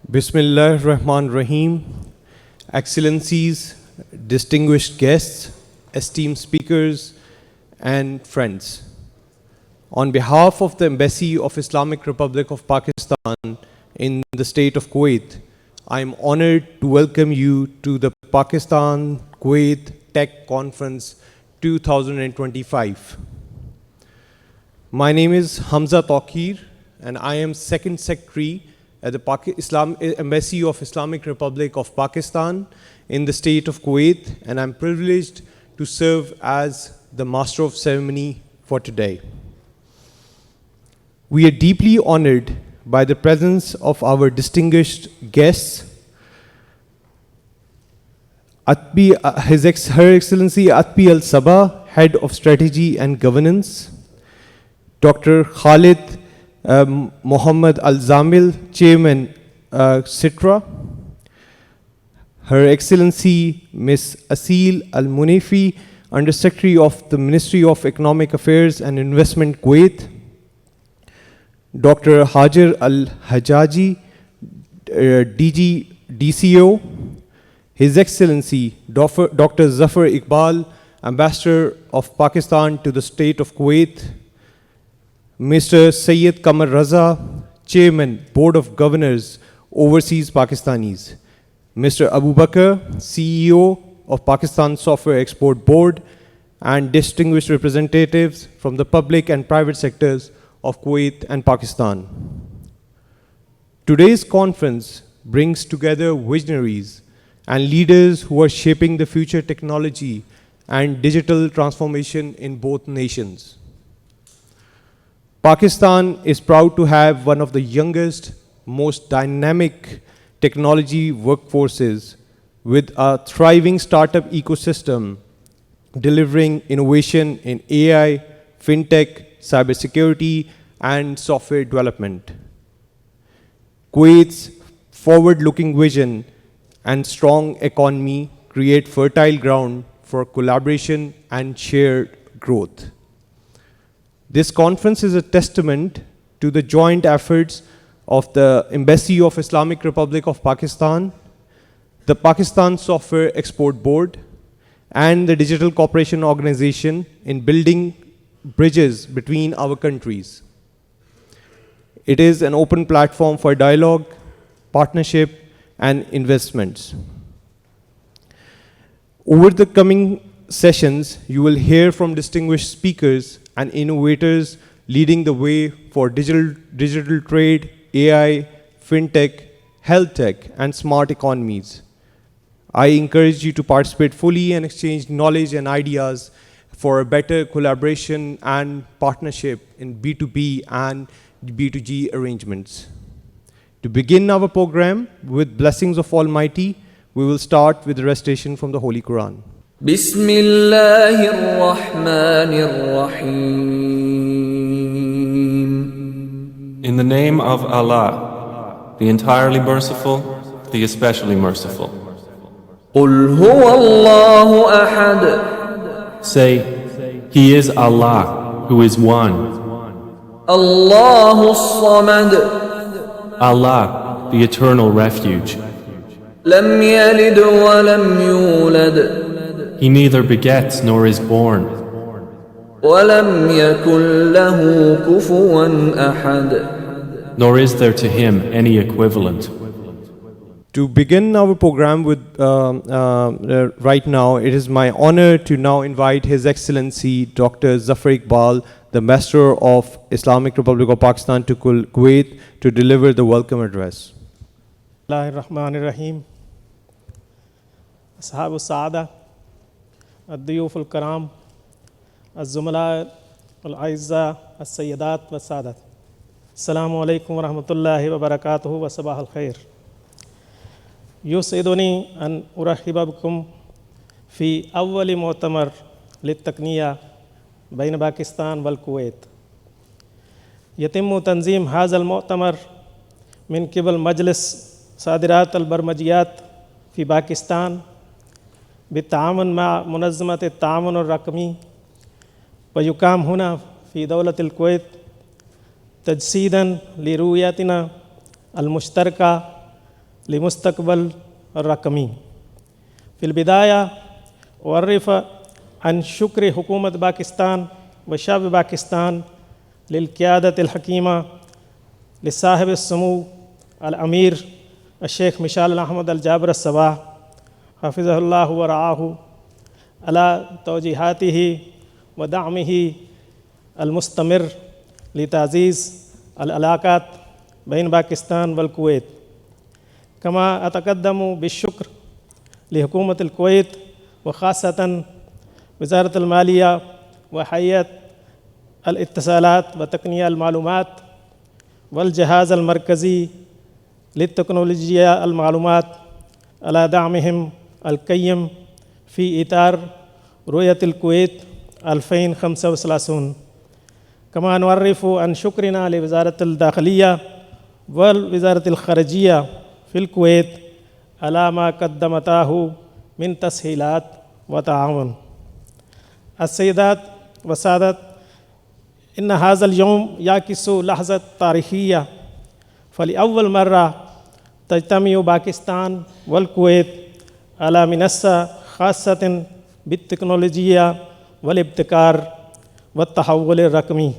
Bismillah Rahman Rahim, Excellencies, distinguished guests, esteemed speakers, and friends. On behalf of the Embassy of Islamic Republic of Pakistan in the state of Kuwait, I am honored to welcome you to the Pakistan-Kuwait Tech Conference 2025. My name is Hamza Tauqir, and I am Second Secretary at the Embassy of Islamic Republic of Pakistan in the state of Kuwait, and I'm privileged to serve as the Master of Ceremony for today. We are deeply honored by the presence of our distinguished guests, Her Excellency Atbi Al-Sabah, Head of Strategy and Governance, Dr. Khalid Mohammad Al-Zamil, Chairman Citra, Her Excellency Ms. Asil Al-Munifi, Under-Secretary of the Ministry of Economic Affairs and Investment, Kuwait, Dr. Hajar Al-Hajaji, DCO, His Excellency Dr. Zafar Iqbal, Ambassador of Pakistan to the State of Kuwait, Mr. Sayyid Kamar Raza, Chairman, Board of Governors, Overseas Pakistanis, Mr. Abu Bakr, CEO of Pakistan Software Export Board, and distinguished representatives from the public and private sectors of Kuwait and Pakistan. Today's conference brings together visionaries and leaders who are shaping the future technology and digital transformation in both nations. Pakistan is proud to have one of the youngest, most dynamic technology workforces with a thriving startup ecosystem delivering innovation in AI, fintech, cybersecurity, and software development. Kuwait's forward-looking vision and strong economy create fertile ground for collaboration and shared growth. This conference is a testament to the joint efforts of the Embassy of Islamic Republic of Pakistan, the Pakistan Software Export Board, and the Digital Cooperation Organization in building bridges between our countries. It is an open platform for dialogue, partnership, and investments. Over the coming sessions, you will hear from distinguished speakers and innovators leading the way for digital trade, AI, fintech, health tech, and smart economies. I encourage you to participate fully and exchange knowledge and ideas for a better collaboration and partnership in B2B and B2G arrangements. To begin our program with blessings of Almighty, we will start with the recitation from the Holy Quran. Bismillahir Rahmanir Rahim. In the name of Allah, the entirely merciful, the especially merciful. Qul huwa Allahu ahad. Say, He is Allah, who is one. Allahu samad. Allah, the eternal refuge. Lam yalid wa lam yulad. He neither begets nor is born. وَلَمْ يَكُنْ لَهُ كُفُوًا أَحَدٌ. Nor is there to him any equivalent. To begin our program with right now, it is my honor to now invite His Excellency Dr. Zafar Iqbal, the Ambassador of Islamic Republic of Pakistan to Kuwait, to deliver the welcome address. Bismillahirrahmanirrahim. Ashabu Saada, الضيوف الكرام الزملاء الأعزاء السيدات والسادة السلام عليكم ورحمة الله وبركاته وصباح الخير. يسعدني أن أرحب بكم في أول مؤتمر للتقنية بين باكستان والكويت. يتم تنظيم هذا المؤتمر من قبل مجلس صادرات البرمجيات في باكستان بالتعاون مع منظمة التعاون الرقمي، ويقام هنا في دولة الكويت تجسيداً لرؤيتنا المشتركة لمستقبل الرقمي. في البداية أعرف عن شكر حكومة باكستان وشعب باكستان للقيادة الحكيمة لصاحب السمو الأمير الشيخ مشال أحمد الجابر الصباح حفظه الله ورعاه على توجيهاته ودعمه المستمر لتعزيز العلاقات بين باكستان والكويت. كما أتقدم بالشكر لحكومة الكويت وخاصة وزارة المالية وهيئة الاتصالات وتقنية المعلومات والجهاز المركزي للتكنولوجيا المعلومات على دعمهم القيم في إطار رؤية الكويت 2035. كما نعرف عن شكرنا لوزارة الداخلية والوزارة الخارجية في الكويت على ما قدمته من تسهيلات وتعاون. السيدات والسادة، إن هذا اليوم يعكس لحظة تاريخية، فلأول مرة تجتمع باكستان والكويت على منصة خاصة بالتكنولوجيا والابتكار والتحول الرقمي.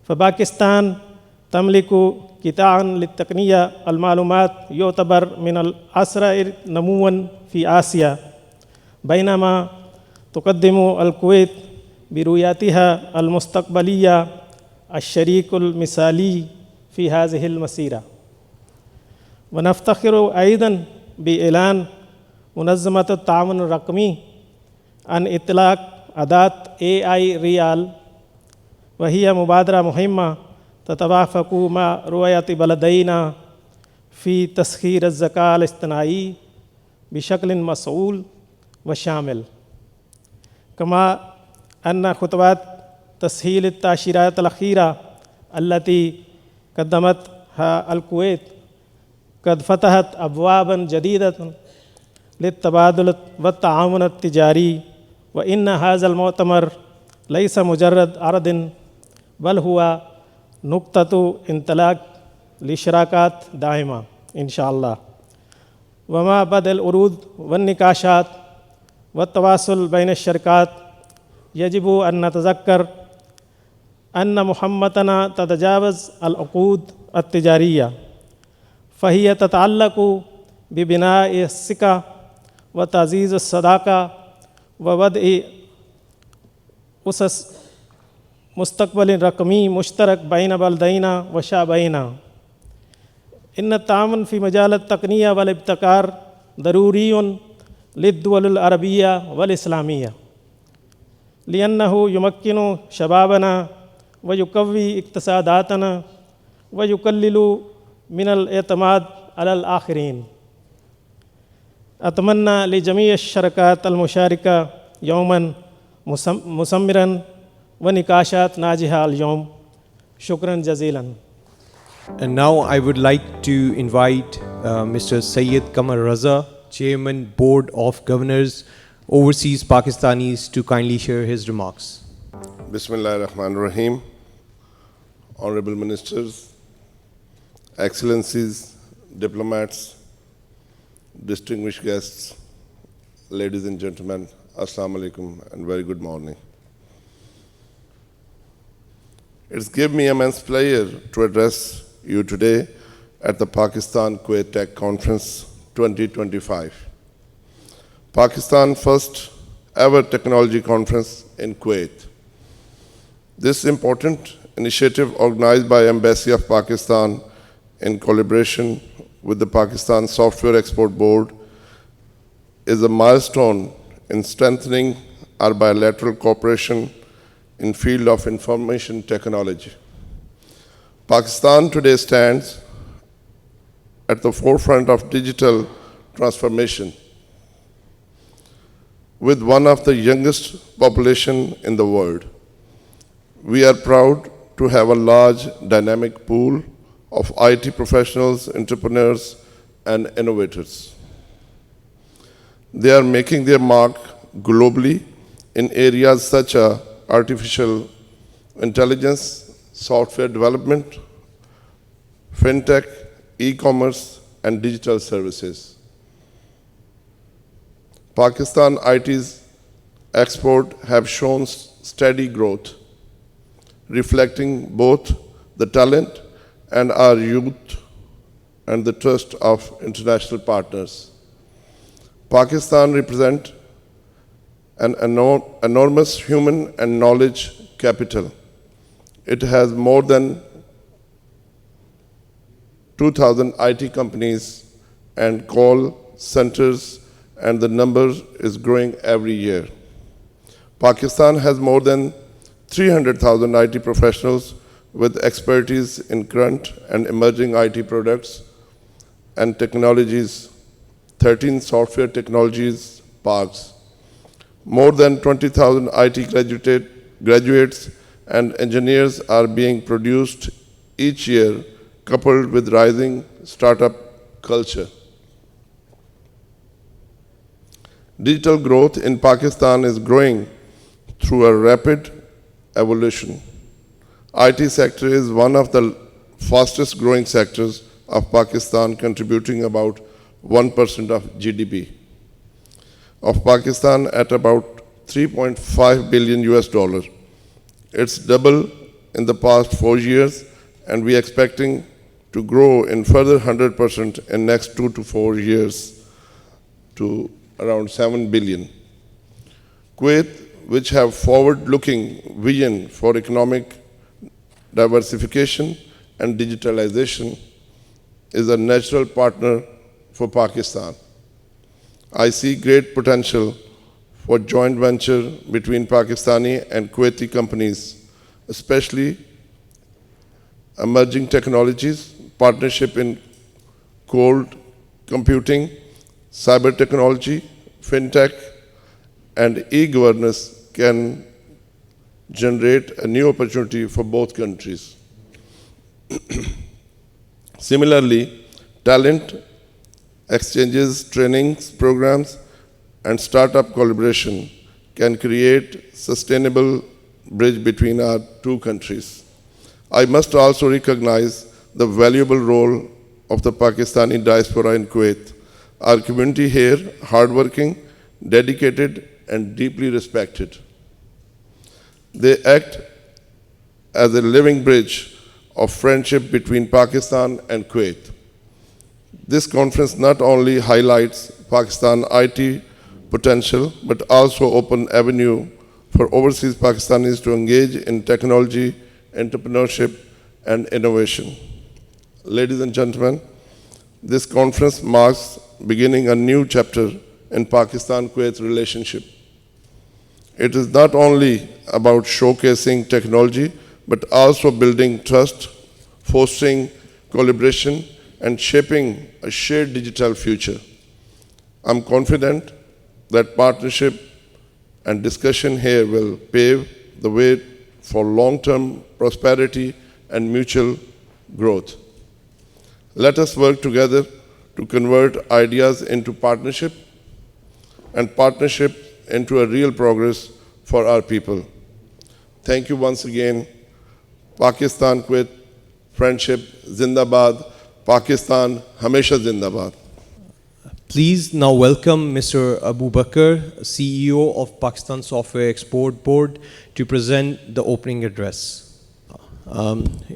فباكستان تملك قطاعاً للتقنية المعلومات يعتبر من الأسرع نمواً في آسيا، بينما تقدم الكويت برؤيتها المستقبلية الشريك المثالي في هذه المسيرة. ونفتخر أيضاً بإعلان منظمة التعاون الرقمي عن إطلاق أداة AI ريال، وهي مبادرة مهمة تتوافق مع رؤية بلدينا في تسخير الذكاء الاصطناعي بشكل مسؤول وشامل. كما أن خطوات تسهيل التأشيرات الأخيرة التي قدمتها الكويت قد فتحت أبواباً جديدة للتبادل والتعاون التجاري، وإن هذا المؤتمر ليس مجرد عرض بل هو نقطة انطلاق لشراكات دائمة إن شاء الله. وما بدء العروض والنقاشات والتواصل بين الشركات، يجب أن نتذكر أن مهمتنا تتجاوز العقود التجارية، فهي تتعلق ببناء الثقة وتعزيز الصداقة ووضع أسس مستقبل رقمي مشترك بين بلدينا وشعبينا. إن التعاون في مجال التقنية والابتكار ضروري للدول العربية والإسلامية، لأنه يمكن شبابنا ويقوي اقتصاداتنا ويقلل من الاعتماد على الآخرين. أتمنى لجميع الشركات المشاركة يوماً مثمراً ونقاشات ناجحة اليوم. شكراً جزيلاً. And now I would like to invite Mr. Syed Qamar Raza, Chairman, Board of Governors, Overseas Pakistanis, to kindly share his remarks. Bismillah ar-Rahman ar-Rahim. Honorable Ministers, Excellencies, diplomats, distinguished guests, ladies and gentlemen, Assalamu alaikum and very good morning. It's given me immense pleasure to address you today at the Pakistan-Kuwait Tech Conference 2025, Pakistan's first ever technology conference in Kuwait. This important initiative, organized by Embassy of Pakistan in collaboration with the Pakistan Software Export Board, is a milestone in strengthening our bilateral cooperation in field of information technology. Pakistan today stands at the forefront of digital transformation, with one of the youngest population in the world. We are proud to have a large dynamic pool of IT professionals, entrepreneurs, and innovators. They are making their mark globally in areas such as artificial intelligence, software development, fintech, e-commerce, and digital services. Pakistan IT's export have shown steady growth, reflecting both the talent and our youth and the trust of international partners. Pakistan represents an enormous human and knowledge capital. It has more than 2,000 IT companies and call centers, and the number is growing every year. Pakistan has more than 300,000 IT professionals with expertise in current and emerging IT products and technologies, 13 software technologies parks. More than 20,000 IT graduates and engineers are being produced each year, coupled with rising startup culture. Digital growth in Pakistan is growing through a rapid evolution. IT sector is one of the fastest growing sectors of Pakistan, contributing about 1% of GDP of Pakistan at about 3.5 billion US dollars. It's double in the past 4 years, and we are expecting to grow in further 100% in next 2 to 4 years to around 7 billion. Kuwait, which have forward-looking vision for economic diversification and digitalization, is a natural partner for Pakistan. I see great potential for joint venture between Pakistani and Kuwaiti companies, especially emerging technologies, partnership in cold computing, cyber technology, fintech, and e-governance can generate a new opportunity for both countries. Similarly, talent exchanges, trainings, programs, and startup collaboration can create sustainable bridge between our two countries. I must also recognize the valuable role of the Pakistani diaspora in Kuwait. Our community here, hardworking, dedicated, and deeply respected. They act as a living bridge of friendship between Pakistan and Kuwait. This conference not only highlights Pakistan IT potential, but also open avenue for overseas Pakistanis to engage in technology, entrepreneurship, and innovation. Ladies and gentlemen, this conference marks beginning a new chapter in Pakistan-Kuwait relationship. It is not only about showcasing technology, but also building trust, fostering collaboration, and shaping a shared digital future. I'm confident that partnership and discussion here will pave the way for long-term prosperity and mutual growth. Let us work together to convert ideas into partnership and partnership into a real progress for our people. Thank you once again. Pakistan-Kuwait friendship Zindabad. Pakistan Hamesha Zindabad. Please now welcome Mr. Abu Bakr, CEO of Pakistan Software Export Board, to present the opening address.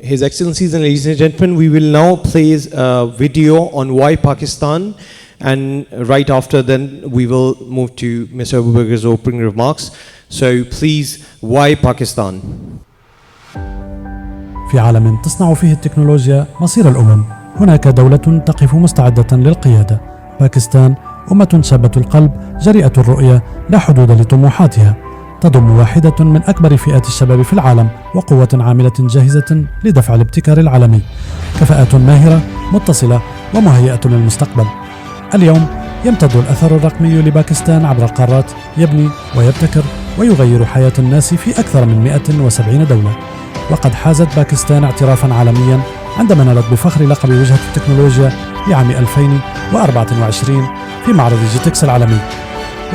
His Excellencies and ladies and gentlemen, we will now play a video on why Pakistan, and right after then we will move to Mr. Abu Bakr's opening remarks. So please, why Pakistan? في عالم تصنع فيه التكنولوجيا مصير الأمم، هناك دولة تقف مستعدة للقيادة. باكستان أمة شابة القلب، جريئة الرؤية، لا حدود لطموحاتها. تضم واحدة من أكبر فئات الشباب في العالم، وقوة عاملة جاهزة لدفع الابتكار العالمي. كفاءات ماهرة، متصلة، ومهيئة للمستقبل. اليوم يمتد الأثر الرقمي لباكستان عبر القارات، يبني ويبتكر ويغير حياة الناس في أكثر من 170 دولة. وقد حازت باكستان اعترافا عالميا عندما نالت بفخر لقب وجهة التكنولوجيا لعام 2024 في معرض جيتكس العالمي.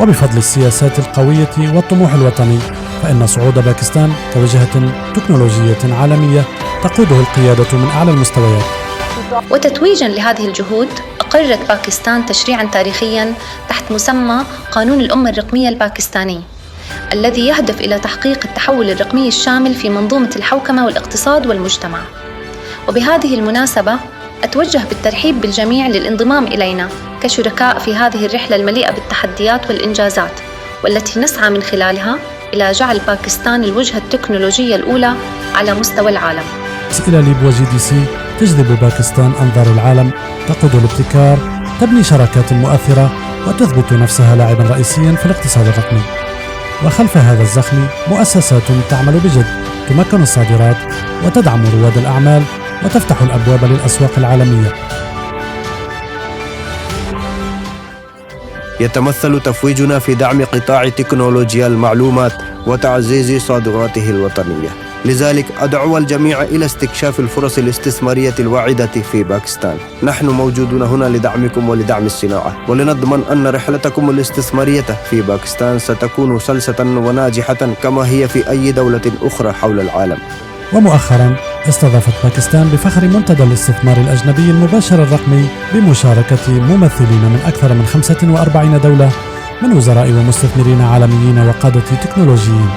وبفضل السياسات القوية والطموح الوطني، فإن صعود باكستان كوجهة تكنولوجية عالمية تقوده القيادة من أعلى المستويات. وتتويجا لهذه الجهود، قررت باكستان تشريعاً تاريخياً تحت مسمى قانون الأمة الرقمية الباكستاني، الذي يهدف إلى تحقيق التحول الرقمي الشامل في منظومة الحوكمة والاقتصاد والمجتمع. وبهذه المناسبة أتوجه بالترحيب بالجميع للانضمام إلينا كشركاء في هذه الرحلة المليئة بالتحديات والإنجازات، والتي نسعى من خلالها إلى جعل باكستان الوجهة التكنولوجية الأولى على مستوى العالم. أسئلة ليب وجي دي سي تجذب باكستان أنظار العالم، تقود الابتكار، تبني شراكات مؤثرة، وتثبت نفسها لاعبا رئيسيا في الاقتصاد الرقمي. وخلف هذا الزخم مؤسسات تعمل بجد تمكن الصادرات وتدعم رواد الأعمال وتفتح الأبواب للأسواق العالمية. يتمثل تفويجنا في دعم قطاع تكنولوجيا المعلومات وتعزيز صادراته الوطنية. لذلك أدعو الجميع إلى استكشاف الفرص الاستثمارية الواعدة في باكستان. نحن موجودون هنا لدعمكم ولدعم الصناعة، ولنضمن أن رحلتكم الاستثمارية في باكستان ستكون سلسة وناجحة كما هي في أي دولة أخرى حول العالم. ومؤخرا استضافت باكستان بفخر منتدى الاستثمار الأجنبي المباشر الرقمي بمشاركة ممثلين من أكثر من 45 دولة من وزراء ومستثمرين عالميين وقادة تكنولوجيين.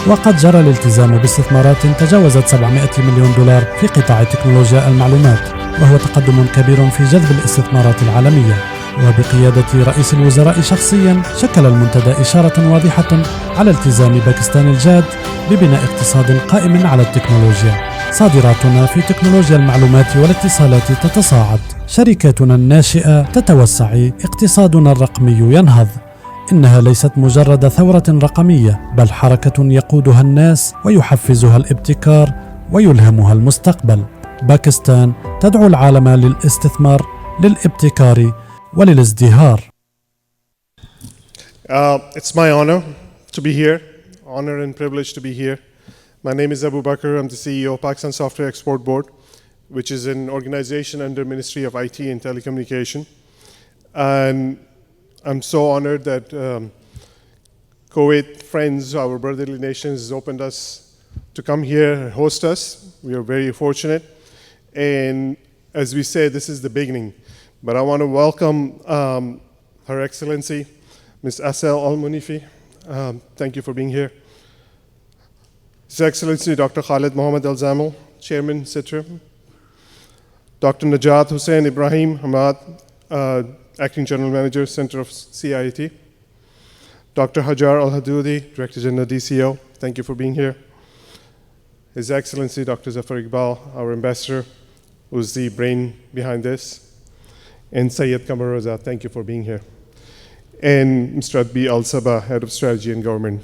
وقد جرى الالتزام باستثمارات تجاوزت 700 مليون دولار في قطاع تكنولوجيا المعلومات، وهو تقدم كبير في جذب الاستثمارات العالمية. وبقيادة رئيس الوزراء شخصيا شكل المنتدى إشارة واضحة على التزام باكستان الجاد ببناء اقتصاد قائم على التكنولوجيا. صادراتنا في تكنولوجيا المعلومات والاتصالات تتصاعد، شركاتنا الناشئة تتوسع، اقتصادنا الرقمي ينهض. إنها ليست مجرد ثورة رقمية، بل حركة يقودها الناس ويحفزها الابتكار ويلهمها المستقبل. باكستان تدعو العالم للاستثمار، للابتكار وللازدهار. It's my honor to be here, honor and privilege to be here. My name is Abu Bakr. I'm the CEO of Pakistan Software Export Board, which is an organization under Ministry of IT and Telecommunication. And I'm so honored that Kuwait Friends, our brotherly nations, has opened us to come here and host us. We are very fortunate. And as we say, this is the beginning. But I want to welcome Her Excellency, Ms. Asel Al-Munifi. Thank you for being here. His Excellency Dr. Khalid Mohammed Al-Zamil, Chairman, Citra. Dr. Najat Hussain Ibrahim Hamad, Acting General Manager, Center of CIT. Dr. Hajar Al-Hadoudi, Director General DCO. Thank you for being here. His Excellency Dr. Zafar Iqbal, our Ambassador, who's the brain behind this. And Syed Kamar Raza, thank you for being here. And Mr. Adbi Al-Sabah, Head of Strategy and Government.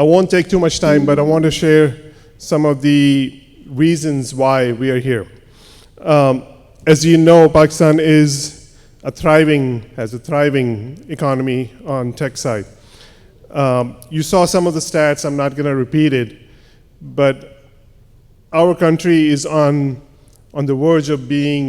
I won't take too much time, but I want to share some of the reasons why we are here. As you know, Pakistan has a thriving economy on tech side. You saw some of the stats, I'm not going to repeat it, but our country is on the verge of being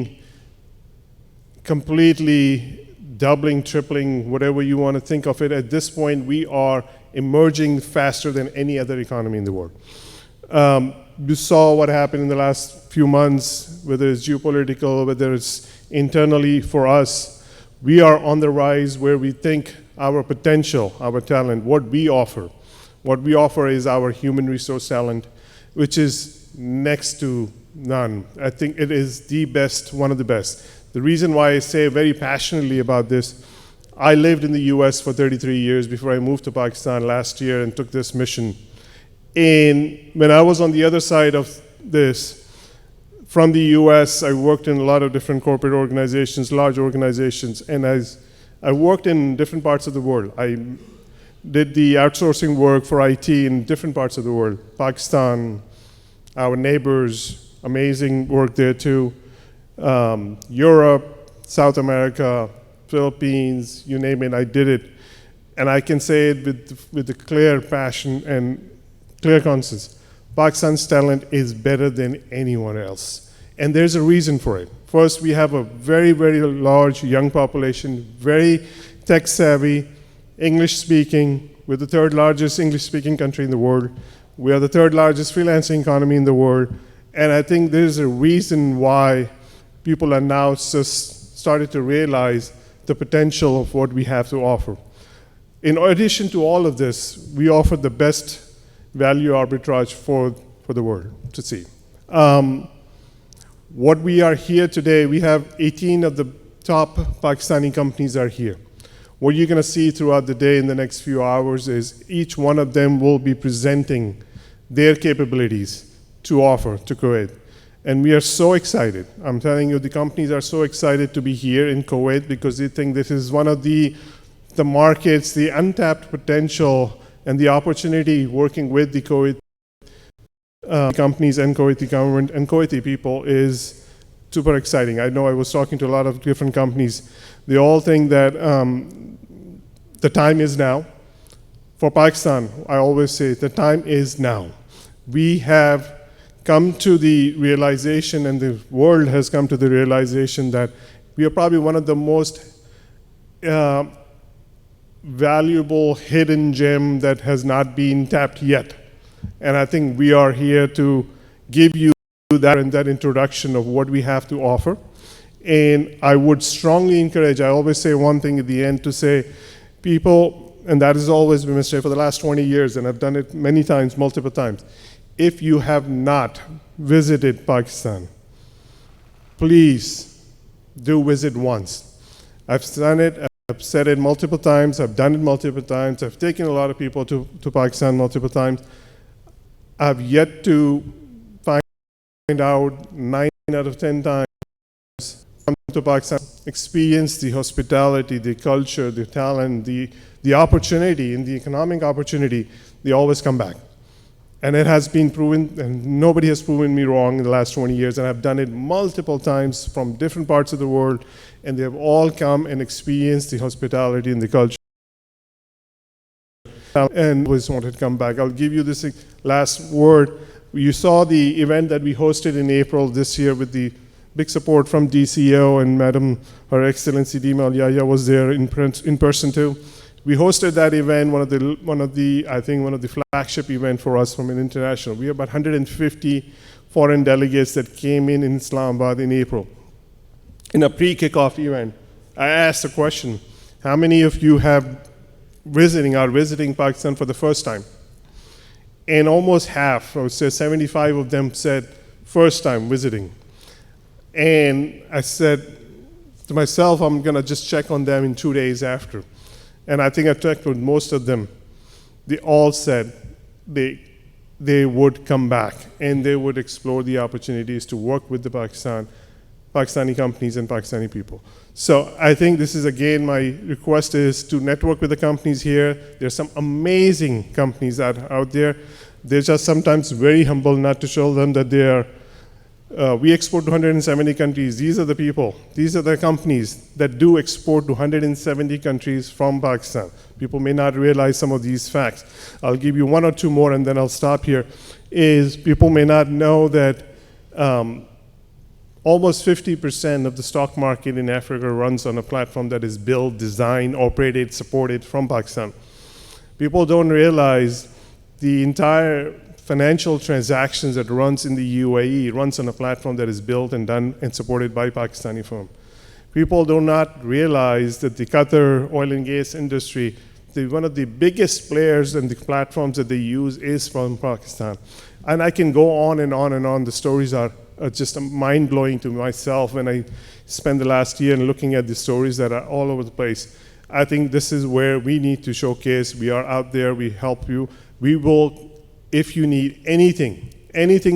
completely doubling, tripling, whatever you want to think of it. At this point, we are emerging faster than any other economy in the world. You saw what happened in the last few months, whether it's geopolitical, whether it's internally for us. We are on the rise where we think our potential, our talent, what we offer is our human resource talent, which is next to none. I think it is the best, one of the best. The reason why I say very passionately about this, I lived in the US for 33 years before I moved to Pakistan last year and took this mission. And when I was on the other side of this, from the US, I worked in a lot of different corporate organizations, large organizations, and I worked in different parts of the world. I did the outsourcing work for IT in different parts of the world. Pakistan, our neighbors, amazing work there too. Europe, South America, Philippines, you name it, I did it. And I can say it with a clear passion and clear conscience. Pakistan's talent is better than anyone else. And there's a reason for it. First, we have a very, very large young population, very tech savvy, English speaking. We're the third largest English speaking country in the world. We are the third largest freelancing economy in the world. And I think there's a reason why people are now just started to realize the potential of what we have to offer. In addition to all of this, we offer the best value arbitrage for the world to see. What we are here today, we have 18 of the top Pakistani companies are here. What you're going to see throughout the day in the next few hours is each one of them will be presenting their capabilities to offer to Kuwait. And we are so excited. I'm telling you, the companies are so excited to be here in Kuwait because they think this is one of the markets, the untapped potential and the opportunity working with the Kuwait companies and Kuwaiti government and Kuwaiti people is super exciting. I know I was talking to a lot of different companies. They all think that the time is now. For Pakistan, I always say the time is now. We have come to the realization, and the world has come to the realization, that we are probably one of the most valuable hidden gem that has not been tapped yet. And I think we are here to give you that and that introduction of what we have to offer. And I would strongly encourage, I always say one thing at the end to say, people, and that has always been my mistake for the last 20 years, and I've done it many times, multiple times. If you have not visited Pakistan, please do visit once. I've done it, I've said it multiple times, I've done it multiple times, I've taken a lot of people to Pakistan multiple times. I've yet to find out 9 out of 10 times come to Pakistan, experience the hospitality, the culture, the talent, the opportunity, and the economic opportunity, they always come back. And it has been proven, and nobody has proven me wrong in the last 20 years, and I've done it multiple times from different parts of the world, and they have all come and experienced the hospitality and the culture. And always wanted to come back. I'll give you this last word. You saw the event that we hosted in April this year with the big support from DCO, and Madam, Her Excellency Dima Al Yahya was there in person too. We hosted that event, one of the flagship event for us from an international. We have about 150 foreign delegates that came in Islamabad in April. In a pre-kickoff event, I asked a question: how many of you are visiting Pakistan for the first time? And almost half, I would say 75 of them said, first time visiting. And I said to myself, I'm going to just check on them in 2 days after. And I think I checked with most of them. They all said they would come back and they would explore the opportunities to work with the Pakistani companies and Pakistani people. So I think this is, again, my request is to network with the companies here. There's some amazing companies that are out there. They're just sometimes very humble not to show them that they are. We export to 170 countries. These are the people. These are the companies that do export to 170 countries from Pakistan. People may not realize some of these facts. I'll give you 1 or 2 more and then I'll stop here. People may not know that almost 50% of the stock market in Africa runs on a platform that is built, designed, operated, supported from Pakistan. People don't realize the entire financial transactions that runs in the UAE runs on a platform that is built and done and supported by Pakistani firm. People do not realize that the Qatar oil and gas industry, one of the biggest players and the platforms that they use is from Pakistan. And I can go on and on and on. The stories are just mind-blowing to myself when I spent the last year looking at the stories that are all over the place. I think this is where we need to showcase. We are out there, we help you. We will, if you need anything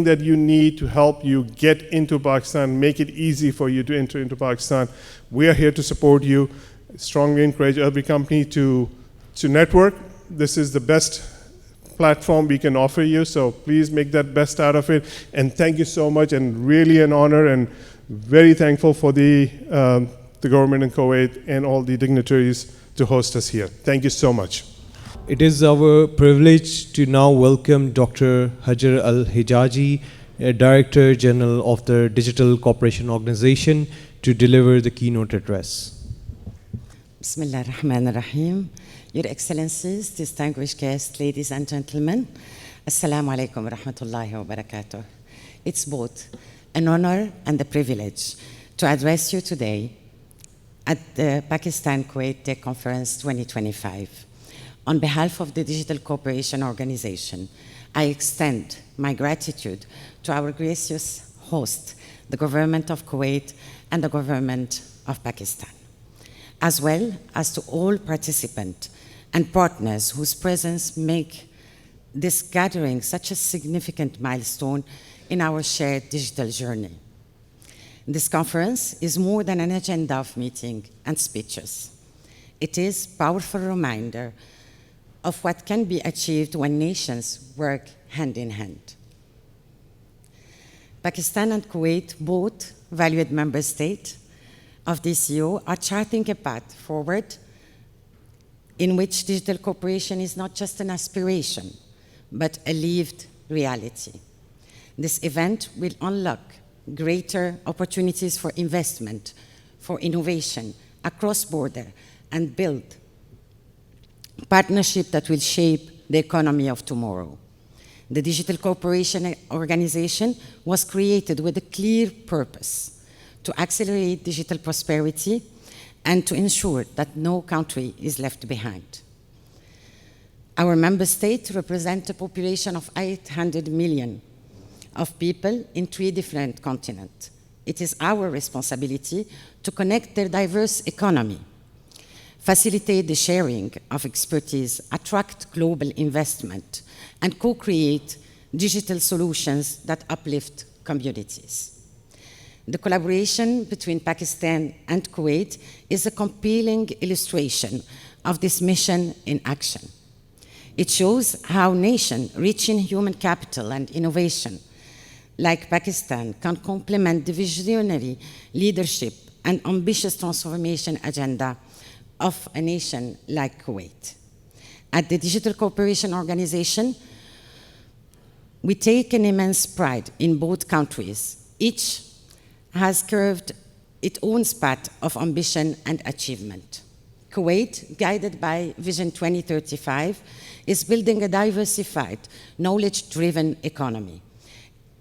that you need to help you get into Pakistan, make it easy for you to enter into Pakistan, we are here to support you. Strongly encourage every company to network. This is the best platform we can offer you, so please make that best out of it. And thank you so much, and really an honor and very thankful for the government in Kuwait and all the dignitaries to host us here. Thank you so much. It is our privilege to now welcome Dr. Hajar Al-Hijazi, Director General of the Digital Cooperation Organization, to deliver the keynote address. Bismillah ar-Rahman ar-Rahim. Your Excellencies, distinguished guests, ladies and gentlemen, Assalamu alaikum wa rahmatullahi wa barakatuh. It's both an honor and a privilege to address you today at the Pakistan-Kuwait Tech Conference 2025. On behalf of the Digital Cooperation Organization, I extend my gratitude to our gracious host, the government of Kuwait and the government of Pakistan, as well as to all participants and partners whose presence make this gathering such a significant milestone in our shared digital journey. This conference is more than an agenda of meeting and speeches. It is a powerful reminder of what can be achieved when nations work hand in hand. Pakistan and Kuwait, both valued member states of DCO, are charting a path forward in which digital cooperation is not just an aspiration, but a lived reality. This event will unlock greater opportunities for investment, for innovation across border, and build partnership that will shape the economy of tomorrow. The Digital Cooperation Organization was created with a clear purpose: to accelerate digital prosperity and to ensure that no country is left behind. Our member states represent a population of 800 million of people in 3 different continents. It is our responsibility to connect their diverse economy, facilitate the sharing of expertise, attract global investment, and co-create digital solutions that uplift communities. The collaboration between Pakistan and Kuwait is a compelling illustration of this mission in action. It shows how nations rich in human capital and innovation, like Pakistan, can complement the visionary leadership and ambitious transformation agenda of a nation like Kuwait. At the Digital Cooperation Organization, we take an immense pride in both countries. Each has carved its own path of ambition and achievement. Kuwait, guided by Vision 2035, is building a diversified, knowledge-driven economy.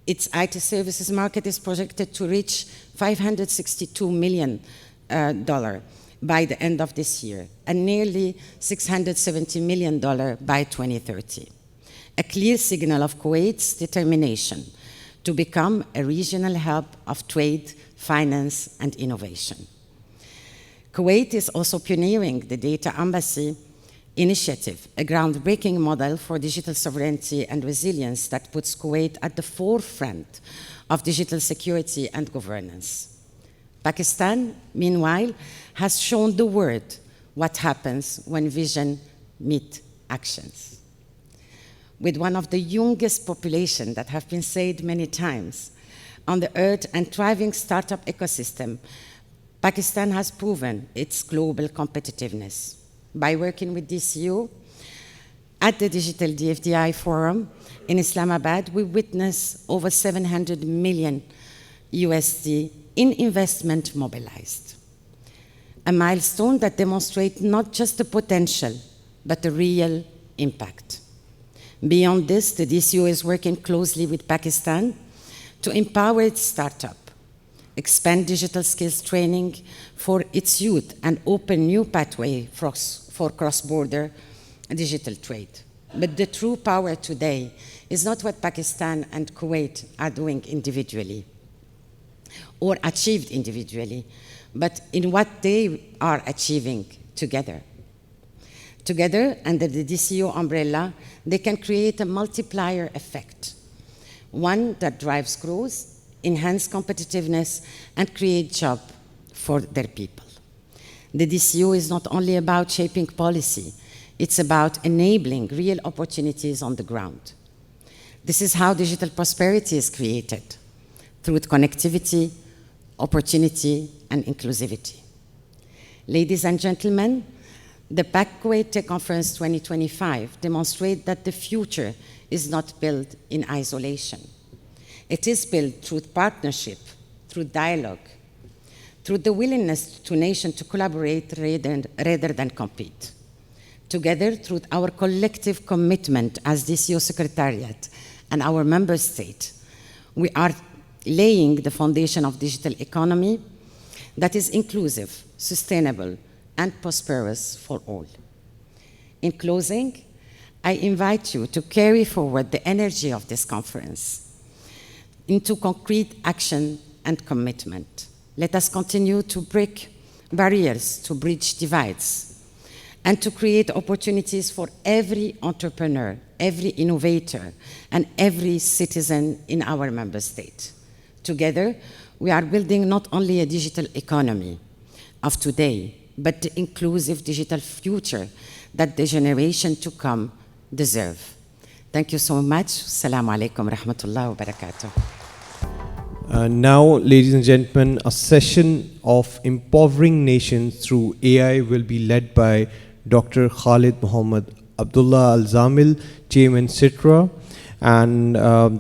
Its IT services market is projected to reach $562 million by the end of this year, and nearly $670 million by 2030. A clear signal of Kuwait's determination to become a regional hub of trade, finance, and innovation. Kuwait is also pioneering the Data Embassy initiative, a groundbreaking model for digital sovereignty and resilience that puts Kuwait at the forefront of digital security and governance. Pakistan, meanwhile, has shown the world what happens when vision meets actions. With one of the youngest populations that have been said many times on the earth and thriving startup ecosystem, Pakistan has proven its global competitiveness. By working with DCO at the Digital DFDI Forum in Islamabad, we witnessed over 700 million USD in investment mobilized. A milestone that demonstrates not just the potential, but the real impact. Beyond this, the DCO is working closely with Pakistan to empower its startup, expand digital skills training for its youth, and open new pathways for cross-border digital trade. But the true power today is not what Pakistan and Kuwait are doing individually or achieved individually, but in what they are achieving together. Together, under the DCO umbrella, they can create a multiplier effect, one that drives growth, enhance competitiveness, and create jobs for their people. The DCO is not only about shaping policy, it's about enabling real opportunities on the ground. This is how digital prosperity is created, through connectivity, opportunity, and inclusivity. Ladies and gentlemen, the Pak-Kuwait Tech Conference 2025 demonstrates that the future is not built in isolation. It is built through partnership, through dialogue, through the willingness to nations to collaborate rather than compete. Together, through our collective commitment as DCO Secretariat and our member state, we are laying the foundation of digital economy, of that is inclusive, sustainable, and prosperous for all. In closing, I invite you to carry forward the energy of this conference into concrete action and commitment. Let us continue to break barriers, to bridge divides, and to create opportunities for every entrepreneur, every innovator, and every citizen in our member state. Together, we are building not only a digital economy of today, but the inclusive digital future that the generation to come deserve. Thank you so much. Assalamu alaikum rahmatullahi wa barakatuh. Now, ladies and gentlemen, a session of empowering nations through AI will be led by Dr. Khalid Muhammad Abdullah Al-Zamil, Chairman CITRA, and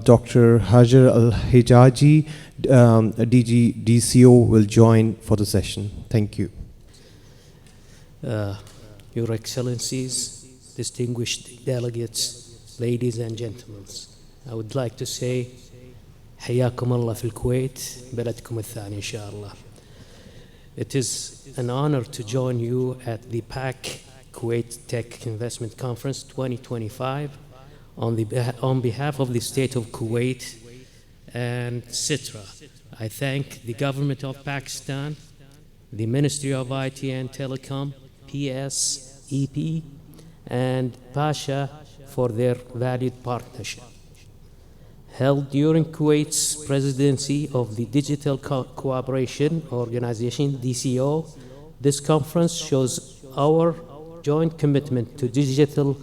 Dr. Hajar Al-Hijaji, DG DCO, will join for the session. Thank you. Your Excellencies, distinguished delegates, ladies and gentlemen, I would like to say حياكم الله في الكويت بلدكم الثاني إن شاء الله. It is an honor to join you at the Pak-Kuwait Tech Investment Conference 2025 on behalf of the State of Kuwait and CITRA. I thank the Government of Pakistan, the Ministry of IT and Telecom, PS, EP, and Pasha for their valued partnership. Held during Kuwait's presidency of the Digital Cooperation Organization, DCO, this conference shows our joint commitment to digital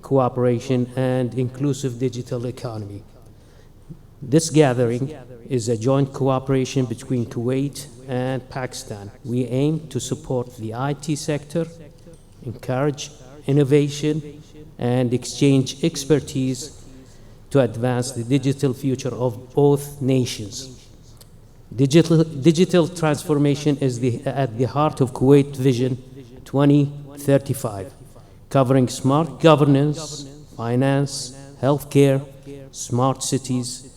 cooperation and inclusive digital economy. This gathering is a joint cooperation between Kuwait and Pakistan. We aim to support the IT sector, encourage innovation, and exchange expertise to advance the digital future of both nations. Digital transformation is at the heart of Kuwait Vision 2035, covering smart governance, finance, healthcare, smart cities,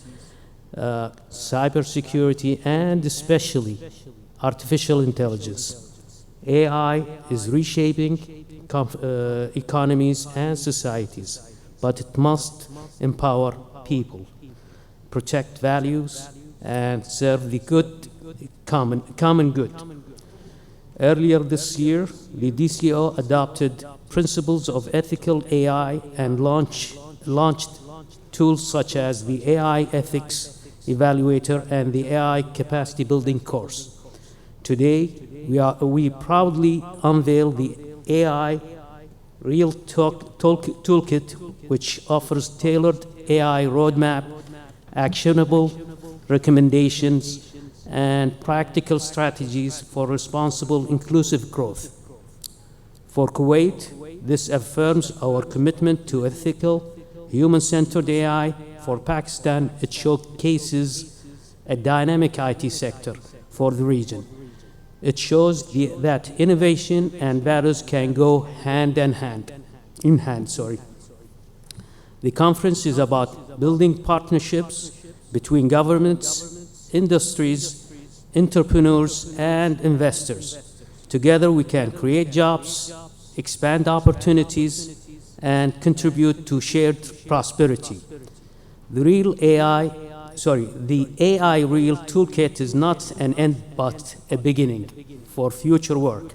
cybersecurity, and especially artificial intelligence. AI is reshaping economies and societies, but it must empower people, protect values, and serve the common good. Earlier this year, the DCO adopted principles of ethical AI and launched tools such as the AI Ethics Evaluator and the AI Capacity Building course. Today, we proudly unveil the AI Real Toolkit, which offers tailored AI roadmap, actionable recommendations, and practical strategies for responsible, inclusive growth. For Kuwait, this affirms our commitment to ethical, human-centered AI. For Pakistan, it showcases a dynamic IT sector for the region. It shows that innovation and values can go hand in hand. The conference is about building partnerships between governments, industries, entrepreneurs, and investors. Together we can create jobs, expand opportunities, and contribute to shared prosperity. The AI Real Toolkit is not an end but a beginning for future work.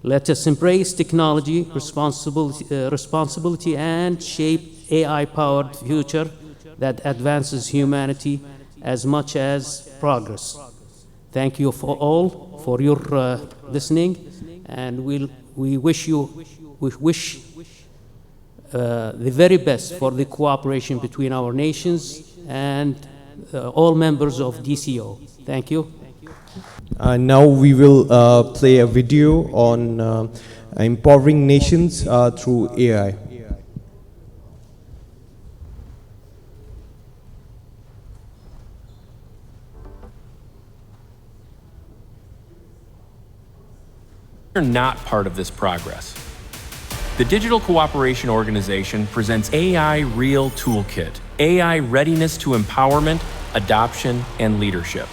Let us embrace technology, responsibility, and shape AI-powered future that advances humanity as much as progress. Thank you all for your listening, and we wish the very best for the cooperation between our nations and all members of DCO. Thank you. Now we will play a video on empowering nations through AI. We're not part of this progress. The Digital Cooperation Organization presents AI Real Toolkit, AI Readiness to Empowerment, Adoption, and Leadership.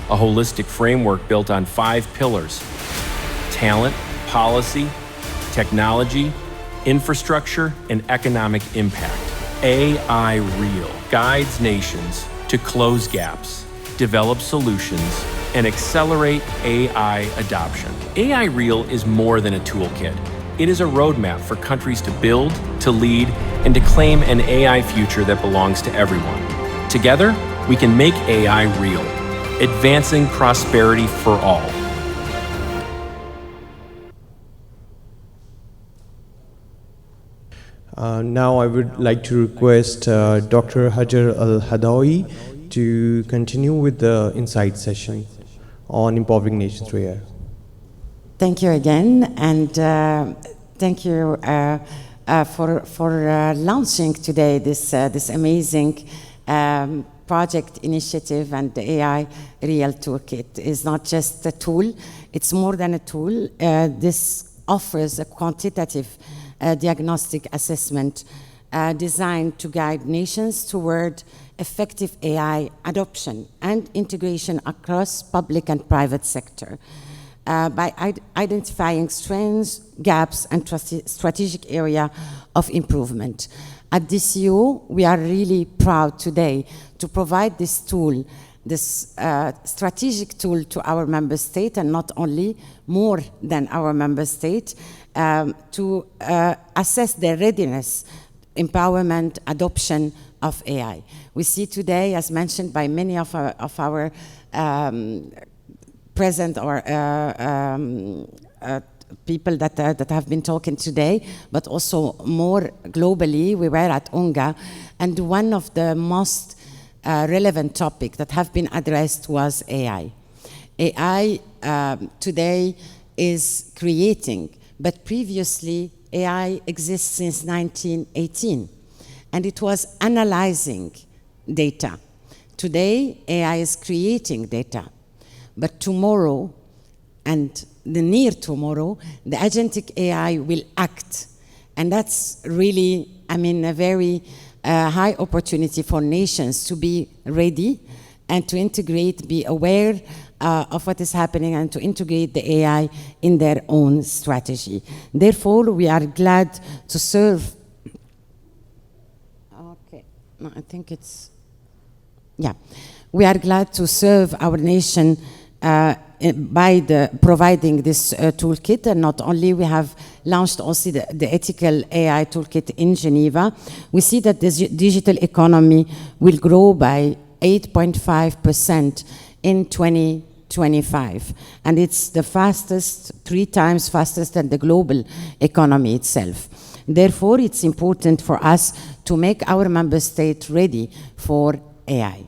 a holistic framework built on 5 pillars: talent, policy, technology, infrastructure, and economic impact. AI Real guides nations to close gaps, develop solutions, and accelerate AI adoption. AI Real is more than a toolkit. It is a roadmap for countries to build, to lead, and to claim an AI future that belongs to everyone. Together, we can make AI real, advancing prosperity for all. Now I would like to request Dr. Hajar Al-Hadawi to continue with the insight session on empowering nations through AI. Thank you again, and thank you for launching today this amazing project initiative. And the AI Real Toolkit is not just a tool; it's more than a tool. This offers a quantitative diagnostic assessment designed to guide nations toward effective AI adoption and integration across public and private sector by identifying strengths, gaps, and strategic area of improvement. At DCU, we are really proud today to provide this tool, this strategic tool to our member state, and not only, more than our member state, to assess their readiness, empowerment, adoption of AI. We see today, as mentioned by many of our present or people that have been talking today, but also more globally. We were at UNGA, and one of the most relevant topics that have been addressed was AI. AI today is creating, but previously AI exists since 1918, and it was analyzing data. Today, AI is creating data, but tomorrow, and the near tomorrow, the agentic AI will act. And that's really, I mean, a very high opportunity for nations to be ready and to integrate, be aware of what is happening, and to integrate the AI in their own strategy. Therefore, we are glad to serve. Okay, no, I think it's, yeah. We are glad to serve our nation by providing this toolkit, and not only, we have launched also the ethical AI toolkit in Geneva. We see that the digital economy will grow by 8.5% in 2025, and it's the fastest, 3 times faster than the global economy itself. Therefore, it's important for us to make our member state ready for AI.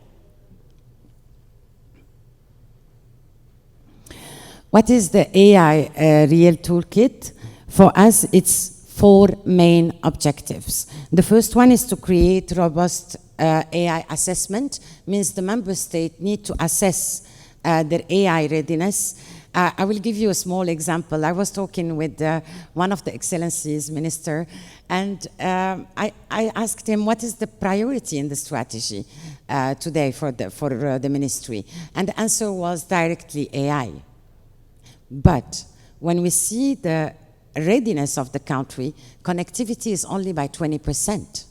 What is the AI Real Toolkit? For us, it's 4 main objectives. The first one is to create robust AI assessment, means the member state need to assess their AI readiness. I will give you a small example. I was talking with one of the Excellencies Minister, and I asked him, what is the priority in the strategy today for the ministry? And the answer was directly AI. But when we see the readiness of the country, connectivity is only by 20%.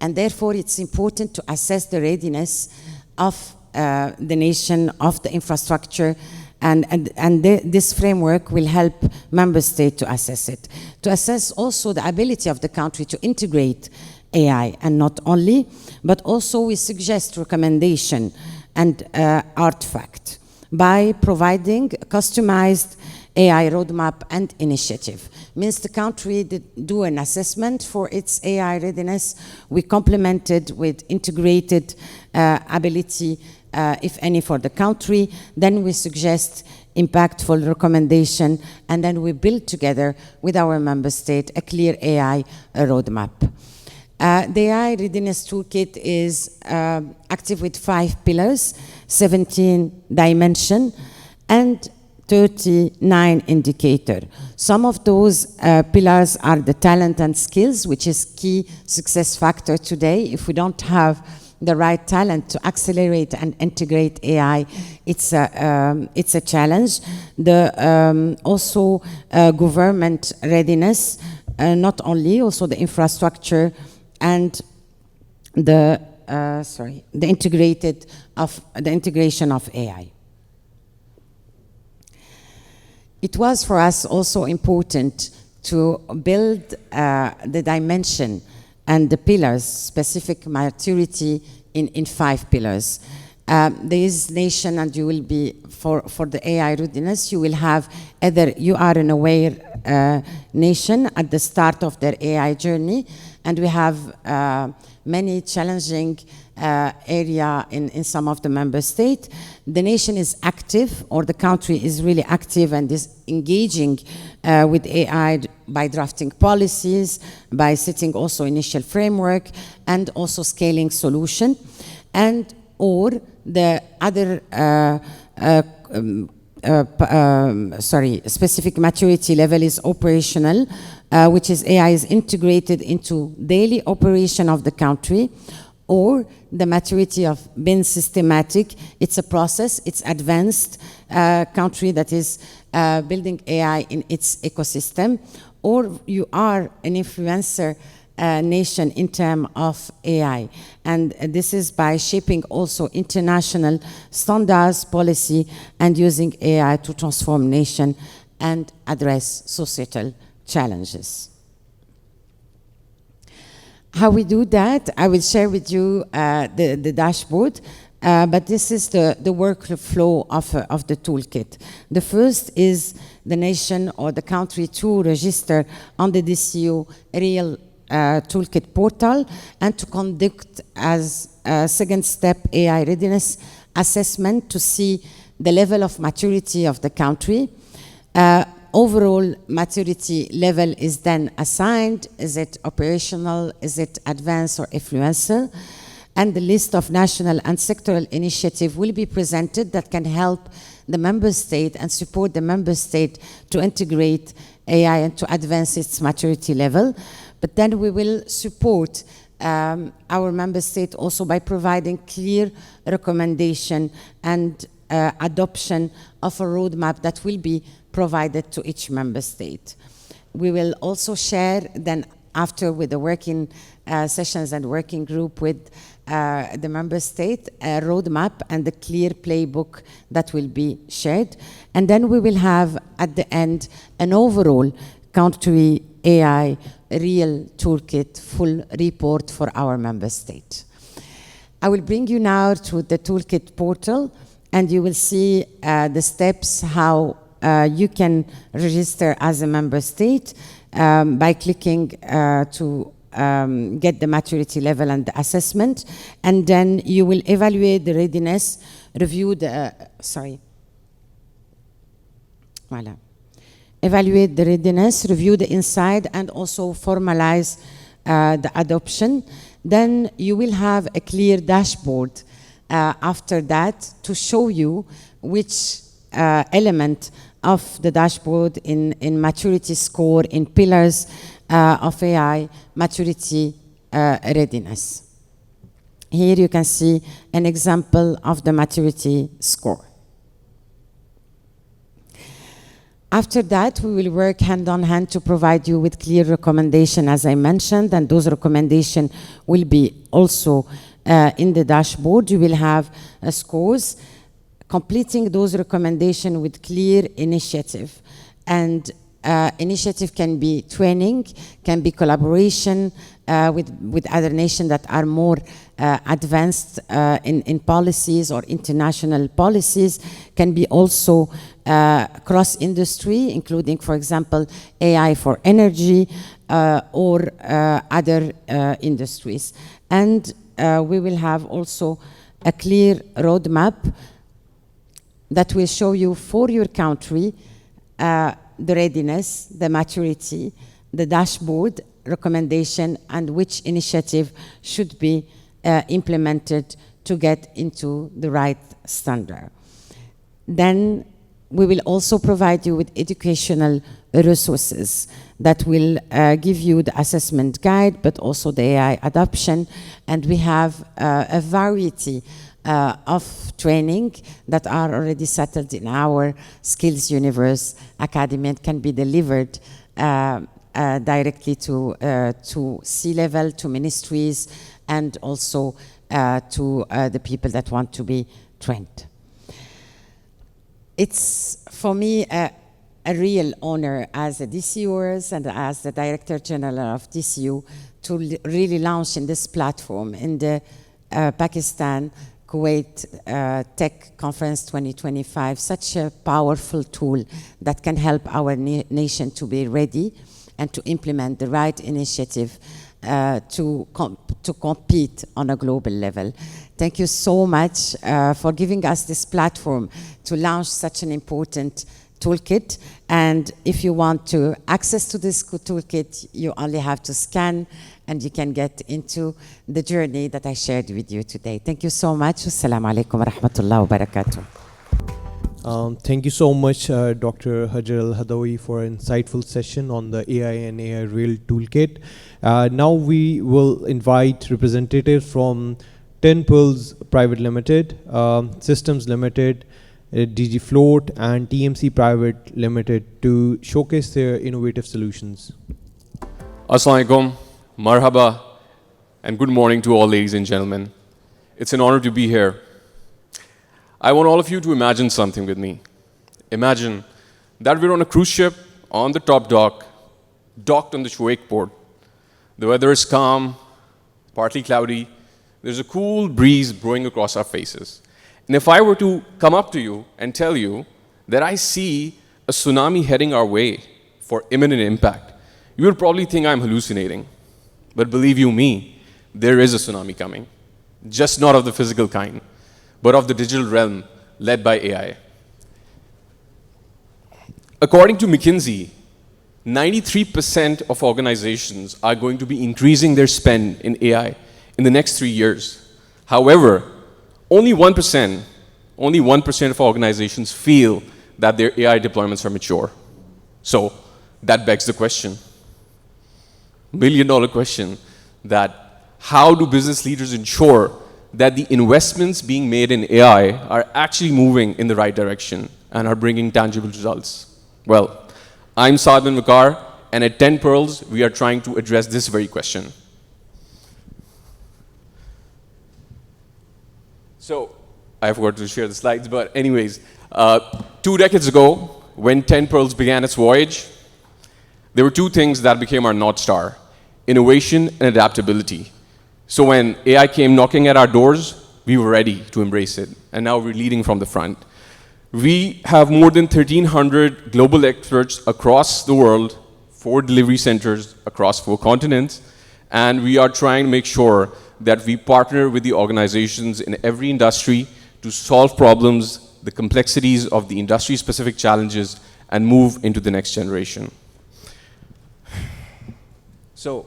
And therefore, it's important to assess the readiness of the nation, of the infrastructure, and this framework will help member states to assess it. To assess also the ability of the country to integrate AI, and not only, but also we suggest recommendation and artifact by providing customized AI roadmap and initiative. Means the country did do an assessment for its AI readiness. We complemented with integrated ability, if any, for the country. Then we suggest impactful recommendation, and then we build together with our member state a clear AI roadmap. The AI Readiness Toolkit is active with 5 pillars, 17 dimensions, and 39 indicators. Some of those pillars are the talent and skills, which is key success factor today. If we don't have the right talent to accelerate and integrate AI, it's a challenge. Also government readiness, not only, also the infrastructure and the integration of AI. It was for us also important to build the dimension and the pillars, specific maturity in 5 pillars. This nation, and you will be, for the AI readiness, you will have either you are an aware nation at the start of their AI journey, and we have many challenging area in some of the member states. The nation is active, or the country is really active and is engaging with AI by drafting policies, by setting also initial framework, and also scaling solution. And or the other specific maturity level is operational, which is AI is integrated into daily operation of the country, or the maturity of being systematic. It's a process, it's advanced country that is building AI in its ecosystem, or you are an influencer nation in terms of AI. And this is by shaping also international standards, policy, and using AI to transform nation and address societal challenges. How we do that, I will share with you the dashboard, but this is the workflow of the toolkit. The first is the nation or the country to register on the DCU real toolkit portal, and to conduct as a second step AI readiness assessment to see the level of maturity of the country. Overall maturity level is then assigned. Is it operational? Is it advanced or influencer? And the list of national and sectoral initiatives will be presented that can help the member state and support the member state to integrate AI and to advance its maturity level. But then we will support our member state also by providing clear recommendation and adoption of a roadmap that will be provided to each member state. We will also share then after with the working sessions and working group with the member state a roadmap and the clear playbook that will be shared. And then we will have at the end an overall country AI real toolkit full report for our member state. I will bring you now to the toolkit portal, and you will see the steps how you can register as a member state by clicking to get the maturity level and the assessment, and then you will evaluate the readiness, review the, evaluate the readiness, review the inside, and also formalize the adoption. Then you will have a clear dashboard after that to show you which element of the dashboard in maturity score, in pillars of AI maturity readiness. Here you can see an example of the maturity score. After that, we will work hand on hand to provide you with clear recommendation, as I mentioned, and those recommendations will be also in the dashboard. You will have scores. Completing those recommendations with clear initiative. And initiative can be training, can be collaboration with other nations that are more advanced in policies or international policies, can be also cross-industry, including, for example, AI for energy or other industries. And we will have also a clear roadmap that will show you for your country the readiness, the maturity, the dashboard, recommendation, and which initiative should be implemented to get into the right standard. Then we will also provide you with educational resources that will give you the assessment guide, but also the AI adoption. And we have a variety of training that are already settled in our Skills Universe Academy and can be delivered directly to C-level, to ministries, and also to the people that want to be trained. It's, for me, a real honor as a DCUers and as the Director General of DCU to really launch in this platform in the Pakistan-Kuwait Tech Conference 2025, such a powerful tool that can help our nation to be ready and to implement the right initiative to compete on a global level. Thank you so much for giving us this platform to launch such an important toolkit. And if you want to access to this toolkit, you only have to scan and you can get into the journey that I shared with you today. Thank you so much. Assalamu alaikum wa rahmatullahi wa barakatuh. Thank you so much, Dr. Hajar Al-Hadawi, for an insightful session on the AI and AI Real Toolkit. Now we will invite representatives from 10 Pearls Private Limited, Systems Limited, DG Float, and TMC Private Limited to showcase their innovative solutions. Assalamu alaikum, marhaba, and good morning to all ladies and gentlemen. It's an honor to be here. I want all of you to imagine something with me. Imagine that we're on a cruise ship on the top dock, docked on the Shuaik port. The weather is calm, partly cloudy. There's a cool breeze blowing across our faces. And if I were to come up to you and tell you that I see a tsunami heading our way for imminent impact, you would probably think I'm hallucinating. But believe you me, there is a tsunami coming. Just not of the physical kind, but of the digital realm led by AI. According to McKinsey, 93% of organizations are going to be increasing their spend in AI in the next 3 years. However, only 1% of organizations feel that their AI deployments are mature. So that begs the question, million-dollar question, that how do business leaders ensure that the investments being made in AI are actually moving in the right direction and are bringing tangible results? Well, I'm Saad bin Wakar, and at 10 Pearls, we are trying to address this very question. So, I forgot to share the slides, but anyways, 2 decades ago, when 10 Pearls began its voyage, there were 2 things that became our North Star: innovation and adaptability. So when AI came knocking at our doors, we were ready to embrace it, and now we're leading from the front. We have more than 1,300 global experts across the world, 4 delivery centers across 4 continents, and we are trying to make sure that we partner with the organizations in every industry to solve problems, the complexities of the industry-specific challenges, and move into the next generation. So,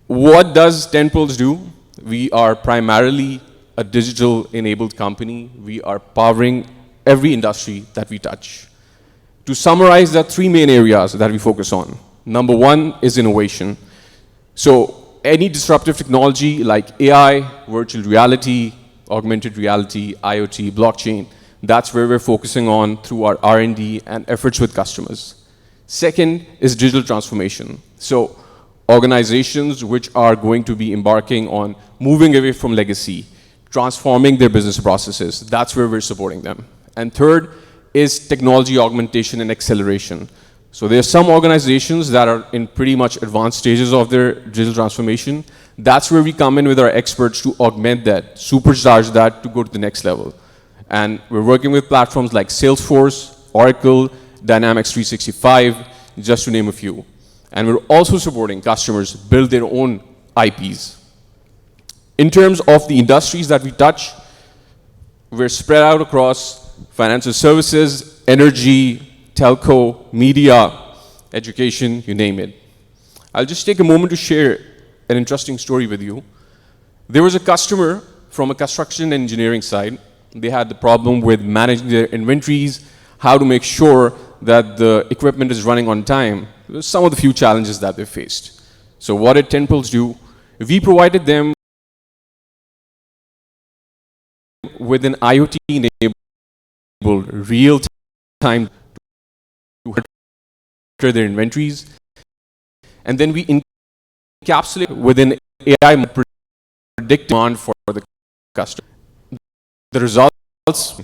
what does 10 Pearls do? We are primarily a digital-enabled company. We are powering every industry that we touch. To summarize, there are 3 main areas that we focus on. Number 1 is innovation. So any disruptive technology like AI, virtual reality, augmented reality, IoT, blockchain, that's where we're focusing on through our R&D and efforts with customers. Second is digital transformation. So organizations which are going to be embarking on moving away from legacy, transforming their business processes, that's where we're supporting them. And third is technology augmentation and acceleration. So there are some organizations that are in pretty much advanced stages of their digital transformation. That's where we come in with our experts to augment that, supercharge that to go to the next level. And we're working with platforms like Salesforce, Oracle, Dynamics 365, just to name a few. And we're also supporting customers build their own IPs. In terms of the industries that we touch, we're spread out across financial services, energy, telco, media, education, you name it. I'll just take a moment to share an interesting story with you. There was a customer from a construction engineering side. They had the problem with managing their inventories, how to make sure that the equipment is running on time. Some of the few challenges that they faced. So what did Tenpulse do? We provided them with an IoT-enabled real-time to monitor their inventories, and then we encapsulate with an AI predict demand for the customer. The results: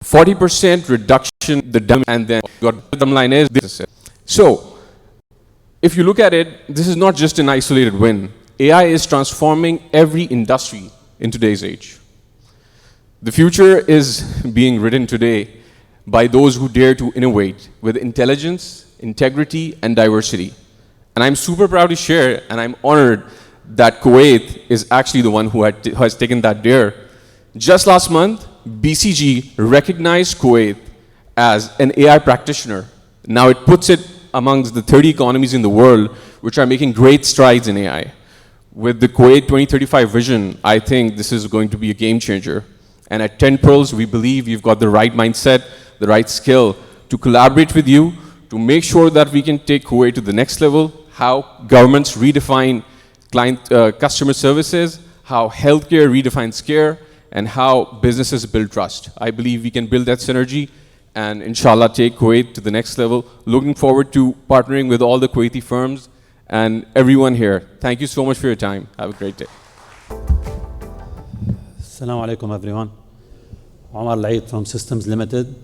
40% reduction the demand, and then the bottom line is this. So, if you look at it, this is not just an isolated win. AI is transforming every industry in today's age. The future is being written today by those who dare to innovate with intelligence, integrity, and diversity. And I'm super proud to share, and I'm honored that Kuwait is actually the one who has taken that dare. Just last month, BCG recognized Kuwait as an AI practitioner. Now it puts it amongst the 30 economies in the world which are making great strides in AI. With the Kuwait 2035 vision, I think this is going to be a game changer. And at Tenpulse, we believe we've got the right mindset, the right skill to collaborate with you to make sure that we can take Kuwait to the next level, how governments redefine customer services, how healthcare redefines care, and how businesses build trust. I believe we can build that synergy and inshallah take Kuwait to the next level. Looking forward to partnering with all the Kuwaiti firms and everyone here. Thank you so much for your time. Have a great day. Assalamu alaikum everyone. Omar Laid from Systems Limited.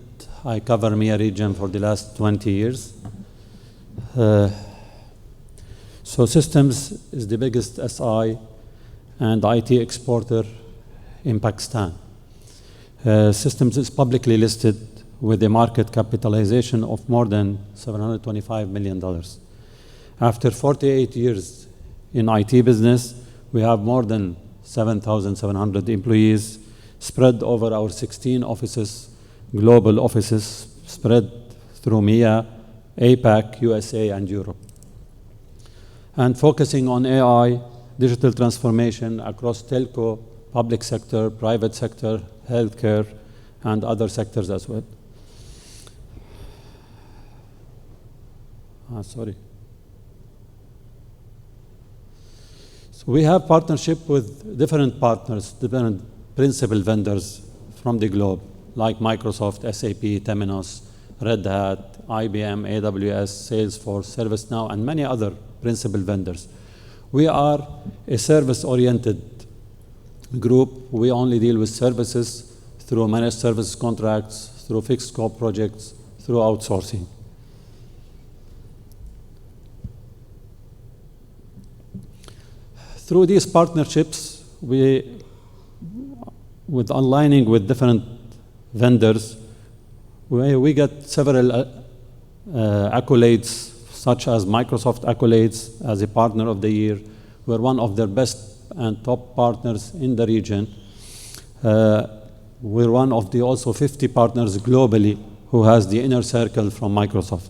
I cover MEA region for the last 20 years. So Systems is the biggest SI and IT exporter in Pakistan. Systems is publicly listed with a market capitalization of more than $725 million. After 48 years in IT business, we have more than 7,700 employees spread over our 16 offices, global offices spread through MEA, APAC, USA, and Europe. And focusing on AI, digital transformation across telco, public sector, private sector, healthcare, and other sectors as well. Sorry. So we have partnership with different partners, different principal vendors from the globe, like Microsoft, SAP, Temenos, Red Hat, IBM, AWS, Salesforce, ServiceNow, and many other principal vendors. We are a service-oriented group. We only deal with services through managed service contracts, through fixed scope projects, through outsourcing. Through these partnerships, with aligning with different vendors, we get several accolades, such as Microsoft accolades as a partner of the year. We're one of their best and top partners in the region. We're one of the also 50 partners globally who has the inner circle from Microsoft.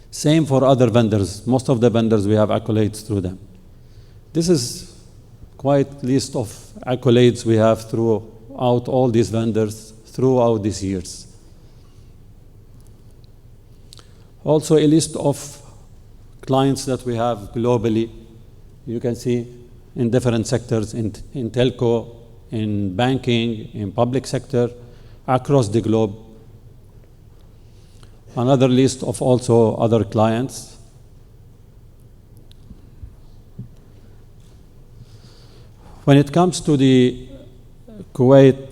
Same for other vendors. Most of the vendors, we have accolades through them. This is quite list of accolades we have throughout all these vendors throughout these years. Also a list of clients that we have globally. You can see in different sectors, in telco, in banking, in public sector, across the globe. Another list of also other clients. When it comes to the Kuwait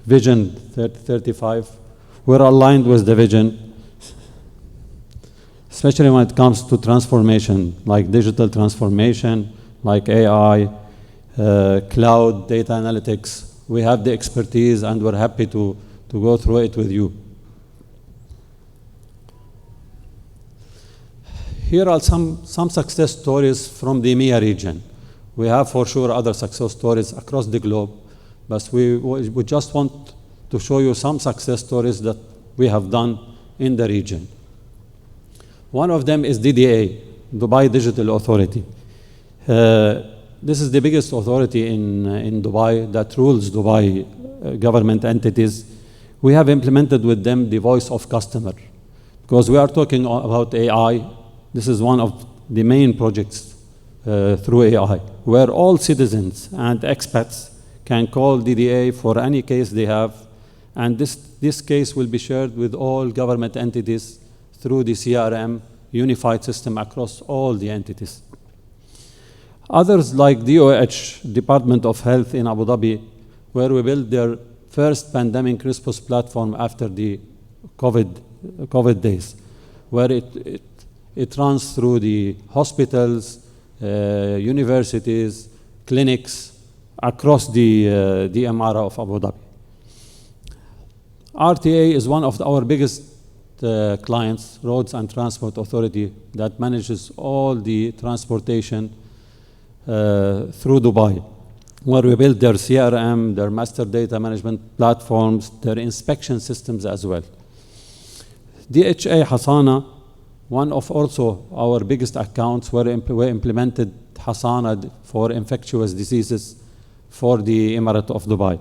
Vision 35, we're aligned with the vision, especially when it comes to transformation, like digital transformation, like AI, cloud, data analytics. We have the expertise and we're happy to go through it with you. Here are some success stories from the MEA region. We have for sure other success stories across the globe, but we just want to show you some success stories that we have done in the region. One of them is DDA, Dubai Digital Authority. This is the biggest authority in Dubai that rules Dubai government entities. We have implemented with them the voice of customer. Because we are talking about AI, this is one of the main projects through AI, where all citizens and expats can call DDA for any case they have, and this case will be shared with all government entities through the CRM unified system across all the entities. Others like DOH, Department of Health in Abu Dhabi, where we built their first pandemic response platform after the COVID days, where it runs through the hospitals, universities, clinics across the Emara of Abu Dhabi. RTA is one of our biggest clients, Roads and Transport Authority, that manages all the transportation through Dubai, where we build their CRM, their master data management platforms, their inspection systems as well. DHA Hasana, one of also our biggest accounts, where we implemented Hasana for infectious diseases for the Emirate of Dubai.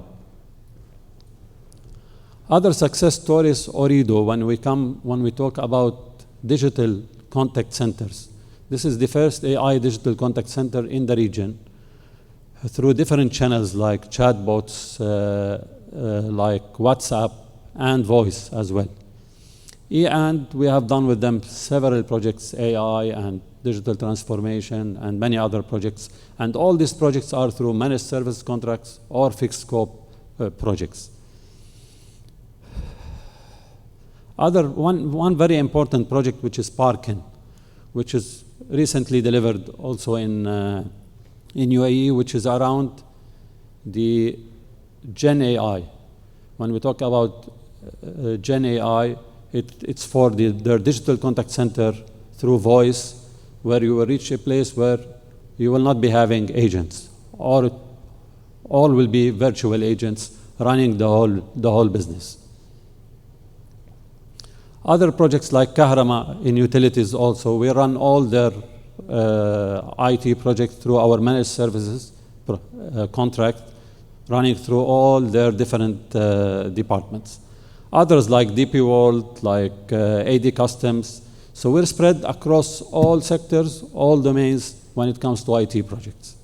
Other success stories, Orido, when we talk about digital contact centers. This is the first AI digital contact center in the region through different channels like chatbots, like WhatsApp, and voice as well. And we have done with them several projects, AI and digital transformation and many other projects. And all these projects are through managed service contracts or fixed scope projects. One very important project, which is Parkin, which is recently delivered also in UAE, which is around the Gen AI. When we talk about Gen AI, it's for their digital contact center through voice, where you will reach a place where you will not be having agents, or all will be virtual agents running the whole business. Other projects like Kahrama in utilities also, we run all their IT projects through our managed services contract, running through all their different departments. Others like DP World, like AD Customs. So we're spread across all sectors, all domains when it comes to IT projects.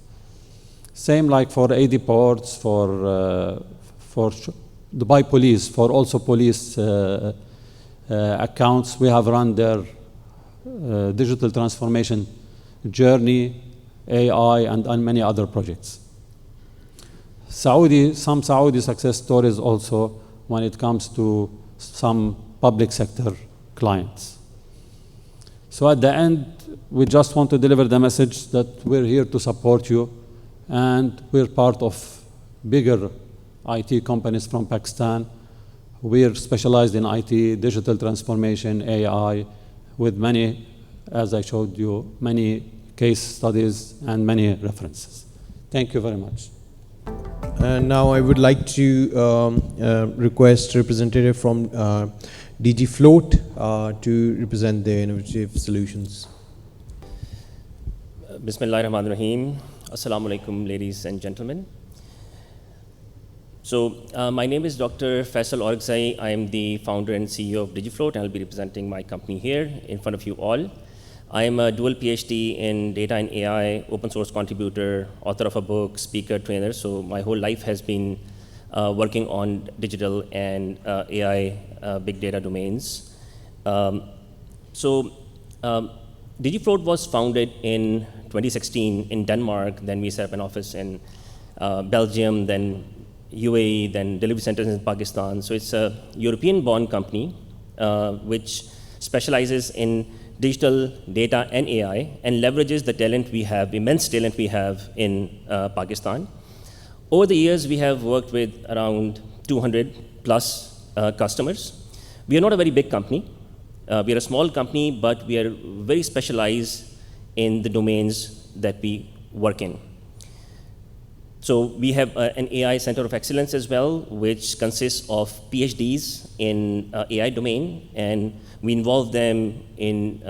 Same like for AD Ports, for Dubai Police, for also police accounts, we have run their digital transformation journey, AI, and many other projects. Some Saudi success stories also when it comes to some public sector clients. So at the end, we just want to deliver the message that we're here to support you, and we're part of bigger IT companies from Pakistan. We're specialized in IT, digital transformation, AI, with many, as I showed you, many case studies and many references. Thank you very much. And now I would like to request representative from DG Float to represent the innovative solutions. Bismillahirrahmanirrahim. Assalamu alaikum, ladies and gentlemen. So my name is Dr. Faisal Orgzai. I am the founder and CEO of DigiFloat, and I'll be representing my company here in front of you all. I am a dual PhD in data and AI, open source contributor, author of a book, speaker, trainer. So my whole life has been working on digital and AI big data domains. DigiFloat was founded in 2016 in Denmark. Then we set up an office in Belgium, then UAE, then delivery centers in Pakistan. So it's a European-born company which specializes in digital data and AI and leverages the talent we have, immense talent we have in Pakistan. Over the years, we have worked with around 200 plus customers. We are not a very big company. We are a small company, but we are very specialized in the domains that we work in. So we have an AI Center of Excellence as well, which consists of PhDs in AI domain, and we involve them in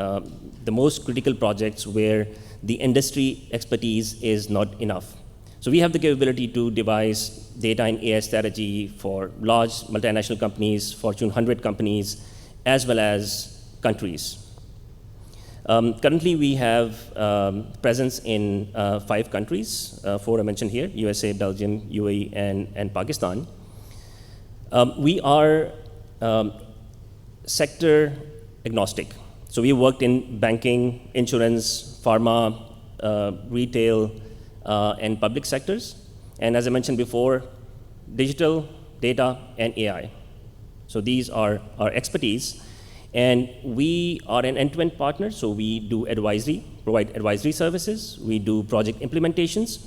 the most critical projects where the industry expertise is not enough. So we have the capability to devise data and AI strategy for large multinational companies, Fortune 100 companies, as well as countries. Currently, we have presence in 5 countries, 4 I mentioned here: USA, Belgium, UAE, and Pakistan. We are sector agnostic. So we worked in banking, insurance, pharma, retail, and public sectors. And as I mentioned before, digital, data, and AI. So these are our expertise. And we are an end-to-end partner, so we do advisory, provide advisory services, we do project implementations,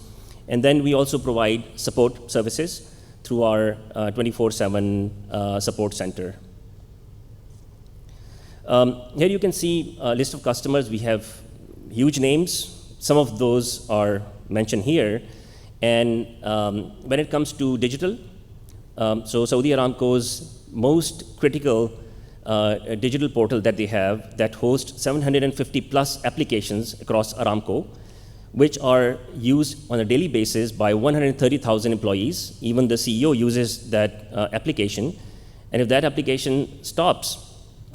and then we also provide support services through our 24/7 support center. Here you can see a list of customers. We have huge names. Some of those are mentioned here. And when it comes to digital, so Saudi Aramco's most critical digital portal that they have that hosts 750 plus applications across Aramco, which are used on a daily basis by 130,000 employees. Even the CEO uses that application. And if that application stops,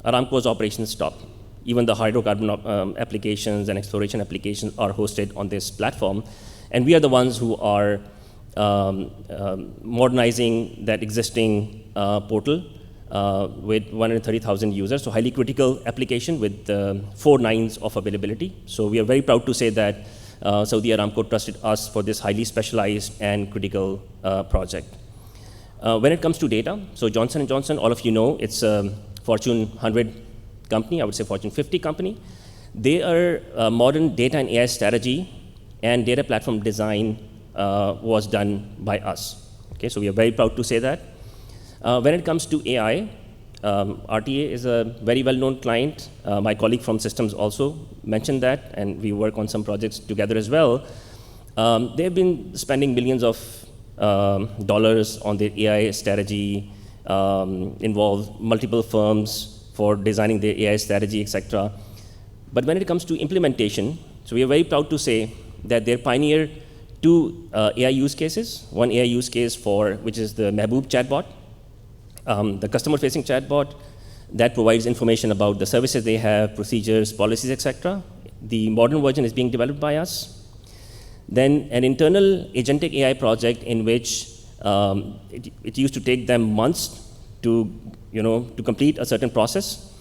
Aramco's operations stop. Even the hydrocarbon applications and exploration applications are hosted on this platform. And we are the ones who are modernizing that existing portal with 130,000 users, so highly critical application with 4 nines of availability. So we are very proud to say that Saudi Aramco trusted us for this highly specialized and critical project. When it comes to data, so Johnson & Johnson, all of you know, it's a Fortune 100 company, I would say Fortune 50 company. Their modern data and AI strategy and data platform design was done by us. Okay, so we are very proud to say that. When it comes to AI, RTA is a very well-known client. My colleague from Systems also mentioned that, and we work on some projects together as well. They've been spending millions of dollars on their AI strategy, involve multiple firms for designing their AI strategy, etc. But when it comes to implementation, so we are very proud to say that they pioneered 2 AI use cases. One AI use case which is the Mehboob chatbot, the customer-facing chatbot that provides information about the services they have, procedures, policies, etc. The modern version is being developed by us. Then an internal agentic AI project in which it used to take them months to complete a certain process.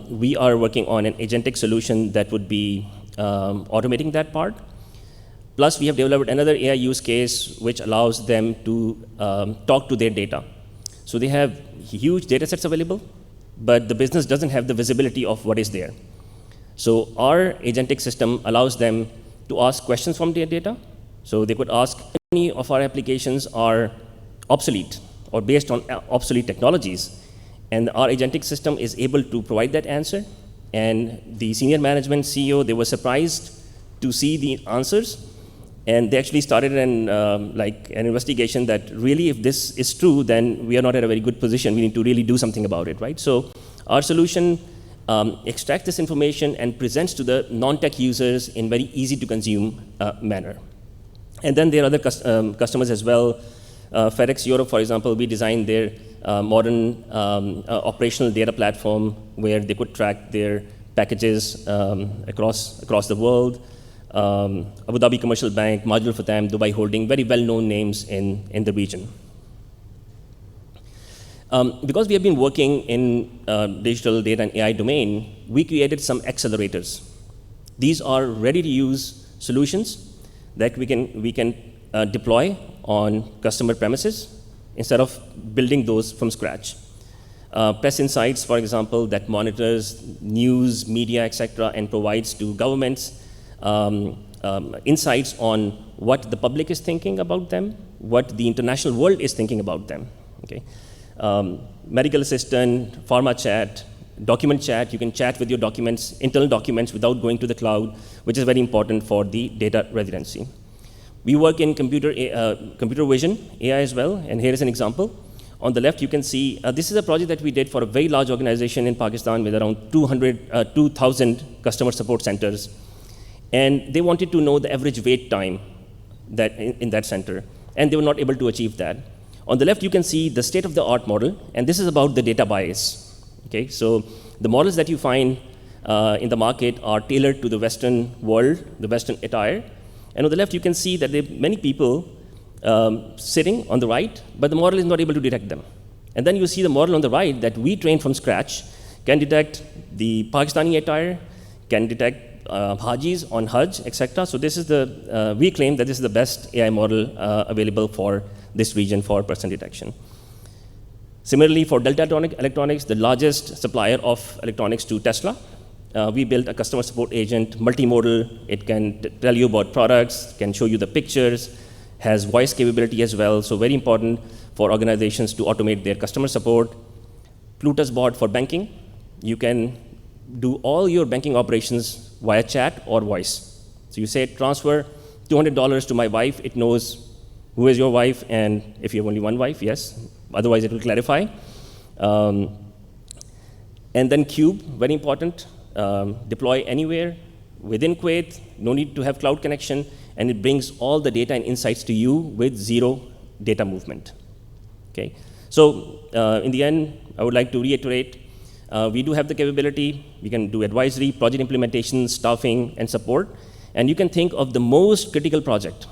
We are working on an agentic solution that would be automating that part. Plus, we have developed another AI use case which allows them to talk to their data. So they have huge data sets available, but the business doesn't have the visibility of what is there. So our agentic system allows them to ask questions from their data. So they could ask, how many of our applications are obsolete or based on obsolete technologies? And our agentic system is able to provide that answer. And the senior management CEO, they were surprised to see the answers. And they actually started an investigation that really, if this is true, then we are not at a very good position. We need to really do something about it, right? So our solution extracts this information and presents to the non-tech users in very easy to consume manner. And then there are other customers as well. FedEx Europe, for example, we designed their modern operational data platform where they could track their packages across the world. Abu Dhabi Commercial Bank, Majul Fatam, Dubai Holding, very well-known names in the region. Because we have been working in digital data and AI domain, we created some accelerators. These are ready-to-use solutions that we can deploy on customer premises instead of building those from scratch. Press Insights, for example, that monitors news, media, etc., and provides to governments insights on what the public is thinking about them, what the international world is thinking about them. Okay? Medical assistant, pharma chat, document chat, you can chat with your documents, internal documents without going to the cloud, which is very important for the data residency. We work in computer vision, AI as well, and here is an example. On the left, you can see, this is a project that we did for a very large organization in Pakistan with around 2,000 customer support centers. And they wanted to know the average wait time in that center, and they were not able to achieve that. On the left, you can see the state-of-the-art model, and this is about the data bias. Okay, so the models that you find in the market are tailored to the Western world, the Western attire. And on the left, you can see that there are many people sitting on the right, but the model is not able to detect them. And then you see the model on the right that we trained from scratch can detect the Pakistani attire, can detect Hajis on Hajj, etc. So this is the, we claim that this is the best AI model available for this region for person detection. Similarly, for Delta Electronics, the largest supplier of electronics to Tesla, we built a customer support agent, multimodal. It can tell you about products, can show you the pictures, has voice capability as well, so very important for organizations to automate their customer support. Plutus bot for banking. You can do all your banking operations via chat or voice. So you say, transfer $200 to my wife. It knows who is your wife, and if you have only one wife, yes. Otherwise, it will clarify. And then Cube, very important. Deploy anywhere within Kuwait, no need to have cloud connection, and it brings all the data and insights to you with zero data movement. Okay? So in the end, I would like to reiterate, we do have the capability. We can do advisory, project implementation, staffing, and support. And you can think of the most critical project,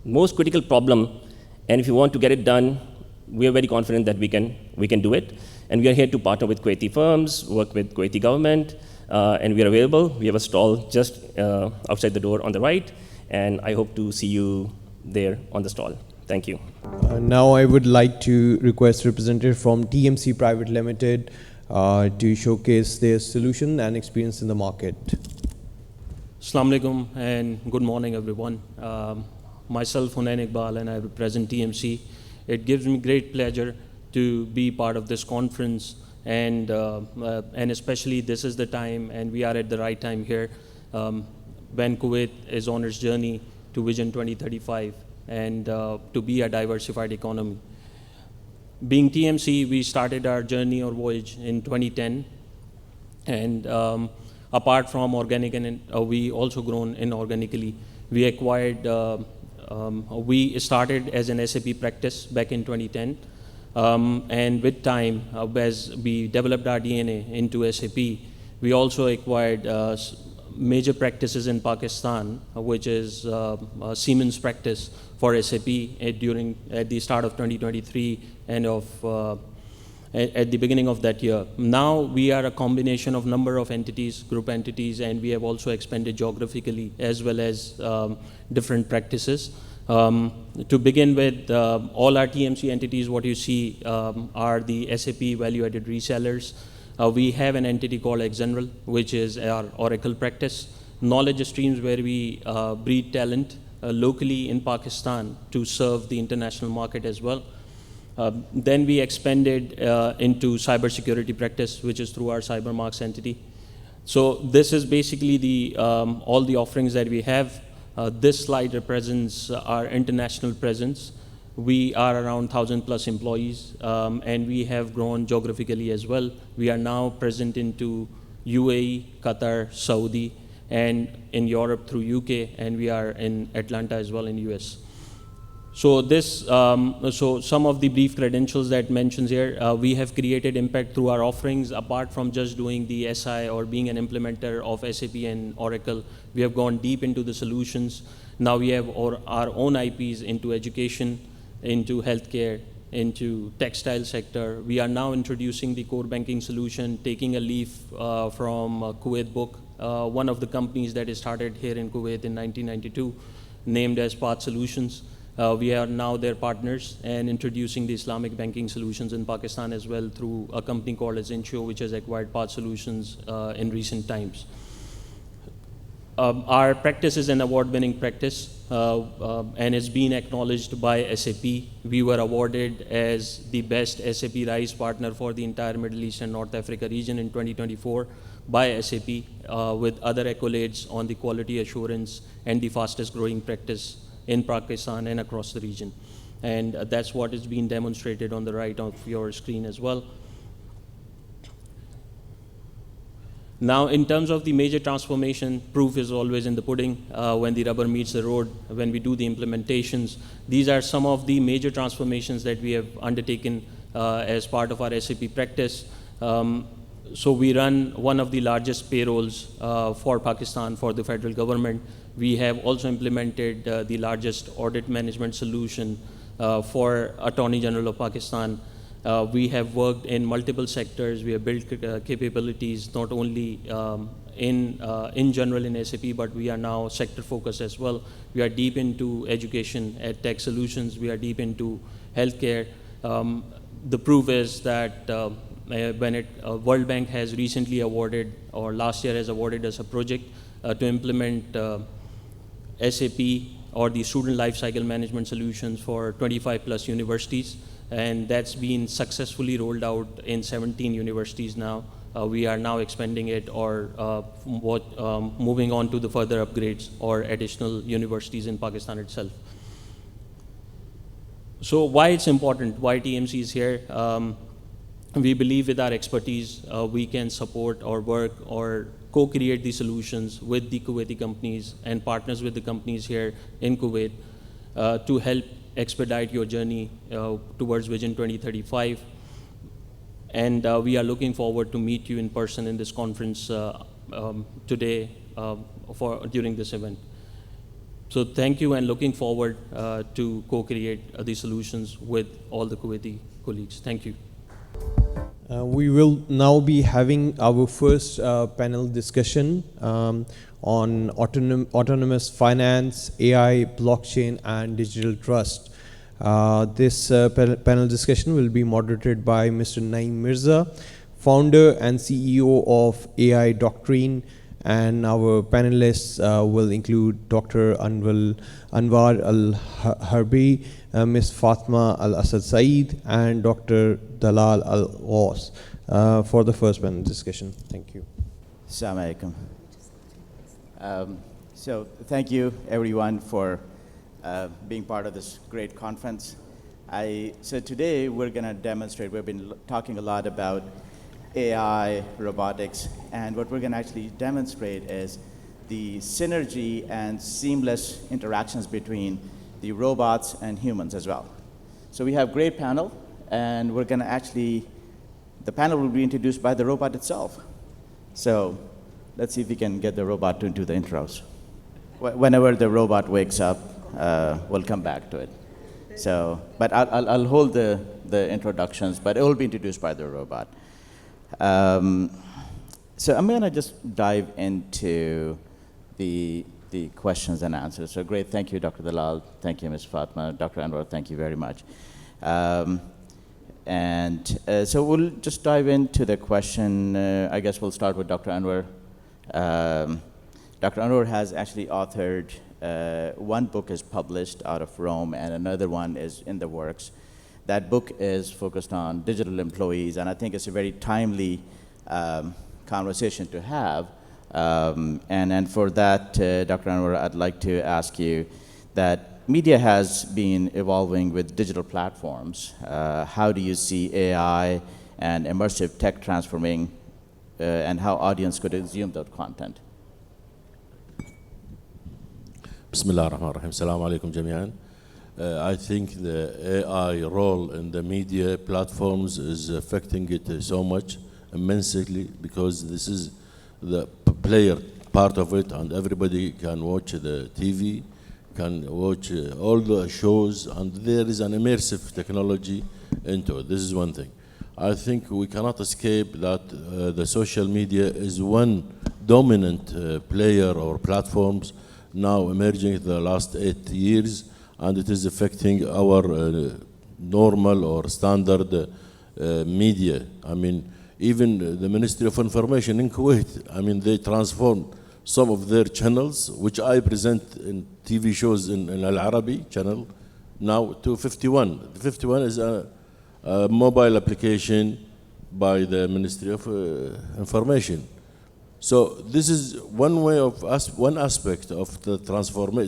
most critical problem, and if you want to get it done, we are very confident that we can do it. And we are here to partner with Kuwaiti firms, work with Kuwaiti government, and we are available. We have a stall just outside the door on the right, and I hope to see you there on the stall. Thank you. Now I would like to request representative from TMC Private Limited to showcase their solution and experience in the market. Assalamu alaikum and good morning, everyone. Myself, Hunain Iqbal, and I represent TMC. It gives me great pleasure to be part of this conference, and especially this is the time, and we are at the right time here, when Kuwait is on its journey to Vision 2035 and to be a diversified economy. Being TMC, we started our journey or voyage in 2010, and apart from organic, and we also grown inorganically. We acquired, we started as an SAP practice back in 2010, and with time, as we developed our DNA into SAP, we also acquired major practices in Pakistan, which is Siemens practice for SAP at the start of 2023 and at the beginning of that year. Now we are a combination of number of entities, group entities, and we have also expanded geographically as well as different practices. To begin with, all our TMC entities, what you see are the SAP value-added resellers. We have an entity called Exgeneral, which is our Oracle practice. Knowledge streams where we breed talent locally in Pakistan to serve the international market as well. Then we expanded into cybersecurity practice, which is through our CyberMarks entity. So this is basically the all the offerings that we have. This slide represents our international presence. We are around 1,000+ employees, and we have grown geographically as well. We are now present into UAE, Qatar, Saudi, and in Europe through UK, and we are in Atlanta as well in US. So this, so some of the brief credentials that mentions here, we have created impact through our offerings. Apart from just doing the SI or being an implementer of SAP and Oracle, we have gone deep into the solutions. Now we have our own IPs into education, into healthcare, into textile sector. We are now introducing the core banking solution, taking a leaf from Kuwait book, one of the companies that is started here in Kuwait in 1992, named as Path Solutions. We are now their partners and introducing the Islamic banking solutions in Pakistan as well through a company called Azincio, which has acquired Path Solutions in recent times. Our practice is an award-winning practice and it's been acknowledged by SAP. We were awarded as the best SAP RISE partner for the entire Middle East and North Africa region in 2024 by SAP with other accolades on the quality assurance and the fastest growing practice in Pakistan and across the region. And that's what is being demonstrated on the right of your screen as well. Now, in terms of the major transformation, proof is always in the pudding when the rubber meets the road, when we do the implementations. These are some of the major transformations that we have undertaken as part of our SAP practice. So we run one of the largest payrolls for Pakistan for the federal government. We have also implemented the largest audit management solution for Attorney General of Pakistan. We have worked in multiple sectors. We have built capabilities not only in general in SAP, but we are now sector focused as well. We are deep into education, tech solutions. We are deep into healthcare. The proof is that when World Bank has recently awarded, or last year has awarded us a project to implement SAP or the student lifecycle management solutions for 25 plus universities. And that's been successfully rolled out in 17 universities now. We are now expanding it or moving on to the further upgrades or additional universities in Pakistan itself. So why it's important, why TMC is here? We believe with our expertise, we can support or work or co-create the solutions with the Kuwaiti companies and partners with the companies here in Kuwait to help expedite your journey towards Vision 2035. And we are looking forward to meet you in person in this conference today during this event. So thank you, and looking forward to co-create the solutions with all the Kuwaiti colleagues. Thank you. We will now be having our first panel discussion on autonomous finance, AI, blockchain, and digital trust. This panel discussion will be moderated by Mr. Naeem Mirza, founder and CEO of AI Doctrine, and our panelists will include Dr. Anwar Al-Harbi, Ms. Fatma Al-Asad Saeed, and Dr. Dalal Al-Ghaus for the first panel discussion. Thank you. Assalamu alaikum. So thank you everyone for being part of this great conference. So today we're going to demonstrate, we've been talking a lot about AI, robotics, and what we're going to actually demonstrate is the synergy and seamless interactions between the robots and humans as well. So we have a great panel, and we're going to actually, the panel will be introduced by the robot itself. So let's see if we can get the robot to do the intros. Whenever the robot wakes up, we'll come back to it. So, but I'll hold the introductions, but it will be introduced by the robot. So I'm going to just dive into the questions and answers. So great, thank you, Dr. Dalal. Thank you, Ms. Fatma. Dr. Anwar, thank you very much. So we'll just dive into the question. I guess we'll start with Dr. Anwar. Dr. Anwar has actually authored, one book is published out of Rome, and another one is in the works. That book is focused on digital employees, and I think it's a very timely conversation to have. And for that, Dr. Anwar, I'd like to ask you that media has been evolving with digital platforms. How do you see AI and immersive tech transforming and how audience could consume that content? Bismillah ar-Rahman ar-Rahim. Assalamu alaikum jami'an. I think the AI role in the media platforms is affecting it so much, immensely, because this is the player part of it, and everybody can watch the TV, can watch all the shows, and there is an immersive technology into it. This is one thing. I think we cannot escape that the social media is one dominant player or platforms now emerging in the last 8 years, and it is affecting our normal or standard media. I mean, even the Ministry of Information in Kuwait, I mean, they transformed some of their channels, which I present in TV shows in Al-Arabi channel, now to 51. 51 is a mobile application by the Ministry of Information. So this is one way of one aspect of the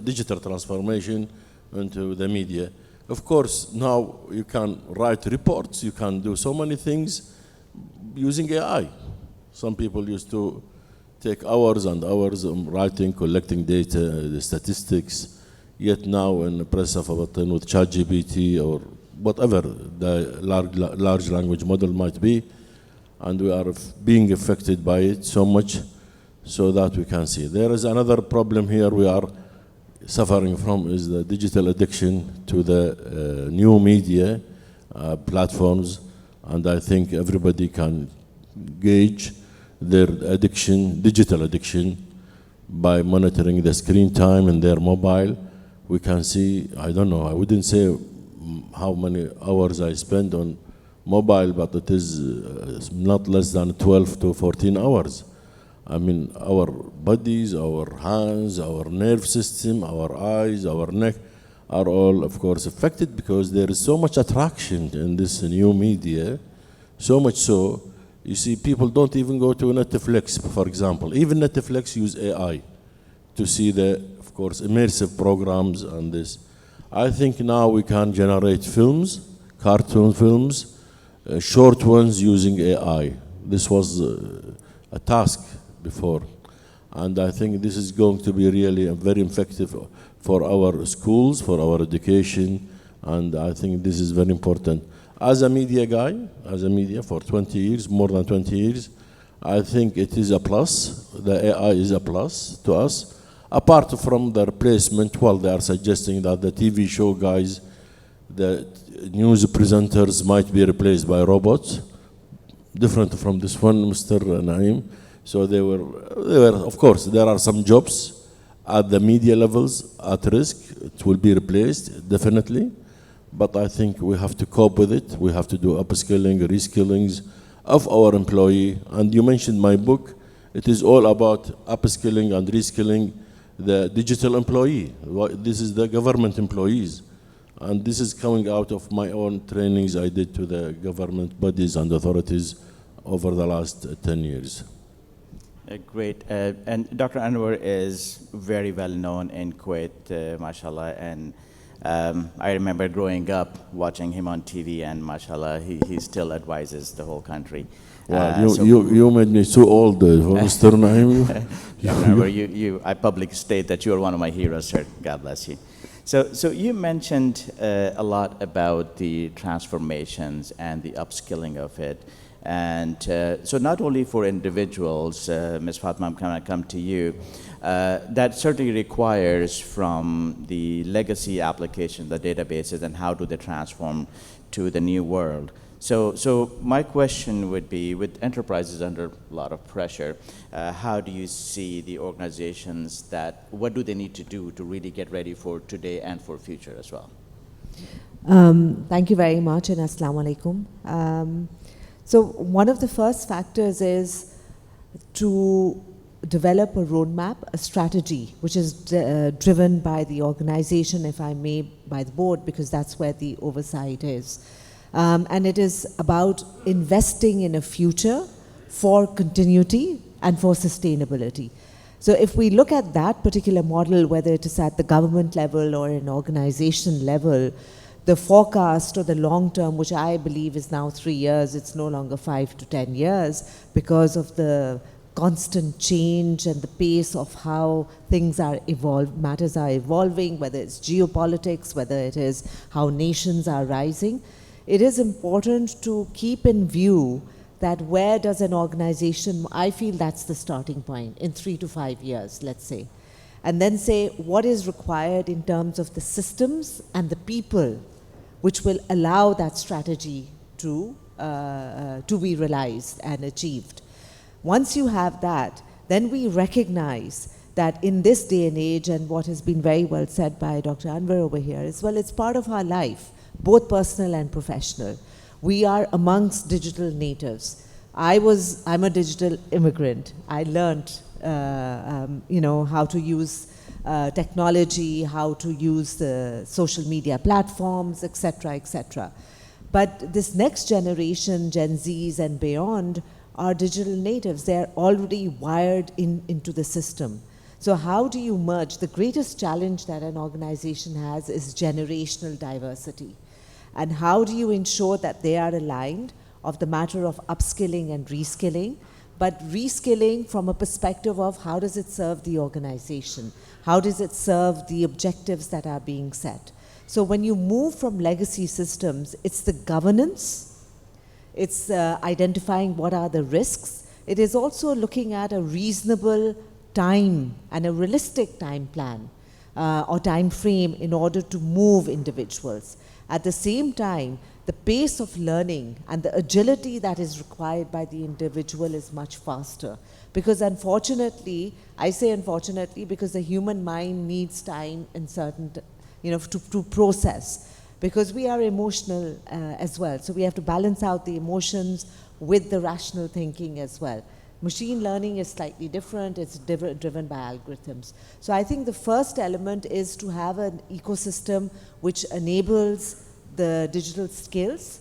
digital transformation into the media. Of course, now you can write reports, you can do so many things using AI. Some people used to take hours and hours writing, collecting data, the statistics. Yet now, in the press of a button with ChatGPT or whatever the large language model might be, and we are being affected by it so much so that we can see. There is another problem here we are suffering from is the digital addiction to the new media platforms, and I think everybody can gauge their addiction, digital addiction, by monitoring the screen time in their mobile. We can see, I don't know, I wouldn't say how many hours I spend on mobile, but it is not less than 12 to 14 hours. I mean, our bodies, our hands, our nerve system, our eyes, our neck are all, of course, affected because there is so much attraction in this new media, so much so, you see, people don't even go to Netflix, for example. Even Netflix use AI to see the, of course, immersive programs and this. I think now we can generate films, cartoon films, short ones using AI. This was a task before. And I think this is going to be really very effective for our schools, for our education, and I think this is very important. As a media guy, as a media for 20 years, more than 20 years, I think it is a plus. The AI is a plus to us. Apart from the replacement, well, they are suggesting that the TV show guys, the news presenters might be replaced by robots, different from this one, Mr. Naim. So they were, of course, there are some jobs at the media levels at risk. It will be replaced, definitely. But I think we have to cope with it. We have to do upskilling, reskillings of our employee. And you mentioned my book. It is all about upskilling and reskilling the digital employee. This is the government employees. And this is coming out of my own trainings I did to the government bodies and authorities over the last 10 years. Great. And Dr. Anwar is very well known in Kuwait, mashallah. And I remember growing up watching him on TV, and mashallah, he still advises the whole country. Well, you made me too old, Mr. Naim. Dr. Anwar, I publicly state that you are one of my heroes, sir. God bless you. So you mentioned a lot about the transformations and the upskilling of it. And so not only for individuals, Ms. Fatma, I'm going to come to you, that certainly requires from the legacy application, the databases, and how do they transform to the new world. So my question would be, with enterprises under a lot of pressure, how do you see the organizations what do they need to do to really get ready for today and for future as well? Thank you very much, and Assalamu alaikum. So one of the first factors is to develop a roadmap, a strategy, which is driven by the organization, if I may, by the board, because that's where the oversight is. And it is about investing in a future for continuity and for sustainability. So if we look at that particular model, whether it is at the government level or an organization level, the forecast or the long term, which I believe is now 3 years, it's no longer 5 to 10 years, because of the constant change and the pace of how things are matters are evolving, whether it's geopolitics, whether it is how nations are rising. It is important to keep in view that where does an organization, I feel that's the starting point in 3 to 5 years, let's say. And then say what is required in terms of the systems and the people which will allow that strategy to be realized and achieved. Once you have that, then we recognize that in this day and age, and what has been very well said by Dr. Anwar over here as well, it's part of our life, both personal and professional. We are amongst digital natives. I'm a digital immigrant. I learned how to use technology, how to use the social media platforms, etc., etc. But this next generation, Gen Zs and beyond, are digital natives. They're already wired into the system. So how do you merge? The greatest challenge that an organization has is generational diversity. And how do you ensure that they are aligned of the matter of upskilling and reskilling, but reskilling from a perspective of how does it serve the organization? How does it serve the objectives that are being set? So when you move from legacy systems, it's the governance, it's identifying what are the risks. It is also looking at a reasonable time and a realistic time plan or time frame in order to move individuals. At the same time, the pace of learning and the agility that is required by the individual is much faster. Because unfortunately, I say unfortunately because the human mind needs time in certain, to process. Because we are emotional as well. So we have to balance out the emotions with the rational thinking as well. Machine learning is slightly different. It's driven by algorithms. So I think the first element is to have an ecosystem which enables the digital skills,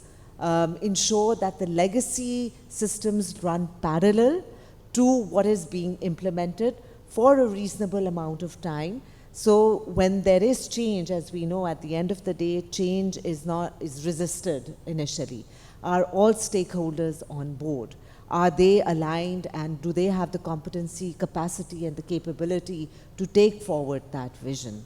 ensure that the legacy systems run parallel to what is being implemented for a reasonable amount of time. So when there is change, as we know, at the end of the day, change is resisted initially. Are all stakeholders on board? Are they aligned, and do they have the competency, capacity, and the capability to take forward that vision?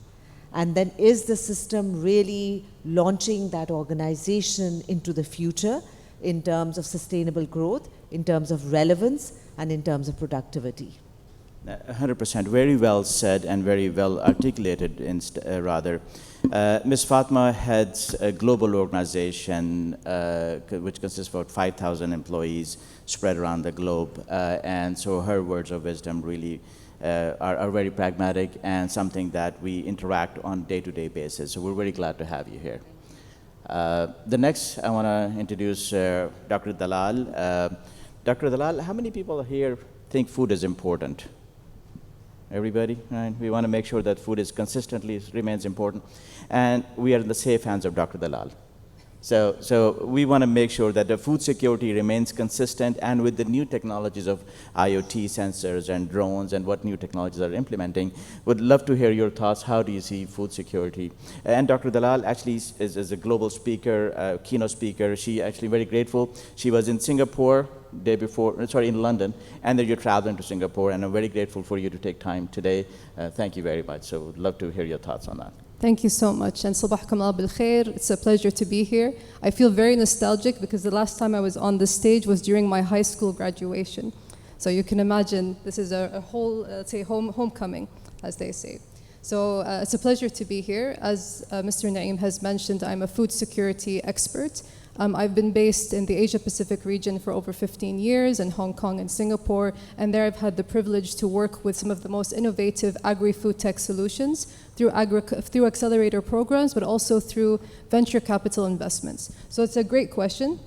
And then is the system really launching that organization into the future in terms of sustainable growth, in terms of relevance, and in terms of productivity? 100%, very well said and very well articulated, rather. Ms. Fatma heads a global organization which consists of about 5,000 employees spread around the globe. And so her words of wisdom really are very pragmatic and something that we interact on day-to-day basis. So we're very glad to have you here. The next, I want to introduce Dr. Dalal. Dr. Dalal, how many people here think food is important? Everybody, right? We want to make sure that food is consistently remains important. And we are in the safe hands of Dr. Dalal. So we want to make sure that the food security remains consistent, and with the new technologies of IoT sensors and drones and what new technologies are implementing, would love to hear your thoughts. How do you see food security? And Dr. Dalal actually is a global speaker, keynote speaker. She actually very grateful. She was in Singapore day before, sorry, in London, and then you're traveling to Singapore, and I'm very grateful for you to take time today. Thank you very much. So would love to hear your thoughts on that. Thank you so much, and Sabahkum Allah bil khair. It's a pleasure to be here. I feel very nostalgic because the last time I was on this stage was during my high school graduation. So you can imagine this is a whole, let's say, homecoming, as they say. So it's a pleasure to be here. As Mr. Naeem has mentioned, I'm a food security expert. I've been based in the Asia-Pacific region for over 15 years in Hong Kong and Singapore, and there I've had the privilege to work with some of the most innovative agri-food tech solutions through accelerator programs, but also through venture capital investments. So it's a great question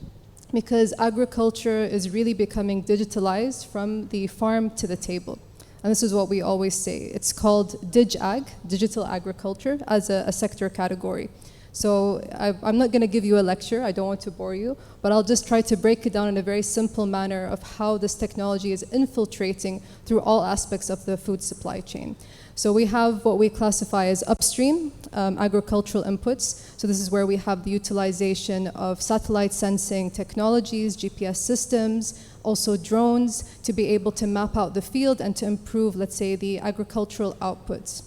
because agriculture is really becoming digitalized from the farm to the table. And this is what we always say. It's called DigAg, digital agriculture, as a sector category. So I'm not going to give you a lecture, I don't want to bore you, but I'll just try to break it down in a very simple manner of how this technology is infiltrating through all aspects of the food supply chain. So we have what we classify as upstream agricultural inputs. So this is where we have the utilization of satellite sensing technologies, GPS systems, also drones, to be able to map out the field and to improve, let's say, the agricultural outputs.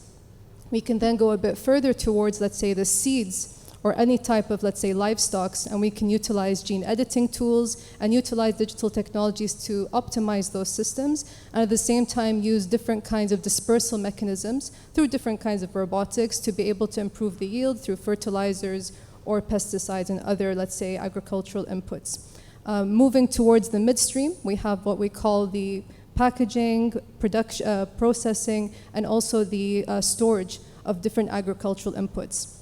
We can then go a bit further towards, let's say, the seeds or any type of, let's say, livestock, and we can utilize gene editing tools and utilize digital technologies to optimize those systems, and at the same time use different kinds of dispersal mechanisms through different kinds of robotics to be able to improve the yield through fertilizers or pesticides and other, let's say, agricultural inputs. Moving towards the midstream, we have what we call the packaging, production, processing, and also the storage of different agricultural inputs.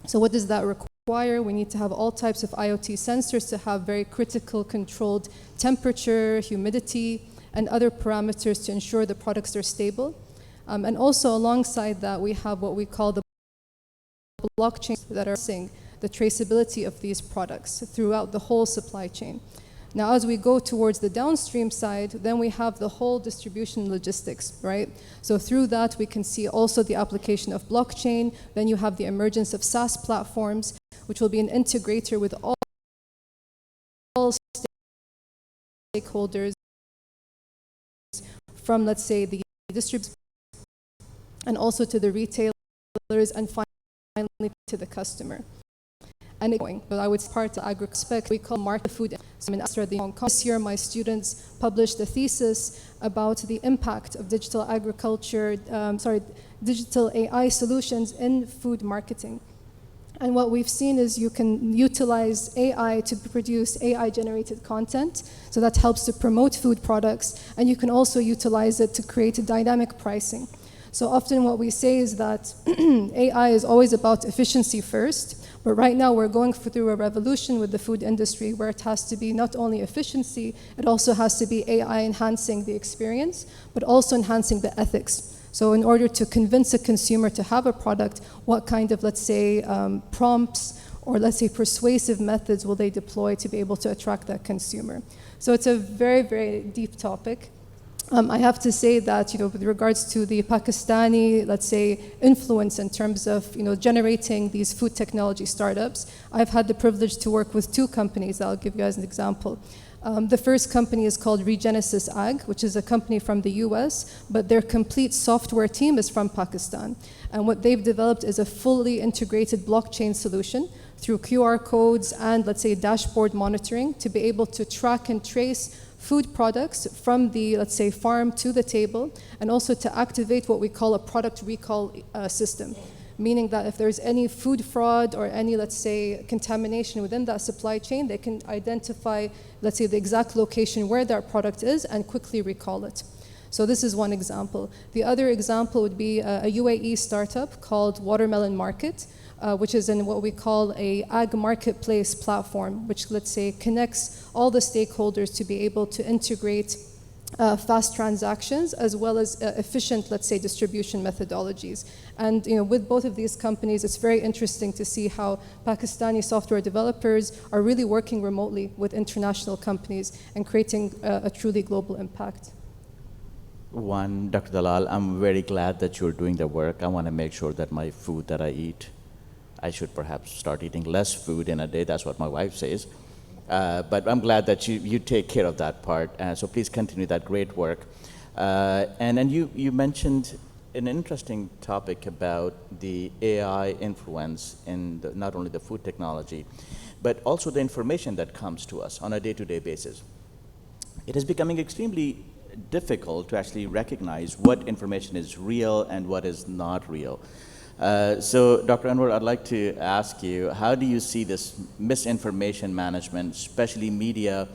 So what does that require? We need to have all types of IoT sensors to have very critical controlled temperature, humidity, and other parameters to ensure the products are stable. And also alongside that, we have what we call the blockchains that are seeing the traceability of these products throughout the whole supply chain. Now, as we go towards the downstream side, then we have the whole distribution logistics, right? So through that, we can see also the application of blockchain. Then you have the emergence of SaaS platforms, which will be an integrator with all stakeholders from, let's say, the distributors and also to the retailers and finally to the customer. And it's going, but I would part the agri-spec we call market food. This year, my students published a thesis about the impact of digital agriculture, digital AI solutions in food marketing. And what we've seen is you can utilize AI to produce AI-generated content, so that helps to promote food products, and you can also utilize it to create a dynamic pricing. So often what we say is that AI is always about efficiency first, but right now we're going through a revolution with the food industry where it has to be not only efficiency, it also has to be AI enhancing the experience, but also enhancing the ethics. So in order to convince a consumer to have a product, what kind of, let's say, prompts or let's say persuasive methods will they deploy to be able to attract that consumer? So it's a very, very deep topic. I have to say that, with regards to the Pakistani, let's say, influence in terms of, generating these food technology startups, I've had the privilege to work with 2 companies. I'll give you guys an example. The first company is called Regenesis Ag, which is a company from the US, but their complete software team is from Pakistan. And what they've developed is a fully integrated blockchain solution through QR codes and, let's say, dashboard monitoring to be able to track and trace food products from the, let's say, farm to the table, and also to activate what we call a product recall system, meaning that if there's any food fraud or any, let's say, contamination within that supply chain, they can identify, let's say, the exact location where that product is and quickly recall it. So this is one example. The other example would be a UAE startup called Watermelon Market, which is in what we call a ag marketplace platform, which, let's say, connects all the stakeholders to be able to integrate fast transactions as well as efficient, let's say, distribution methodologies. And with both of these companies, it's very interesting to see how Pakistani software developers are really working remotely with international companies and creating a truly global impact. One, Dr. Dalal, I'm very glad that you're doing the work. I want to make sure that my food that I eat, I should perhaps start eating less food in a day. That's what my wife says. But I'm glad that you take care of that part. So please continue that great work. And then you mentioned an interesting topic about the AI influence in not only the food technology, but also the information that comes to us on a day-to-day basis. It is becoming extremely difficult to actually recognize what information is real and what is not real. So, Dr. Anwar, I'd like to ask you, how do you see this misinformation management, especially media,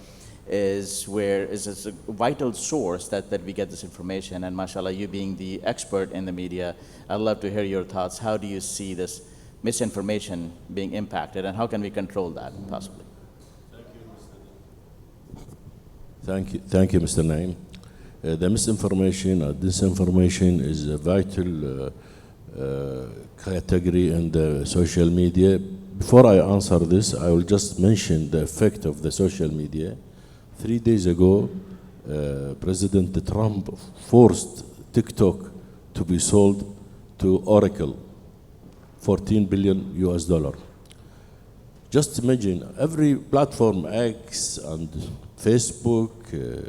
is a vital source that we get this information, and mashallah, you being the expert in the media, I'd love to hear your thoughts. How do you see this misinformation being impacted, and how can we control that, possibly? Thank you, Mr. Naim. The misinformation or disinformation is a vital category in the social media. Before I answer this, I will just mention the effect of the social media. 3 days ago, President Trump forced TikTok to be sold to Oracle, $14 billion US. Just imagine, every platform, X and Facebook,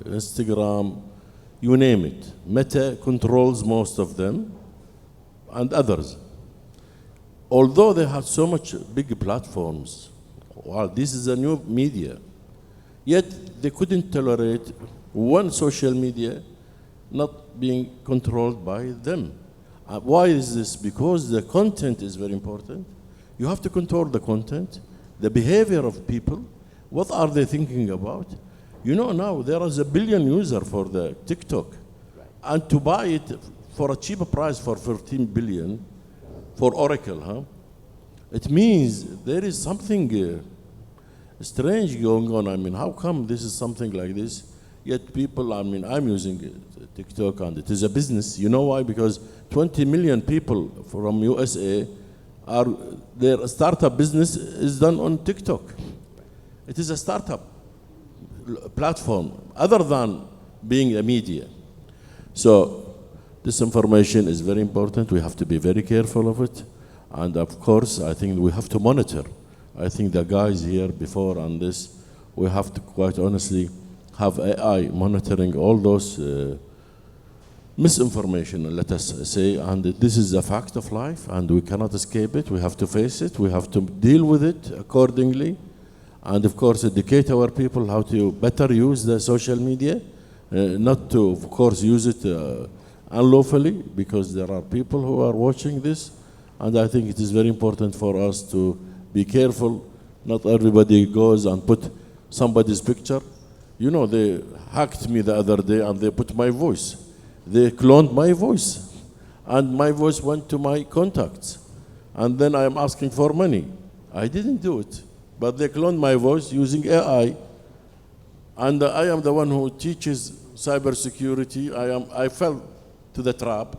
Instagram, you name it. Meta controls most of them and others. Although they have so much big platforms, wow, this is a new media, yet they couldn't tolerate one social media not being controlled by them. Why is this? Because the content is very important. You have to control the content, the behavior of people, what are they thinking about? Now there is 1 billion users for the TikTok, and to buy it for a cheaper price for 14 billion for Oracle, it means there is something strange going on. I mean, how come this is something like this? Yet people, I mean, I'm using TikTok and it is a business. You know why? Because 20 million people from USA their startup business is done on TikTok. It is a startup platform other than being a media. So this information is very important. We have to be very careful of it. And of course, I think we have to monitor. I think the guys here before on this, we have to quite honestly have AI monitoring all those misinformation, let us say, and this is a fact of life, and we cannot escape it. We have to face it. We have to deal with it accordingly, and of course, educate our people how to better use the social media, not to, of course, use it unlawfully, because there are people who are watching this, and I think it is very important for us to be careful. Not everybody goes and put somebody's picture. You know, they hacked me the other day and they put my voice. They cloned my voice, and my voice went to my contacts. And then I am asking for money. I didn't do it, but they cloned my voice using AI. And I am the one who teaches cybersecurity. I fell to the trap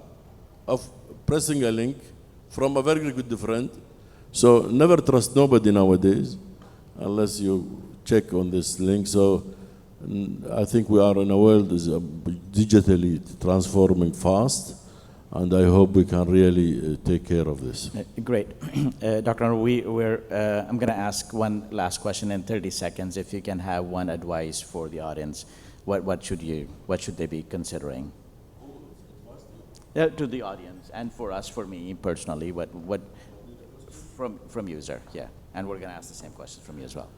of pressing a link from a very good friend. So never trust nobody nowadays unless you check on this link. So I think we are in a world that is digitally transforming fast, and I hope we can really take care of this. Great. Dr. Anwar, I'm going to ask one last question in 30 seconds. If you can have one advice for the audience, what should they be considering? To the audience and for us, for me personally, what from you, sir? Yeah, and we're going to ask the same questions from you as well.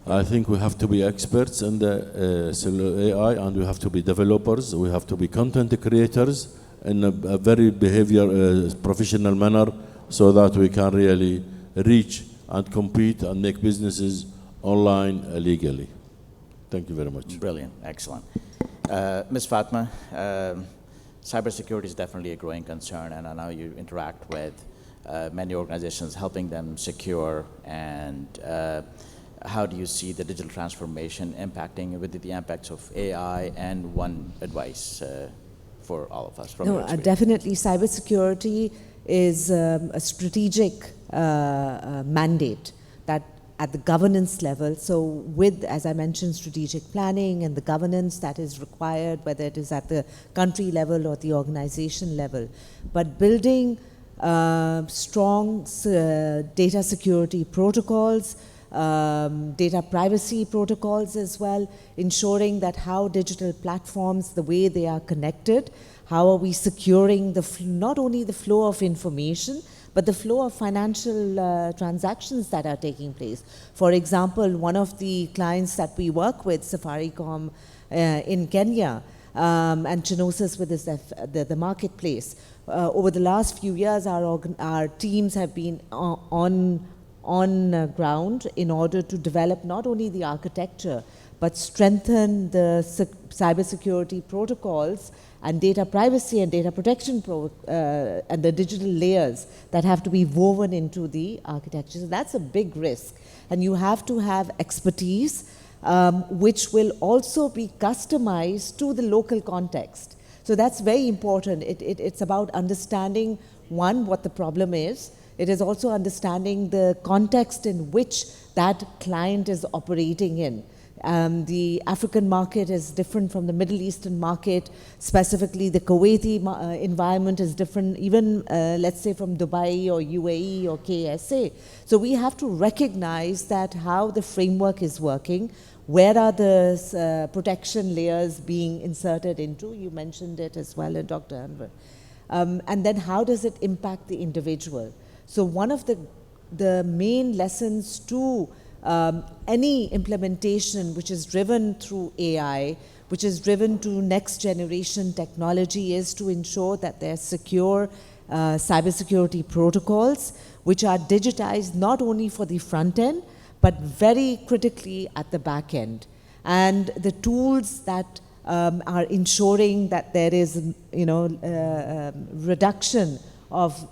I think we have to be experts in the cellular AI, and we have to be developers. We have to be content creators in a very professional manner, so that we can really reach and compete and make businesses online legally. Thank you very much. Brilliant, excellent. Ms. Fatma, cybersecurity is definitely a growing concern, and I know you interact with many organizations helping them secure, and how do you see the digital transformation impacting with the impacts of AI, and one advice for all of us from your experience? Definitely cybersecurity is a strategic mandate that at the governance level, so with, as I mentioned, strategic planning and the governance that is required, whether it is at the country level or the organization level, but building strong data security protocols, data privacy protocols as well, ensuring that how digital platforms, the way they are connected, how are we securing not only the flow of information, but the flow of financial transactions that are taking place. For example, one of the clients that we work with, Safaricom in Kenya, and Chinosis with the marketplace, over the last few years, our teams have been on ground in order to develop not only the architecture, but strengthen the cybersecurity protocols and data privacy and data protection and the digital layers that have to be woven into the architecture. So that's a big risk. And you have to have expertise which will also be customized to the local context. So that's very important. It's about understanding, one, what the problem is. It is also understanding the context in which that client is operating in. The African market is different from the Middle Eastern market. Specifically, the Kuwaiti environment is different, even let's say from Dubai or UAE or KSA. So we have to recognize that how the framework is working, where are the protection layers being inserted into, you mentioned it as well, Dr. Anwar. And then how does it impact the individual? So one of the main lessons to any implementation which is driven through AI, which is driven to next generation technology, is to ensure that there are secure cybersecurity protocols which are digitized not only for the front end, but very critically at the back end. And the tools that are ensuring that there is, reduction of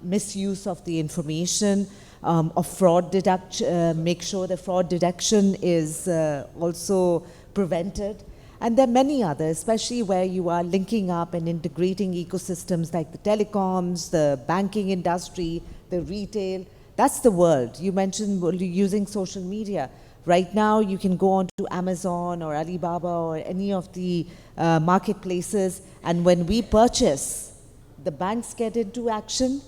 misuse of the information, of fraud deduction, make sure the fraud deduction is also prevented. And there are many others, especially where you are linking up and integrating ecosystems like the telecoms, the banking industry, the retail. That's the world. You mentioned using social media. Right now, you can go on to Amazon or Alibaba or any of the marketplaces, and when we purchase, the banks get into action,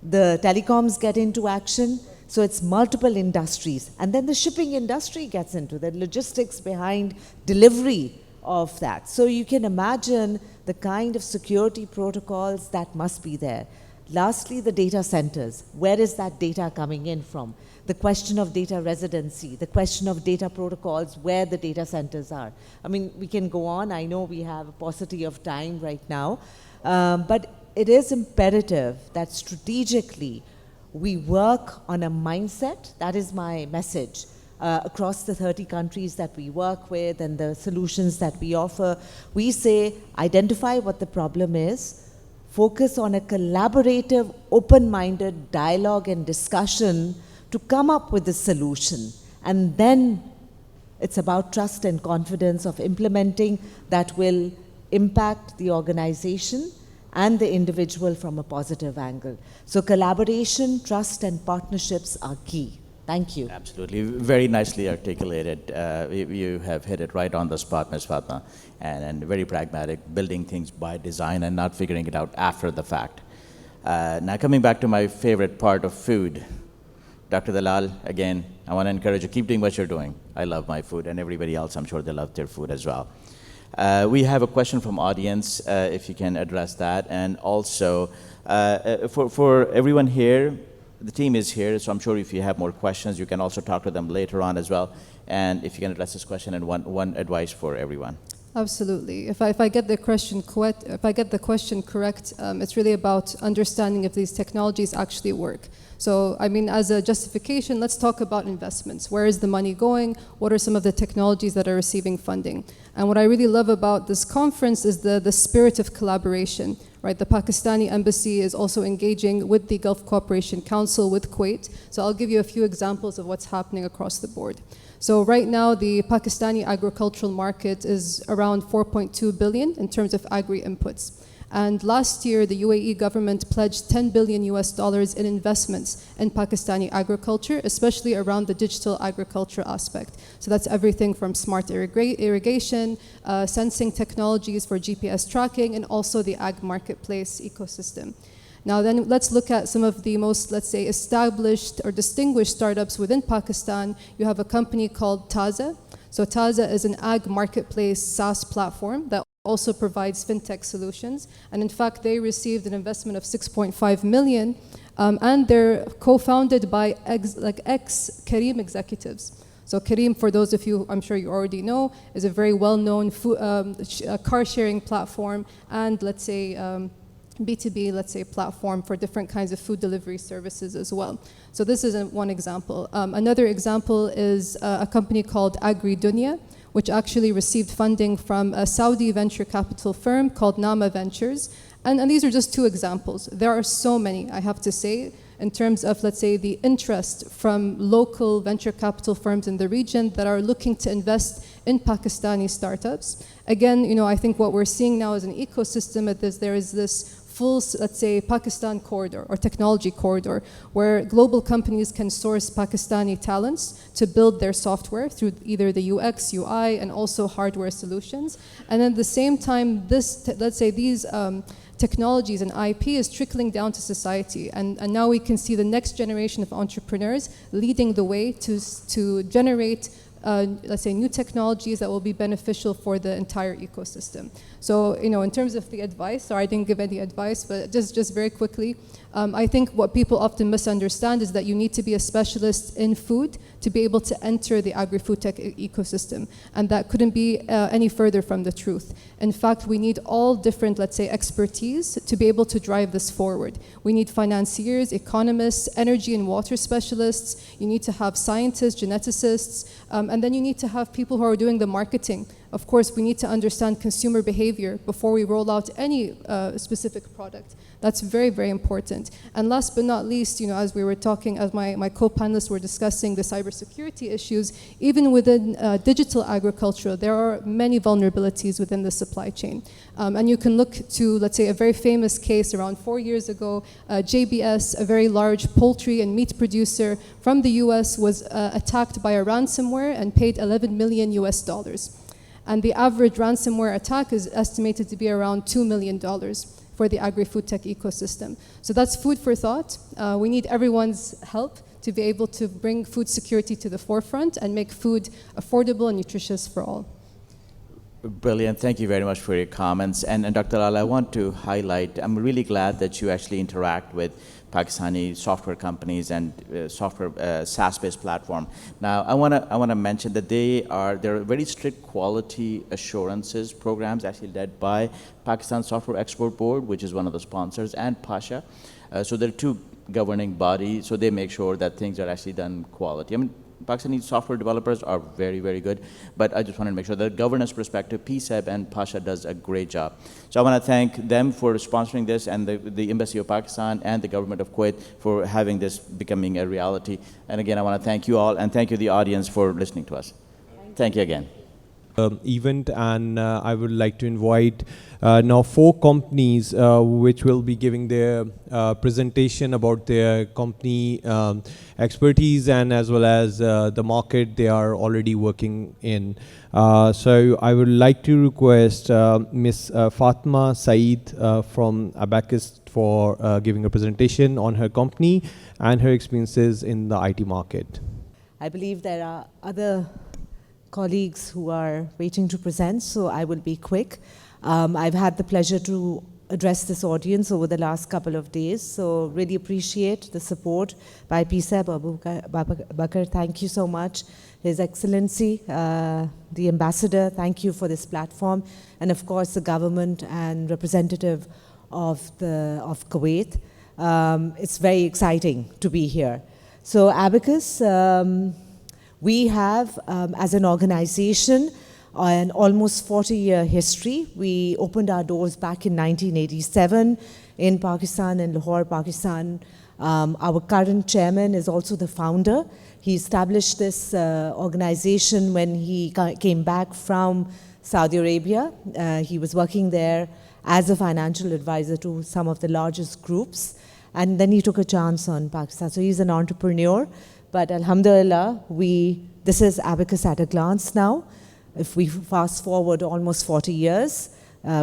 the telecoms get into action, so it's multiple industries. And then the shipping industry gets into the logistics behind delivery of that. So you can imagine the kind of security protocols that must be there. Lastly, the data centers. Where is that data coming in from? The question of data residency, the question of data protocols, where the data centers are. I mean, we can go on. I know we have a paucity of time right now, but it is imperative that strategically we work on a mindset. That is my message. Across the 30 countries that we work with and the solutions that we offer, we say identify what the problem is, focus on a collaborative, open-minded dialogue and discussion to come up with a solution. And then it's about trust and confidence of implementing that will impact the organization and the individual from a positive angle. So collaboration, trust, and partnerships are key. Thank you. Absolutely, very nicely articulated. You have hit it right on the spot, Ms. Fatma, and very pragmatic, building things by design and not figuring it out after the fact. Now coming back to my favorite part of food, Dr. Dalal, again, I want to encourage you, keep doing what you're doing. I love my food, and everybody else, I'm sure they love their food as well. We have a question from audience, if you can address that, and also for everyone here, the team is here, so I'm sure if you have more questions, you can also talk to them later on as well. And if you can address this question and one advice for everyone. Absolutely. If I get the question correct, it's really about understanding if these technologies actually work. So, I mean, as a justification, let's talk about investments. Where is the money going? What are some of the technologies that are receiving funding? And what I really love about this conference is the spirit of collaboration, right? The Pakistani embassy is also engaging with the Gulf Cooperation Council, with Kuwait. So I'll give you a few examples of what's happening across the board. So right now, the Pakistani agricultural market is around 4.2 billion in terms of agri-inputs. And last year, the UAE government pledged $10 billion in investments in Pakistani agriculture, especially around the digital agriculture aspect. So that's everything from smart irrigation, sensing technologies for GPS tracking, and also the ag marketplace ecosystem. Now then, let's look at some of the most, let's say, established or distinguished startups within Pakistan. You have a company called Taza. So Taza is an ag marketplace SaaS platform that also provides fintech solutions. And in fact, they received an investment of 6.5 million, and they're co-founded by ex-Careem executives. So Careem, for those of you, I'm sure you already know, is a very well-known car sharing platform and, let's say, B2B, let's say, platform for different kinds of food delivery services as well. So this is one example. Another example is a company called Agri Dunya, which actually received funding from a Saudi venture capital firm called Nama Ventures. And these are just two examples. There are so many, I have to say, in terms of, let's say, the interest from local venture capital firms in the region that are looking to invest in Pakistani startups. Again, you know, I think what we're seeing now is an ecosystem at this. There is this full, let's say, Pakistan corridor or technology corridor where global companies can source Pakistani talents to build their software through either the UX, UI, and also hardware solutions. And at the same time, this, let's say, these technologies and IP is trickling down to society. And now we can see the next generation of entrepreneurs leading the way to generate let's say, new technologies that will be beneficial for the entire ecosystem. So, you know, in terms of the advice, sorry, I didn't give any advice, but just very quickly, I think what people often misunderstand is that you need to be a specialist in food to be able to enter the agri-food tech ecosystem. And that couldn't be any further from the truth. In fact, we need all different, let's say, expertise to be able to drive this forward. We need financiers, economists, energy and water specialists. You need to have scientists, geneticists, and then you need to have people who are doing the marketing. Of course, we need to understand consumer behavior before we roll out any specific product. That's very, very important. And last but not least, you know, as we were talking, as my co-panelists were discussing the cybersecurity issues, even within digital agriculture, there are many vulnerabilities within the supply chain. And you can look to, let's say, a very famous case around 4 years ago. JBS, a very large poultry and meat producer from the US, was attacked by a ransomware and paid $11 million US. And the average ransomware attack is estimated to be around $2 million for the agri-food tech ecosystem. So that's food for thought. We need everyone's help to be able to bring food security to the forefront and make food affordable and nutritious for all. Brilliant. Thank you very much for your comments. And Dr. Lal, I want to highlight, I'm really glad that you actually interact with Pakistani software companies and software SaaS-based platform. Now, I want to mention that there are very strict quality assurances programs actually led by Pakistan Software Export Board, which is one of the sponsors, and Pasha. So there are two governing bodies, so they make sure that things are actually done quality. I mean, Pakistani software developers are very, very good, but I just wanted to make sure that governance perspective, PSEB and Pasha does a great job. So I want to thank them for sponsoring this, and the Embassy of Pakistan and the government of Kuwait for having this becoming a reality. And again, I want to thank you all, and thank you the audience for listening to us. Thank you again. Event, and I would like to invite now 4 companies which will be giving their presentation about their company expertise and as well as the market they are already working in. So I would like to request Ms. Fatma Saeed from Abacus for giving a presentation on her company and her experiences in the IT market. I believe there are other colleagues who are waiting to present, so I will be quick. I've had the pleasure to address this audience over the last couple of days, so really appreciate the support by PSEB. Abu Bakr, thank you so much. His Excellency, the Ambassador, thank you for this platform, and of course the government and representative of Kuwait. It's very exciting to be here. So Abacus, we have, as an organization, an almost 40-year history. We opened our doors back in 1987 in Pakistan, in Lahore, Pakistan. Our current chairman is also the founder. He established this organization when he came back from Saudi Arabia. He was working there as a financial advisor to some of the largest groups. And then he took a chance on Pakistan. So he's an entrepreneur. But alhamdulillah, this is Abacus at a glance now. If we fast forward almost 40 years,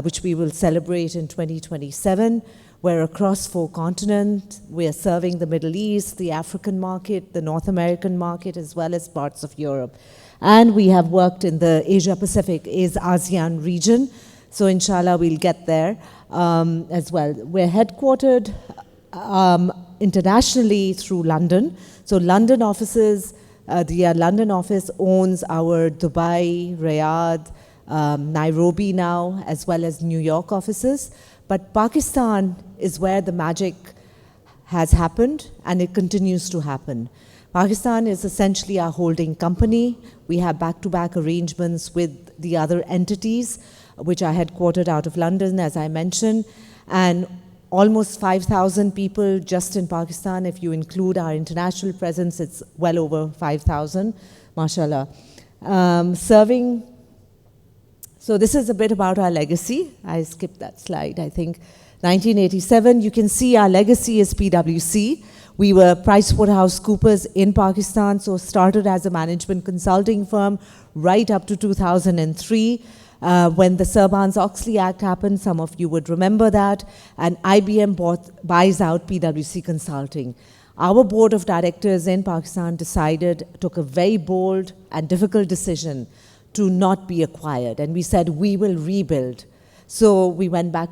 which we will celebrate in 2027, we're across 4 continents. We are serving the Middle East, the African market, the North American market, as well as parts of Europe. And we have worked in the Asia-Pacific, ASEAN region. So inshallah, we'll get there as well. We're headquartered internationally through London. So London offices, the London office owns our Dubai, Riyadh, Nairobi now, as well as New York offices. But Pakistan is where the magic has happened, and it continues to happen. Pakistan is essentially our holding company. We have back-to-back arrangements with the other entities, which are headquartered out of London, as I mentioned, and almost 5,000 people just in Pakistan. If you include our international presence, it's well over 5,000, mashallah. So this is a bit about our legacy. I skipped that slide, I think. 1987, you can see our legacy is PwC. We were PricewaterhouseCoopers in Pakistan, so started as a management consulting firm right up to 2003. When the Sarbanes-Oxley Act happened, some of you would remember that, and IBM buys out PwC Consulting. Our board of directors in Pakistan took a very bold and difficult decision to not be acquired, and we said we will rebuild. So we went back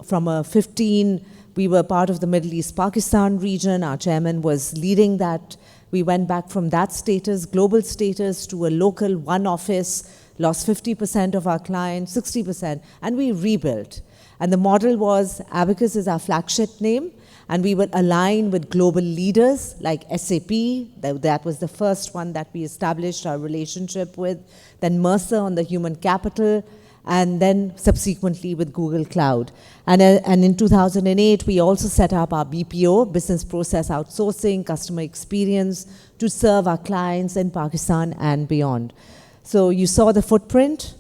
from a 15, we were part of the Middle East Pakistan region, our chairman was leading that. We went back from that status, global status, to a local one office, lost 50% of our clients, 60%, and we rebuilt. And the model was, Abacus is our flagship name, and we will align with global leaders like SAP, that was the first one that we established our relationship with, then Mercer on the human capital, and then subsequently with Google Cloud. And in 2008, we also set up our BPO, business process outsourcing, customer experience, to serve our clients in Pakistan and beyond. So you saw the footprint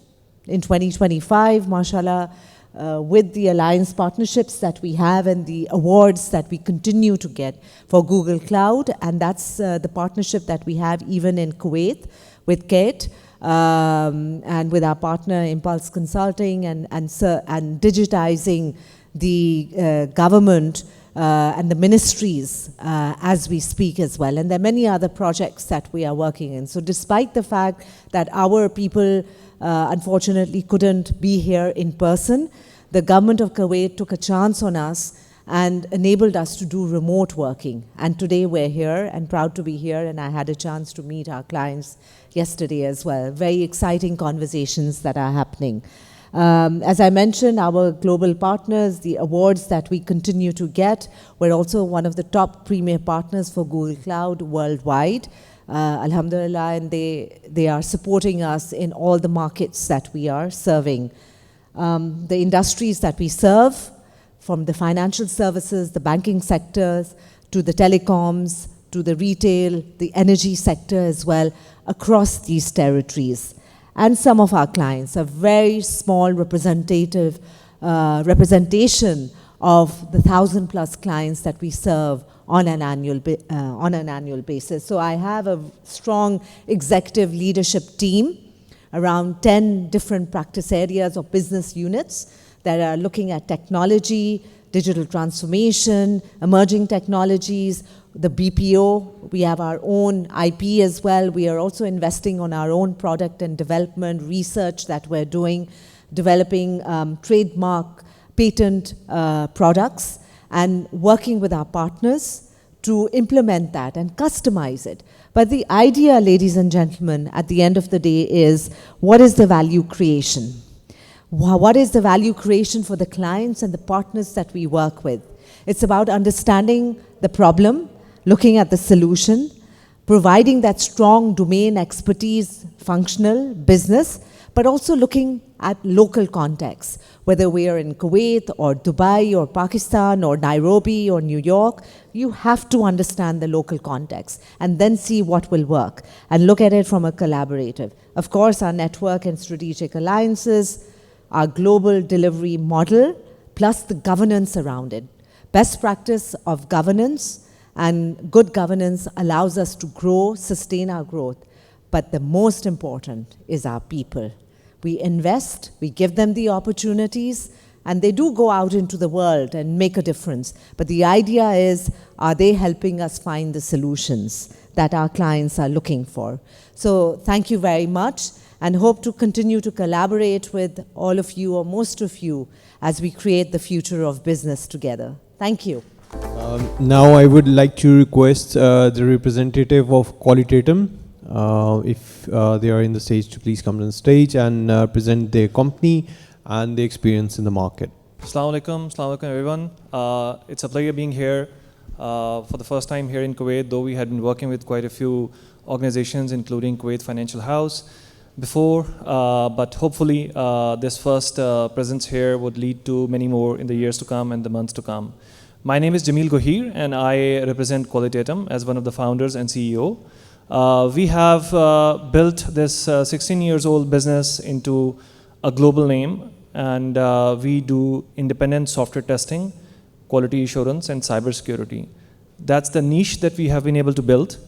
in 2025, mashallah, with the alliance partnerships that we have and the awards that we continue to get for Google Cloud, and that's the partnership that we have even in Kuwait with Kate, and with our partner Impulse Consulting and digitizing the government and the ministries as we speak as well. And there are many other projects that we are working in. So despite the fact that our people unfortunately couldn't be here in person, the government of Kuwait took a chance on us and enabled us to do remote working. And today we're here and proud to be here, and I had a chance to meet our clients yesterday as well. Very exciting conversations that are happening. As I mentioned, our global partners, the awards that we continue to get, we're also one of the top premier partners for Google Cloud worldwide. Alhamdulillah, and they are supporting us in all the markets that we are serving. The industries that we serve, from the financial services, the banking sectors, to the telecoms, to the retail, the energy sector as well, across these territories. And some of our clients, a very small representation of the 1,000+ clients that we serve on an annual basis. So I have a strong executive leadership team, around 10 different practice areas or business units that are looking at technology, digital transformation, emerging technologies, the BPO. We have our own IP as well. We are also investing on our own product and development research that we're doing, developing trademark, patent products, and working with our partners to implement that and customize it. But the idea, ladies and gentlemen, at the end of the day is, what is the value creation? What is the value creation for the clients and the partners that we work with? It's about understanding the problem, looking at the solution, providing that strong domain expertise, functional business, but also looking at local context, whether we are in Kuwait or Dubai or Pakistan or Nairobi or New York. You have to understand the local context and then see what will work and look at it from a collaborative. Of course, our network and strategic alliances, our global delivery model, plus the governance around it. Best practice of governance and good governance allows us to grow, sustain our growth. But the most important is our people. We invest, we give them the opportunities, and they do go out into the world and make a difference. But the idea is, are they helping us find the solutions that our clients are looking for? So thank you very much, and hope to continue to collaborate with all of you, or most of you, as we create the future of business together. Thank you. Now I would like to request the representative of Qualitatum, if they are in the stage, to please come to the stage and present their company and their experience in the market. Assalamu alaikum everyone. It's a pleasure being here for the first time here in Kuwait, though we had been working with quite a few organizations, including Kuwait Financial House before, but hopefully this first presence here would lead to many more in the years to come and the months to come. My name is Jamil Gohir, and I represent Qualitatum as one of the founders and CEO. We have built this 16 years old business into a global name, and we do independent software testing, quality assurance, and cybersecurity. That's the niche that we have been able to build.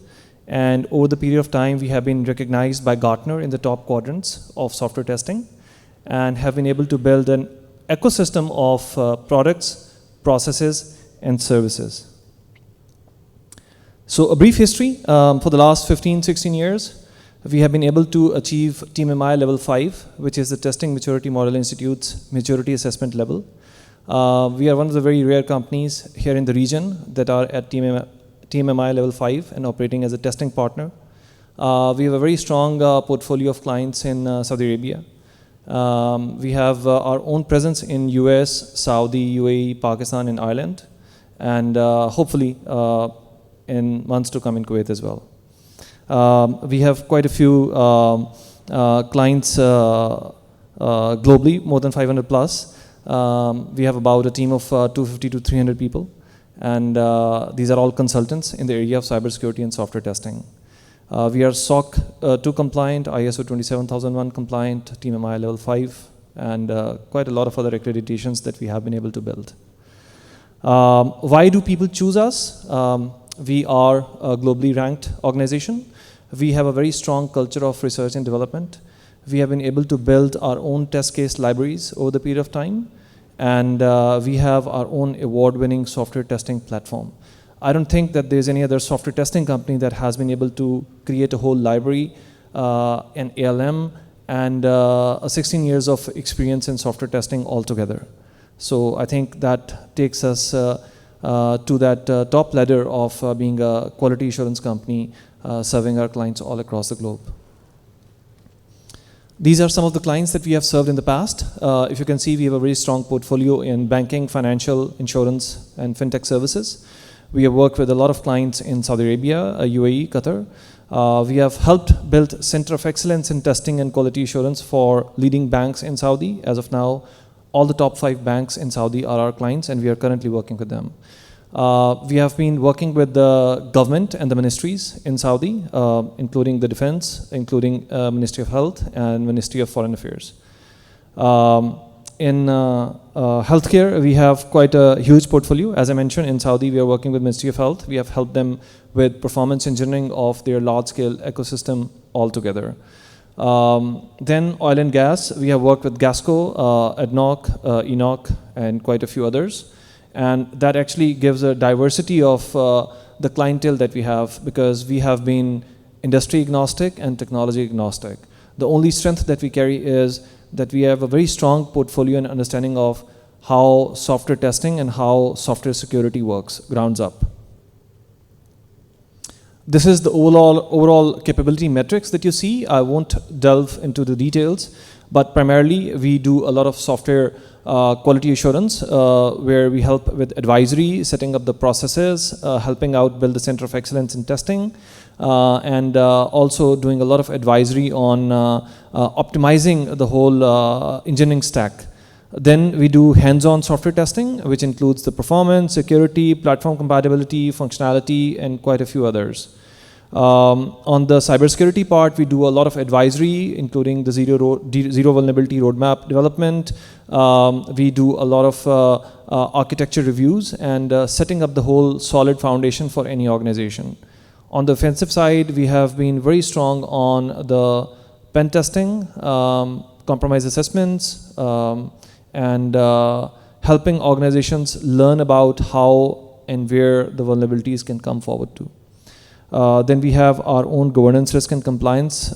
And over the period of time, we have been recognized by Gartner in the top quadrants of software testing, and have been able to build an ecosystem of products, processes, and services. So a brief history. For the last 15-16 years, we have been able to achieve TMMI level 5, which is the Testing Maturity Model Institute's maturity assessment level. We are one of the very rare companies here in the region that are at TMMI level 5 and operating as a testing partner. We have a very strong portfolio of clients in Saudi Arabia. We have our own presence in US, Saudi, UAE, Pakistan, and Ireland, and hopefully in months to come in Kuwait as well. We have quite a few clients globally, more than 500 plus. We have about a team of 250 to 300 people, and these are all consultants in the area of cybersecurity and software testing. We are SOC 2 compliant, ISO 27001 compliant, TMMI level 5, and quite a lot of other accreditations that we have been able to build. Why do people choose us? We are a globally ranked organization. We have a very strong culture of research and development. We have been able to build our own test case libraries over the period of time, and we have our own award-winning software testing platform. I don't think that there's any other software testing company that has been able to create a whole library, an ALM, and 16 years of experience in software testing altogether. So I think that takes us to that top ladder of being a quality assurance company serving our clients all across the globe. These are some of the clients that we have served in the past. If you can see, we have a very strong portfolio in banking, financial, insurance, and fintech services. We have worked with a lot of clients in Saudi Arabia, UAE, Qatar. We have helped build Center of Excellence in Testing and Quality Assurance for leading banks in Saudi. As of now, all the top 5 banks in Saudi are our clients, and we are currently working with them. We have been working with the government and the ministries in Saudi, including the defense, including Ministry of Health and Ministry of Foreign Affairs. In healthcare, we have quite a huge portfolio. As I mentioned, in Saudi, we are working with Ministry of Health. We have helped them with performance engineering of their large-scale ecosystem altogether. Then oil and gas, we have worked with Gasco, ADNOC, ENOC, and quite a few others. And that actually gives a diversity of the clientele that we have, because we have been industry agnostic and technology agnostic. The only strength that we carry is that we have a very strong portfolio and understanding of how software testing and how software security works, grounds up. This is the overall capability metrics that you see. I won't delve into the details, but primarily we do a lot of software quality assurance, where we help with advisory, setting up the processes, helping out build the Center of Excellence in Testing, and also doing a lot of advisory on optimizing the whole engineering stack. Then we do hands-on software testing, which includes the performance, security, platform compatibility, functionality, and quite a few others. On the cybersecurity part, we do a lot of advisory, including the zero vulnerability roadmap development. We do a lot of architecture reviews and setting up the whole solid foundation for any organization. On the offensive side, we have been very strong on the pen testing, compromise assessments, and helping organizations learn about how and where the vulnerabilities can come forward to. Then we have our own governance, risk, and compliance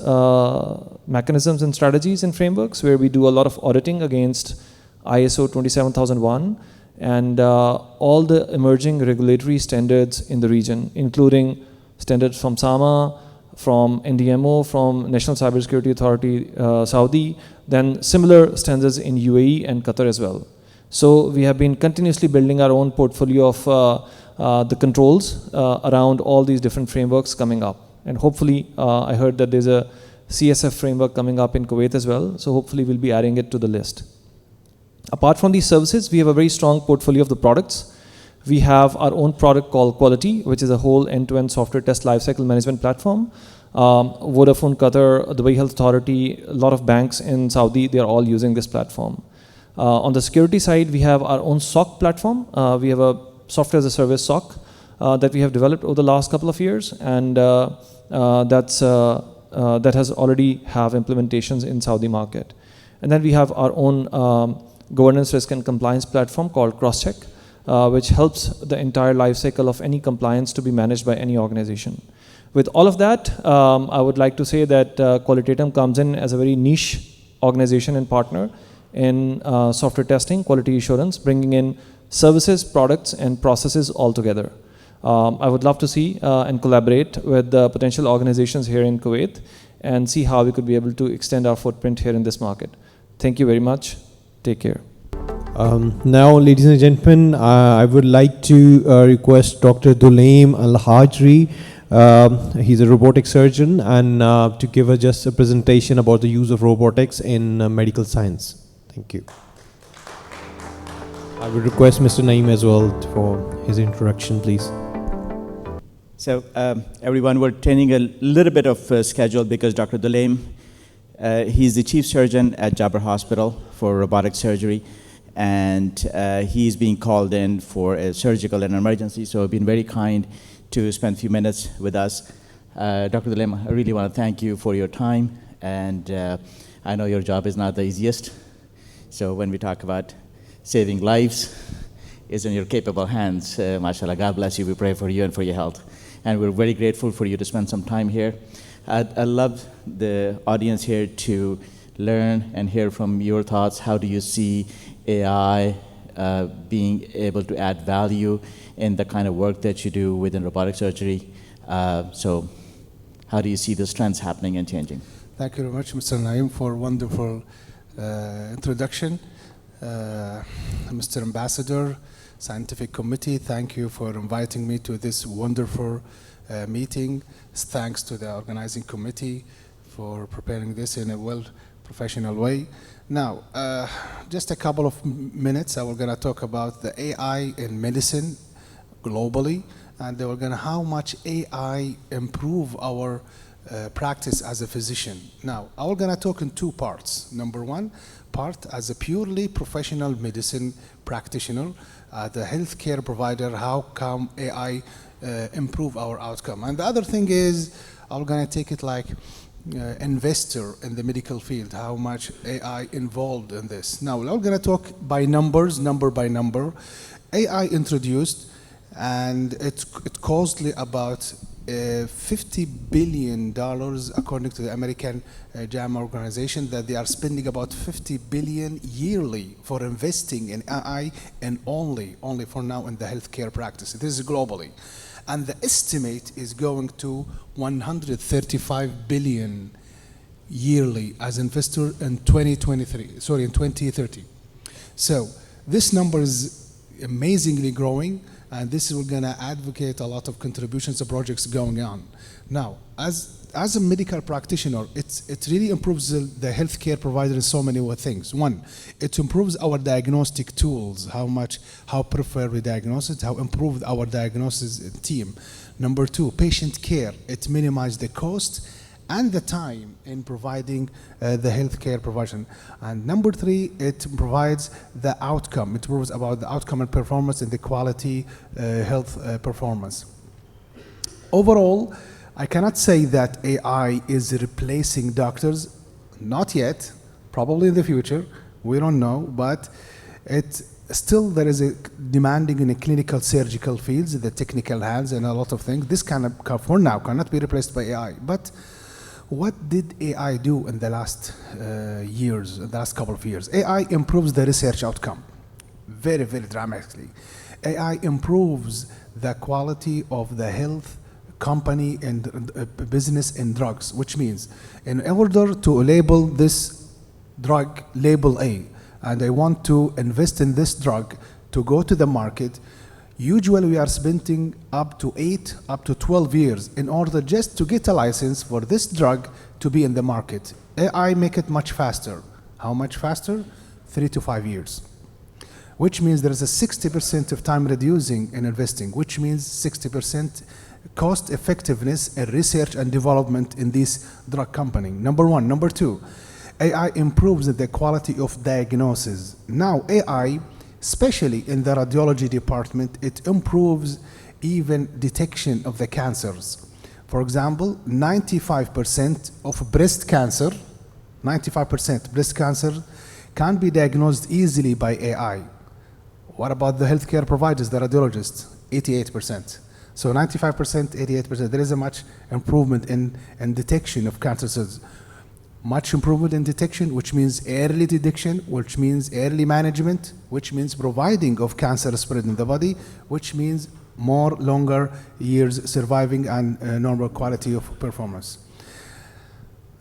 mechanisms and strategies and frameworks, where we do a lot of auditing against ISO 27001 and all the emerging regulatory standards in the region, including standards from SAMA, from NDMO, from National Cybersecurity Authority Saudi, then similar standards in UAE and Qatar as well. So we have been continuously building our own portfolio of the controls around all these different frameworks coming up. And hopefully, I heard that there's a CSF framework coming up in Kuwait as well, so hopefully we'll be adding it to the list. Apart from these services, we have a very strong portfolio of the products. We have our own product called Quality, which is a whole end-to-end software test lifecycle management platform. Vodafone Qatar, the Dubai Health Authority, a lot of banks in Saudi, they are all using this platform. On the security side, we have our own SOC platform. We have a software as a service SOC that we have developed over the last couple of years, and that has already have implementations in Saudi market. And then we have our own governance, risk, and compliance platform called Crosscheck, which helps the entire life cycle of any compliance to be managed by any organization. With all of that, I would like to say that Qualitatum comes in as a very niche organization and partner in software testing, quality assurance, bringing in services, products, and processes all together. I would love to see and collaborate with the potential organizations here in Kuwait and see how we could be able to extend our footprint here in this market. Thank you very much. Take care. Now, ladies and gentlemen, I would like to request Dr. Dulaim Al-Hajri. He's a robotic surgeon, and to give us just a presentation about the use of robotics in medical science. Thank you. I would request Mr. Naeem as well for his introduction, please. So, everyone, we're turning a little bit of schedule because Dr. Dulaim, he's the chief surgeon at Jabbar Hospital for robotic surgery, and he's being called in for a surgical and emergency, so been very kind to spend a few minutes with us. Dr. Dulaim, I really want to thank you for your time, and I know your job is not the easiest. So when we talk about saving lives is in your capable hands. MashaAllah, God bless you. We pray for you and for your health. And we're very grateful for you to spend some time here. I'd love the audience here to learn and hear from your thoughts. How do you see AI being able to add value in the kind of work that you do within robotic surgery? So how do you see those trends happening and changing? Thank you very much, Mr. Naim, for a wonderful introduction. Mr. Ambassador, Scientific Committee, thank you for inviting me to this wonderful meeting. Thanks to the organizing committee for preparing this in a professional way. Now, just a couple of minutes, we're going to talk about the AI in medicine globally, and we're going to how much AI improve our practice as a physician. Now, I'm going to talk in two parts. Number one part, as a purely professional medicine practitioner, the healthcare provider, how come AI improve our outcome? And the other thing is, I'm going to take it like investor in the medical field, how much AI involved in this. Now, we're going to talk by numbers, number by number. AI introduced, and it cost about $50 billion, according to the American JAMA organization, that they are spending about $50 billion yearly for investing in AI, and only for now in the healthcare practice. This is globally. And the estimate is going to 135 billion yearly as investor in 2030. So this number is amazingly growing, and this is going to advocate a lot of contributions to projects going on. Now, as a medical practitioner, it really improves the healthcare provider in so many things. One, it improves our diagnostic tools, how prefer we diagnose it, how improve our diagnosis team. Number two, patient care. It minimizes the cost and the time in providing the healthcare provision. And number three, it provides the outcome. It proves about the outcome and performance and the quality health performance. Overall, I cannot say that AI is replacing doctors. Not yet, probably in the future, we don't know, but still there is a demanding in the clinical surgical fields, the technical hands and a lot of things. This for now cannot be replaced by AI. But what did AI do in the last years, the last couple of years? AI improves the research outcome very, very dramatically. AI improves the quality of the health company and business in drugs, which means in order to label this drug label A, and I want to invest in this drug to go to the market, usually we are spending up to 8 up to 12 years in order just to get a license for this drug to be in the market. AI make it much faster. How much faster? 3 to 5 years. Which means there is a 60% of time reducing in investing, which means 60% cost effectiveness in research and development in this drug company. Number one. Number two, AI improves the quality of diagnosis. Now AI, especially in the radiology department, it improves even detection of the cancers. For example, 95% of breast cancer, 95% breast cancer can be diagnosed easily by AI. What about the healthcare providers, the radiologists? 88%. So 95%, 88%, there is a much improvement in detection of cancer cells. Much improvement in detection, which means early detection, which means early management, which means providing of cancer spread in the body, which means longer years surviving and normal quality of performance.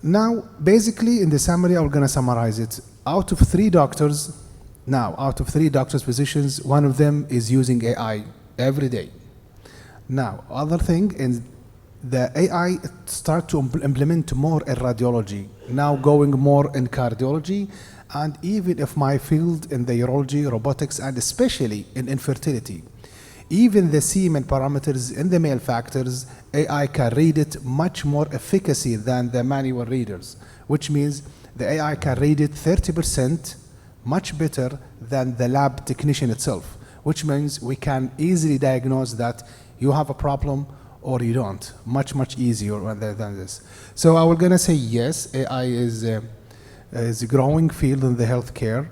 Now, basically, in the summary, I'm going to summarize it. Out of 3 doctors, physicians, one of them is using AI every day. Now, other thing is the AI start to implement more in radiology, now going more in cardiology, and even if my field in the urology, robotics, and especially in infertility. Even the semen parameters in the male factors, AI can read it much more efficacy than the manual readers, which means the AI can read it 30% much better than the lab technician itself, which means we can easily diagnose that you have a problem or you don't, much easier than this. So I was gonna say yes, AI is a growing field in the healthcare.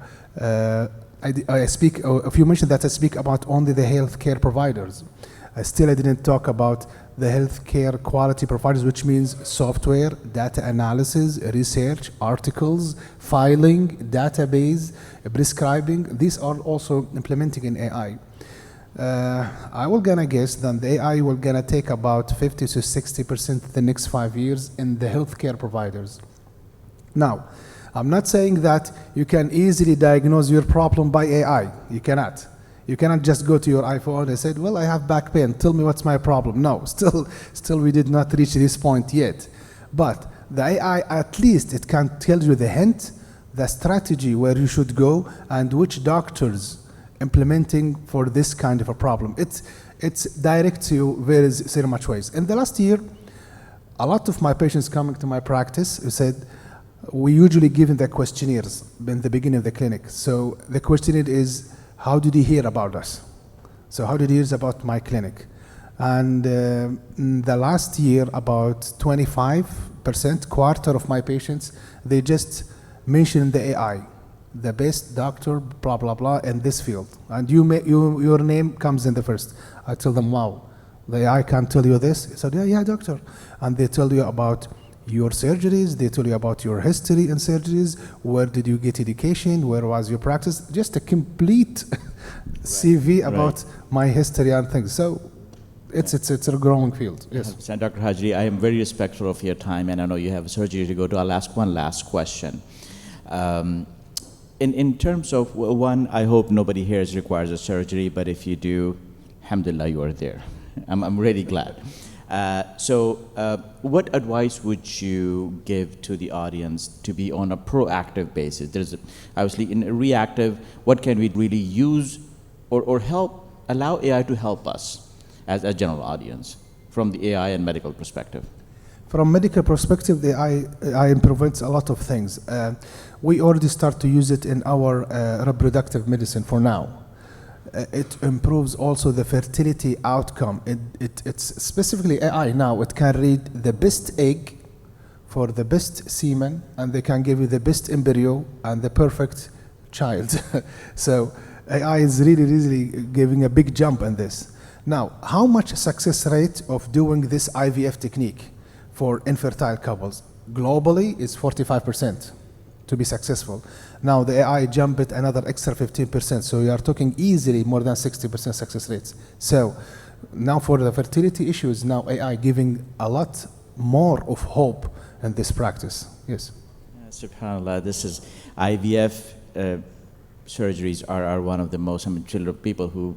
I speak, if you mentioned that I speak about only the healthcare providers, I didn't talk about the healthcare quality providers, which means software, data analysis, research, articles, filing, database, prescribing. These are also implementing in AI. I will gonna guess that the AI will gonna take about 50 to 60% the next 5 years in the healthcare providers. Now, I'm not saying that you can easily diagnose your problem by AI. You cannot. You cannot just go to your iPhone and say, well, I have back pain. Tell me what's my problem. No, still we did not reach this point yet. But the AI, at least it can tell you the hint, the strategy where you should go, and which doctors implementing for this kind of a problem. It's directs you very much ways. In the last year, a lot of my patients coming to my practice who said, we usually give them the questionnaires in the beginning of the clinic. So the questionnaire is, how did you hear about us? So how did you hear about my clinic? And in the last year, about 25%, quarter of my patients, they just mentioned the AI, the best doctor, blah, blah, blah, in this field. And your name comes in the first. I tell them, wow, the AI can tell you this? I said, yeah, doctor. And they tell you about your surgeries, they tell you about your history in surgeries, where did you get education, where was your practice, just a complete CV about my history and things. So it's a growing field. Yes. Dr. Hajri, I am very respectful of your time, and I know you have a surgery to go to. I'll ask one last question. In terms of, one, I hope nobody here requires a surgery, but if you do, alhamdulillah, you are there. I'm really glad. What advice would you give to the audience to be on a proactive basis? There's obviously in a reactive, what can we really use or allow AI to help us as a general audience from the AI and medical perspective? From medical perspective, the AI prevents a lot of things. We already start to use it in our reproductive medicine for now. It improves also the fertility outcome. It's specifically AI now. It can read the best egg for the best semen, and they can give you the best embryo and the perfect child. So AI is really giving a big jump in this. Now, how much success rate of doing this IVF technique for infertile couples? Globally, is 45% to be successful. Now the AI jumped it another extra 15%, so you are talking easily more than 60% success rates. So now for the fertility issues, now AI giving a lot more of hope in this practice. Yes. SubhanAllah, this is IVF surgeries are one of the most, people who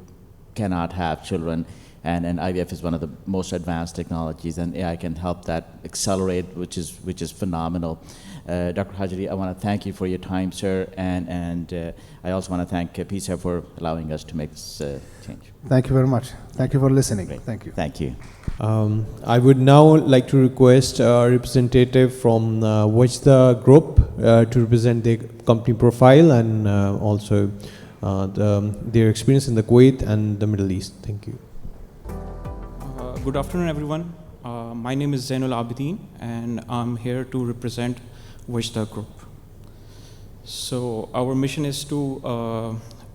cannot have children, and IVF is one of the most advanced technologies, and AI can help that accelerate, which is phenomenal. Dr. Hajri, I want to thank you for your time, sir, and I also want to thank PISA for allowing us to make this change. Thank you very much. Thank you for listening. Great. Thank you. Thank you. I would now like to request a representative from Wajda Group to represent the company profile and also their experience in the Kuwait and the Middle East. Thank you. Good afternoon, everyone. My name is Zainul Abidin, and I'm here to represent Wajda Group. So our mission is to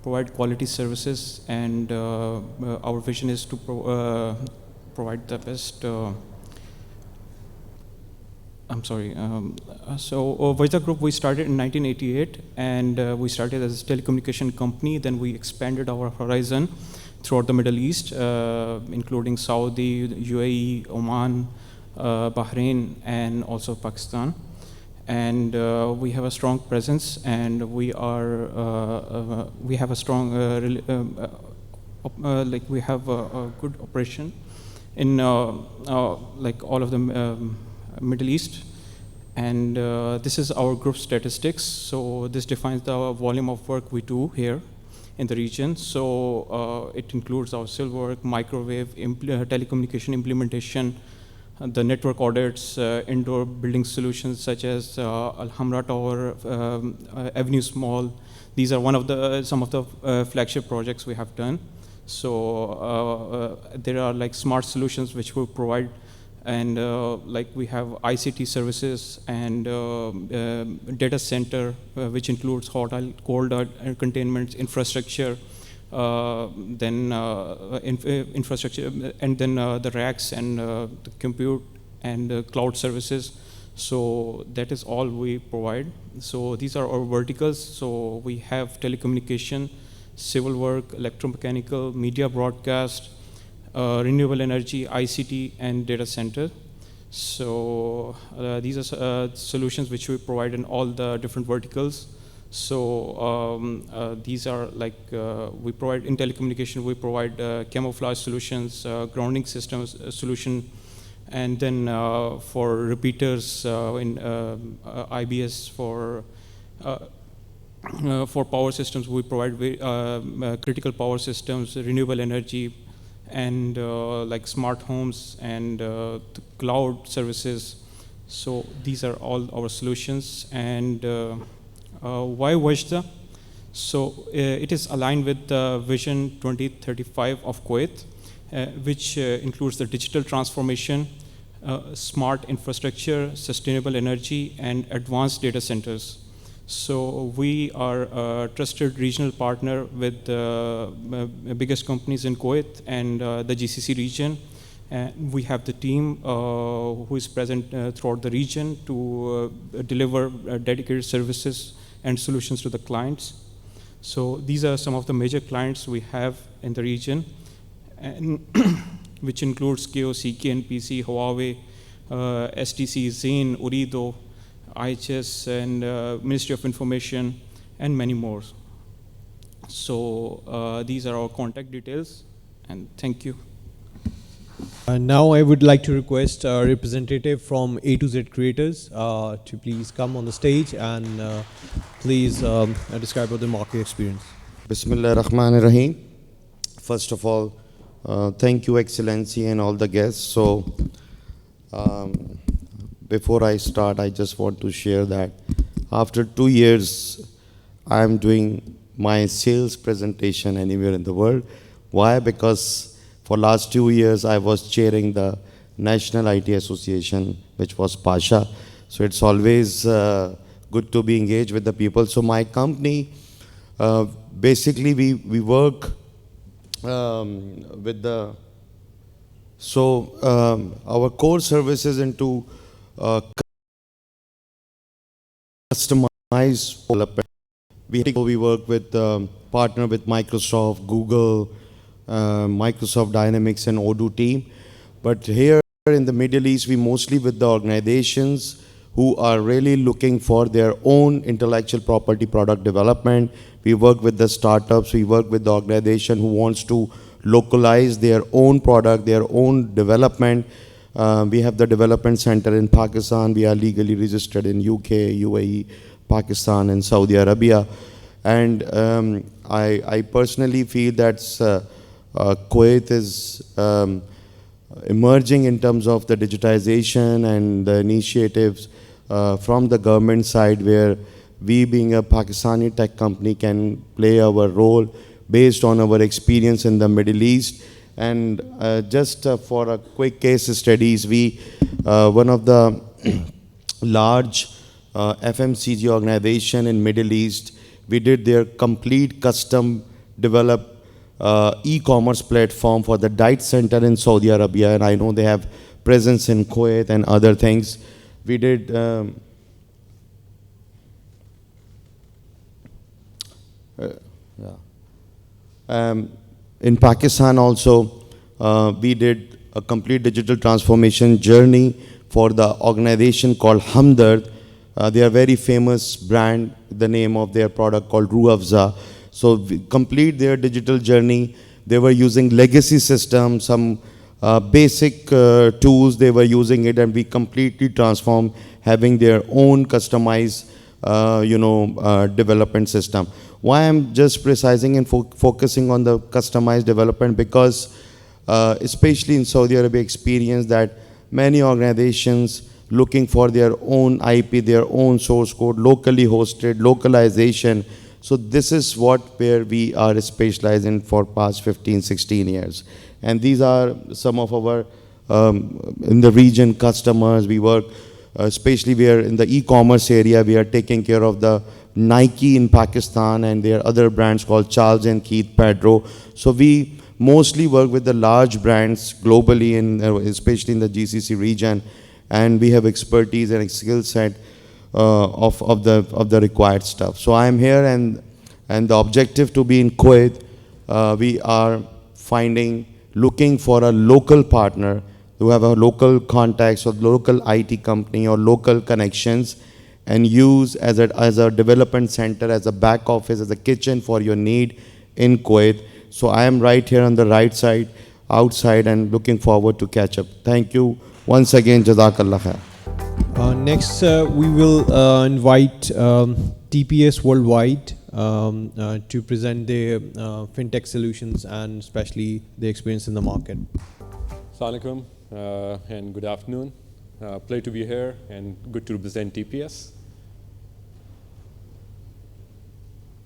provide quality services, and our vision is to provide the best. Wajda Group, we started in 1988, and we started as a telecommunication company. Then we expanded our horizon throughout the Middle East, including Saudi, UAE, Oman, Bahrain, and also Pakistan. And we have a strong presence, and we have a strong, we have a good operation in like all of the Middle East. And this is our group statistics. So this defines the volume of work we do here in the region. So it includes our civil work, microwave, telecommunication implementation, the network audits, indoor building solutions such as Al-Hamra Tower, Avenues Mall. These are some of the flagship projects we have done. So there are like smart solutions which will provide And like we have ICT services and data center, which includes hot oil, cold oil containment infrastructure, then infrastructure, and then the racks and the compute and cloud services. So that is all we provide. So these are our verticals. So we have telecommunication, civil work, electromechanical, media broadcast, renewable energy, ICT, and data center. So these are solutions which we provide in all the different verticals. So these are like, we provide in telecommunication, we provide camouflage solutions, grounding systems solution, and then for repeaters in IBS for power systems, we provide critical power systems, renewable energy, and like smart homes and the cloud services. So these are all our solutions. And why Wajda? So it is aligned with the Vision 2035 of Kuwait, which includes the digital transformation, smart infrastructure, sustainable energy, and advanced data centers. So we are a trusted regional partner with the biggest companies in Kuwait and the GCC region. And we have the team who is present throughout the region to deliver dedicated services and solutions to the clients. So these are some of the major clients we have in the region, and which includes KOC, KNPC, Huawei, STC, Zain, Urido, IHS, and Ministry of Information, and many more. So these are our contact details, and thank you. Now I would like to request a representative from A to Z Creators to please come on the stage and please describe the market experience. Bismillah ar-Rahman ar-Rahim. First of all, thank you, Excellency, and all the guests. So, before I start, I just want to share that after 2 years, I am doing my sales presentation anywhere in the world. Why? Because for last 2 years, I was chairing the National IT Association, which was PASHA. So it's always good to be engaged with the people. So my company, basically we work with the, our core services into customized development. We work with, partner with Microsoft, Google, Microsoft Dynamics and Odoo team. But here in the Middle East, we mostly with the organizations who are really looking for their own intellectual property product development. We work with the startups, we work with the organization who wants to localize their own product, their own development. We have the development center in Pakistan. We are legally registered in UK, UAE, Pakistan, and Saudi Arabia. And I personally feel that Kuwait is emerging in terms of the digitization and the initiatives from the government side, where we being a Pakistani tech company can play our role based on our experience in the Middle East. And just for a quick case studies, we, one of the large FMCG organization in Middle East, we did their complete custom developed e-commerce platform for the Diet Center in Saudi Arabia, and I know they have presence in Kuwait and other things. We did in Pakistan also, we did a complete digital transformation journey for the organization called Hamza. They are very famous brand, the name of their product called Ruafza. So we complete their digital journey. They were using legacy systems, some basic tools they were using it, and we completely transformed, having their own customized development system. Why I'm just precising and focusing on the customized development, because especially in Saudi Arabia experience that many organizations looking for their own IP, their own source code, locally hosted, localization. So this is where we are specializing for past 15, 16 years. And these are some of our in the region customers. We work, especially we are in the e-commerce area, we are taking care of the Nike in Pakistan, and there are other brands called Charles and Keith, Pedro. So we mostly work with the large brands globally, especially in the GCC region, and we have expertise and skill set of the required stuff. So I am here, and the objective to be in Kuwait, we are looking for a local partner who have a local contacts or local IT company or local connections, and use as a development center, as a back office, as a kitchen for your need in Kuwait. So I am right here on the right side, outside, and looking forward to catch up. Thank you once again. Jazakallah khair. Next, we will invite TPS Worldwide to present their fintech solutions and especially the experience in the market. Assalamu alaikum and good afternoon. Pleasure to be here and good to represent TPS.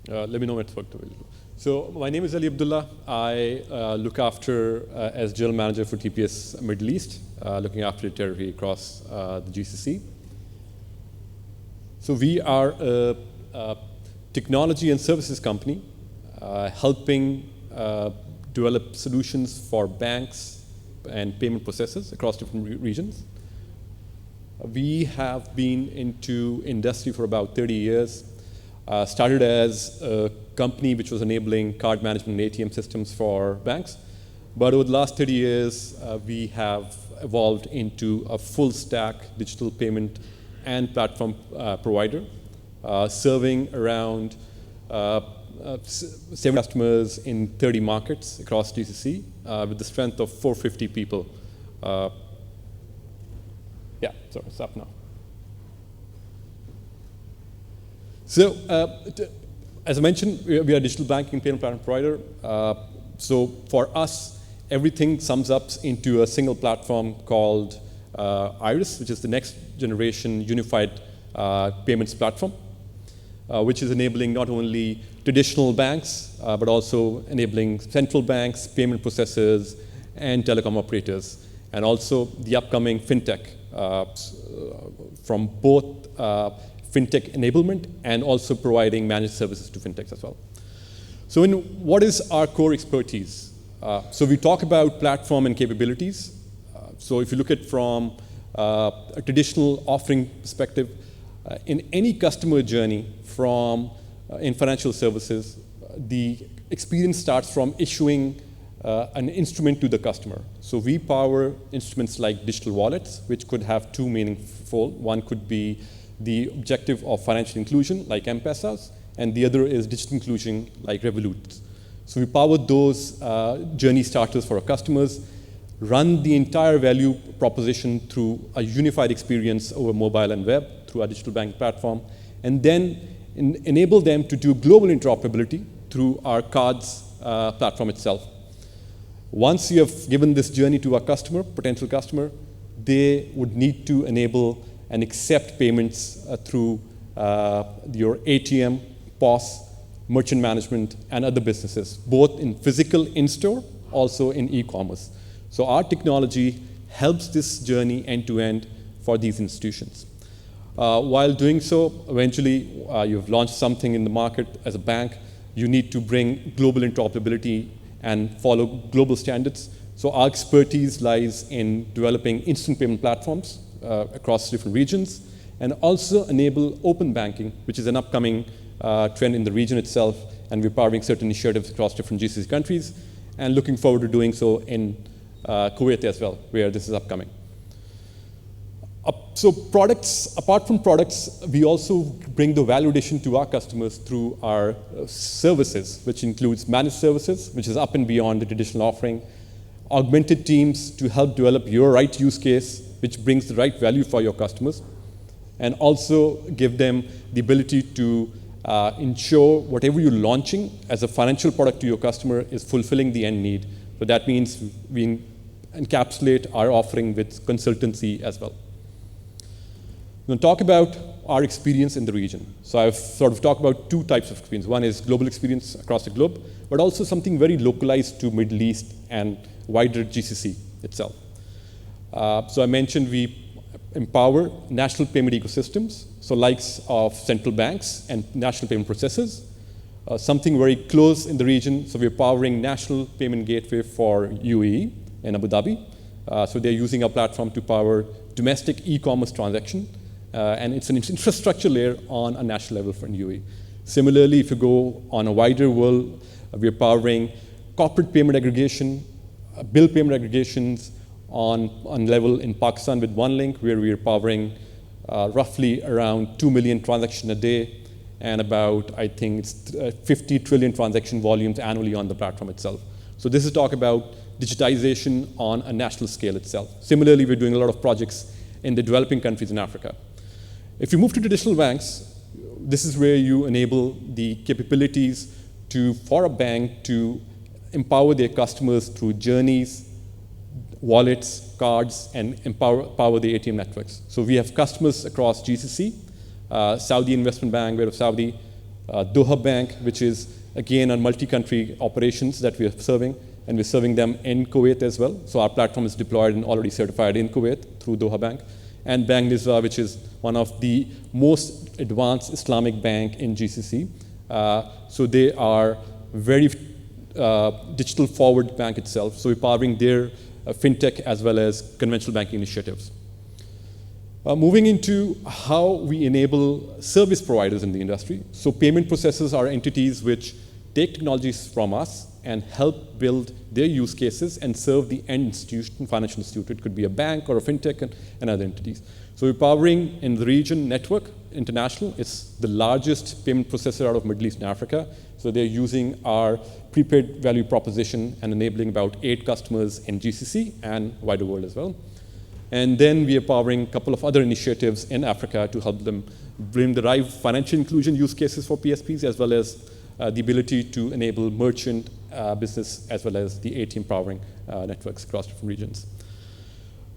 Let me know when it's worked available. So my name is Ali Abdullah. I look after as General Manager for TPS Middle East, looking after the territory across the GCC. So we are a technology and services company helping develop solutions for banks and payment processors across different regions. We have been into industry for about 30 years. Started as a company which was enabling card management and ATM systems for banks. But over the last 30 years, we have evolved into a full stack digital payment and platform provider, serving around 7 customers in 30 markets across GCC with the strength of 450 people. Yeah, sorry, it's up now. So, as I mentioned, we are a digital banking payment platform provider. So for us, everything sums up into a single platform called Iris, which is the next generation unified payments platform, which is enabling not only traditional banks, but also enabling central banks, payment processors, and telecom operators, and also the upcoming fintech from both fintech enablement and also providing managed services to fintechs as well. So what is our core expertise? So we talk about platform and capabilities. So if you look at from a traditional offering perspective, in any customer journey from in financial services, the experience starts from issuing an instrument to the customer. So we power instruments like digital wallets, which could have two meaningful. One could be the objective of financial inclusion, like M-Pesas, and the other is digital inclusion, like Revolut. So we power those journey starters for our customers, run the entire value proposition through a unified experience over mobile and web through our digital bank platform, and then enable them to do global interoperability through our cards platform itself. Once you have given this journey to our customer, potential customer, they would need to enable and accept payments through your ATM, POS, merchant management, and other businesses, both in physical in-store, also in e-commerce. So our technology helps this journey end-to-end for these institutions. While doing so, eventually you've launched something in the market as a bank, you need to bring global interoperability and follow global standards. So our expertise lies in developing instant payment platforms across different regions, and also enable open banking, which is an upcoming trend in the region itself, and we're powering certain initiatives across different GCC countries, and looking forward to doing so in Kuwait as well, where this is upcoming. So products, apart from products, we also bring the value addition to our customers through our services, which includes managed services, which is up and beyond the traditional offering, augmented teams to help develop your right use case, which brings the right value for your customers, and also give them the ability to ensure whatever you're launching as a financial product to your customer is fulfilling the end need. So that means we encapsulate our offering with consultancy as well. I'm going to talk about our experience in the region. So I've sort of talked about two types of experience. One is global experience across the globe, but also something very localized to Middle East and wider GCC itself. So I mentioned we empower national payment ecosystems, so likes of central banks and national payment processors. Something very close in the region, so we're powering national payment gateway for UAE and Abu Dhabi. So they're using our platform to power domestic e-commerce transaction, and it's an infrastructure layer on a national level for UAE. Similarly, if you go on a wider world, we're powering corporate payment aggregation, bill payment aggregations on level in Pakistan with OneLink, where we're powering roughly around 2 million transactions a day, and about, I think, it's 50 trillion transaction volumes annually on the platform itself. So this is talk about digitization on a national scale itself. Similarly, we're doing a lot of projects in the developing countries in Africa. If you move to traditional banks, this is where you enable the capabilities for a bank to empower their customers through journeys, wallets, cards, and power the ATM networks. So we have customers across GCC, Saudi Investment Bank, Bank of Saudi, Doha Bank, which is again on multi-country operations that we are serving, and we're serving them in Kuwait as well. So our platform is deployed and already certified in Kuwait through Doha Bank, and Bank Nizwa, which is one of the most advanced Islamic bank in GCC. So they are very digital forward bank itself. So we're powering their fintech as well as conventional banking initiatives. Moving into how we enable service providers in the industry. So payment processors are entities which take technologies from us and help build their use cases and serve the end institution, financial institute. It could be a bank or a fintech and other entities. So we're powering in the region Network International. It's the largest payment processor out of Middle East and Africa. So they're using our prepaid value proposition and enabling about 8 customers in GCC and wider world as well. And then we are powering a couple of other initiatives in Africa to help them bring the right financial inclusion use cases for PSPs, as well as the ability to enable merchant business, as well as the ATM powering networks across different regions.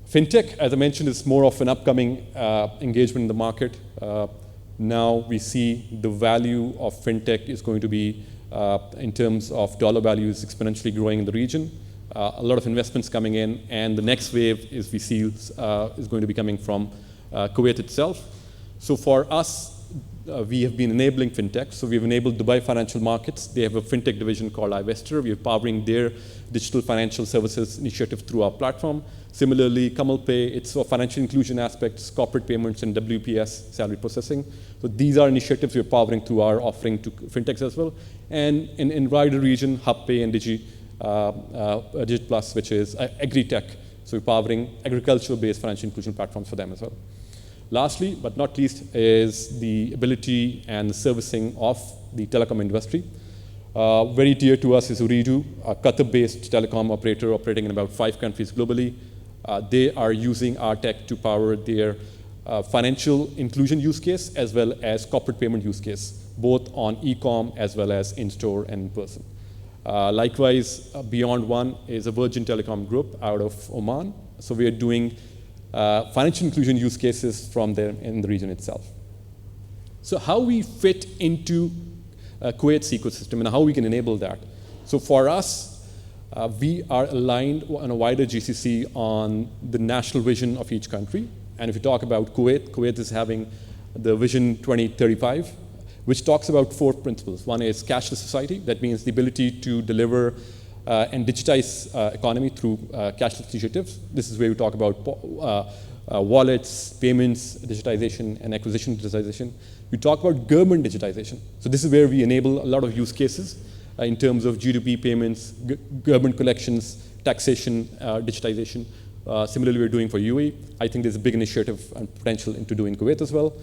Fintech, as I mentioned, is more of an upcoming engagement in the market. Now we see the value of fintech is going to be, in terms of dollar value, is exponentially growing in the region. A lot of investments coming in, and the next wave is we see is going to be coming from Kuwait itself. So for us, we have been enabling fintech. So we've enabled Dubai Financial Markets. They have a fintech division called iVestor. We are powering their digital financial services initiative through our platform. Similarly, Kamal Pay, it's for financial inclusion aspects, corporate payments, and WPS, salary processing. So these are initiatives we're powering through our offering to fintechs as well. And in wider region, HubPay and Digit Plus, which is agri-tech. So we're powering agricultural-based financial inclusion platforms for them as well. Lastly, but not least, is the ability and the servicing of the telecom industry. Very dear to us is Ooredoo, a Qatar-based telecom operator operating in about 5 countries globally. They are using our tech to power their financial inclusion use case as well as corporate payment use case, both on e-com as well as in-store and in-person. Likewise, Beyond One is a Virgin Telecom group out of Oman. So we are doing financial inclusion use cases from there in the region itself. So how we fit into Kuwait's ecosystem and how we can enable that. So for us, we are aligned on a wider GCC on the national vision of each country. And if you talk about Kuwait, Kuwait is having the Vision 2035, which talks about 4 principles. One is cashless society. That means the ability to deliver and digitize economy through cashless initiatives. This is where we talk about wallets, payments, digitization, and acquisition digitization. We talk about government digitization. So this is where we enable a lot of use cases in terms of GDP payments, government collections, taxation, digitization. Similarly, we're doing for UAE. I think there's a big initiative and potential into doing Kuwait as well.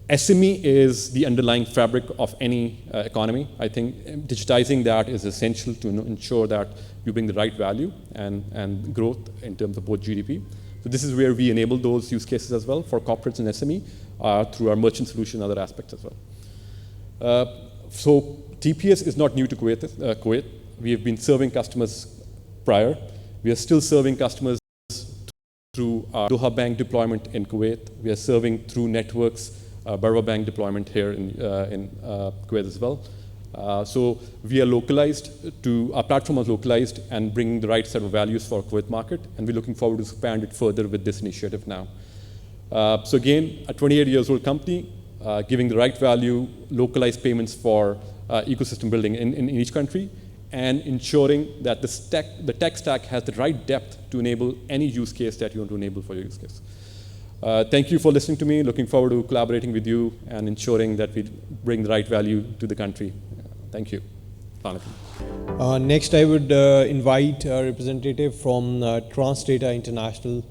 SME is the underlying fabric of any economy. I think digitizing that is essential to ensure that you bring the right value and growth in terms of both GDP. So this is where we enable those use cases as well for corporates and SME through our merchant solution and other aspects as well. So TPS is not new to Kuwait. We have been serving customers prior. We are still serving customers through our Doha Bank deployment in Kuwait. We are serving through networks, Barwa Bank deployment here in Kuwait as well. So we are localized our platform is localized and bringing the right set of values for Kuwait market, and we're looking forward to expand it further with this initiative now. So again, a 28 years old company, giving the right value, localized payments for ecosystem building in each country, and ensuring that the tech stack has the right depth to enable any use case that you want to enable for your use case. Thank you for listening to me. Looking forward to collaborating with you and ensuring that we bring the right value to the country. Thank you. Next, I would invite a representative from Transdata International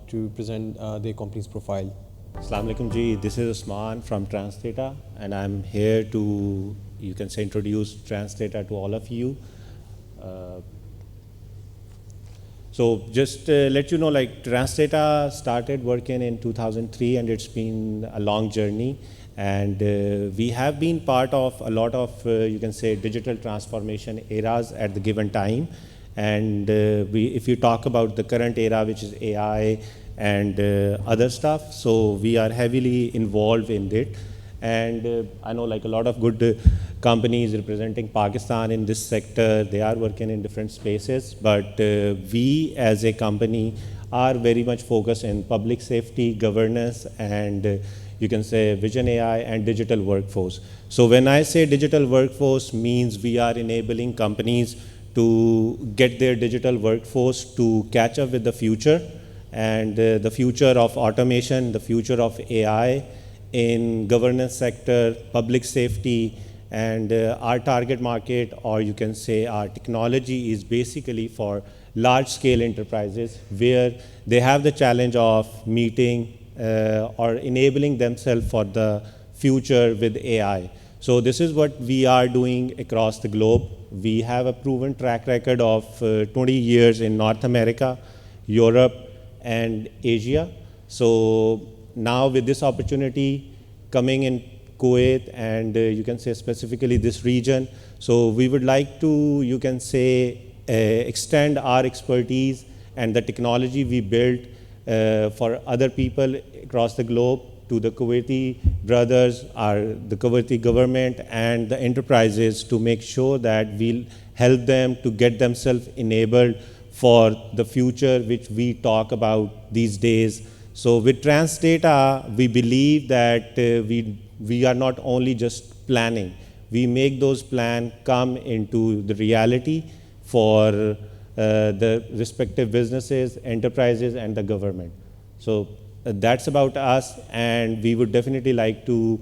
to present their company's profile. Assalamu alaikum ji, this is Usman from Transdata, and I'm here to, you can say, introduce Transdata to all of you. So just let you know, like Transdata started working in 2003, and it's been a long journey. And we have been part of a lot of, you can say, digital transformation eras at the given time. And if you talk about the current era, which is AI and other stuff, so we are heavily involved in it. And I know like a lot of good companies representing Pakistan in this sector, they are working in different spaces. But we as a company are very much focused in public safety, governance, and you can say vision AI and digital workforce. So when I say digital workforce, means we are enabling companies to get their digital workforce to catch up with the future, and the future of automation, the future of AI in governance sector, public safety, and our target market, or you can say our technology, is basically for large-scale enterprises where they have the challenge of meeting or enabling themselves for the future with AI. So this is what we are doing across the globe. We have a proven track record of 20 years in North America, Europe, and Asia. So now with this opportunity coming in Kuwait, and you can say specifically this region, so we would like to, you can say, extend our expertise and the technology we built for other people across the globe to the Kuwaiti brothers, the Kuwaiti government, and the enterprises, to make sure that we'll help them to get themselves enabled for the future which we talk about these days. So with Transdata, we believe that we are not only just planning, we make those plans come into the reality for the respective businesses, enterprises, and the government. So that's about us, and we would definitely like to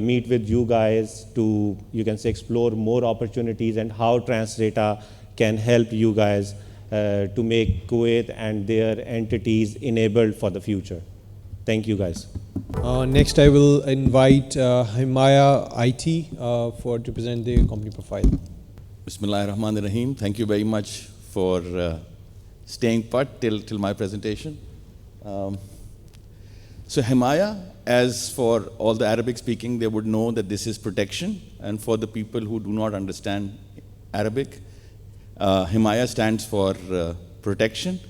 meet with you guys to, you can say, explore more opportunities and how Transdata can help you guys to make Kuwait and their entities enabled for the future. Thank you, guys. Next, I will invite Hamza IT to present their company profile. Bismillahirrahmanirrahim. Thank you very much for staying put till my presentation. So Hamza, as for all the Arabic speaking, they would know that this is protection. And for the people who do not understand Arabic, Hamza stands for protection.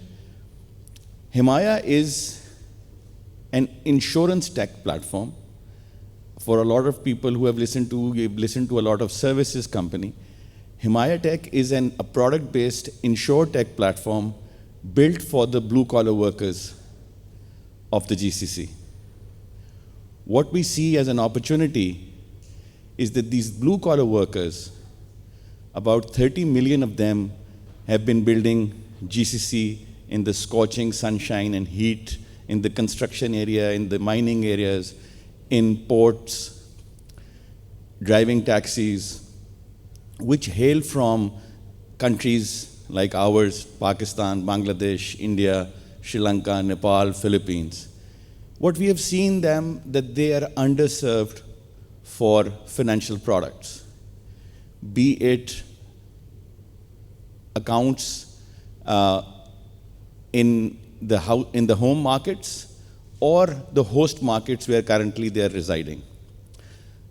Hamza is an insurance tech platform. For a lot of people who have listened to a lot of services company, Hamza Tech is a product-based insure-tech platform built for the blue-collar workers of the GCC. What we see as an opportunity is that these blue-collar workers, about 30 million of them, have been building GCC in the scorching sunshine and heat, in the construction area, in the mining areas, in ports, driving taxis, which hail from countries like ours, Pakistan, Bangladesh, India, Sri Lanka, Nepal, Philippines. What we have seen them, that they are underserved for financial products, be it accounts in the home markets or the host markets where currently they are residing.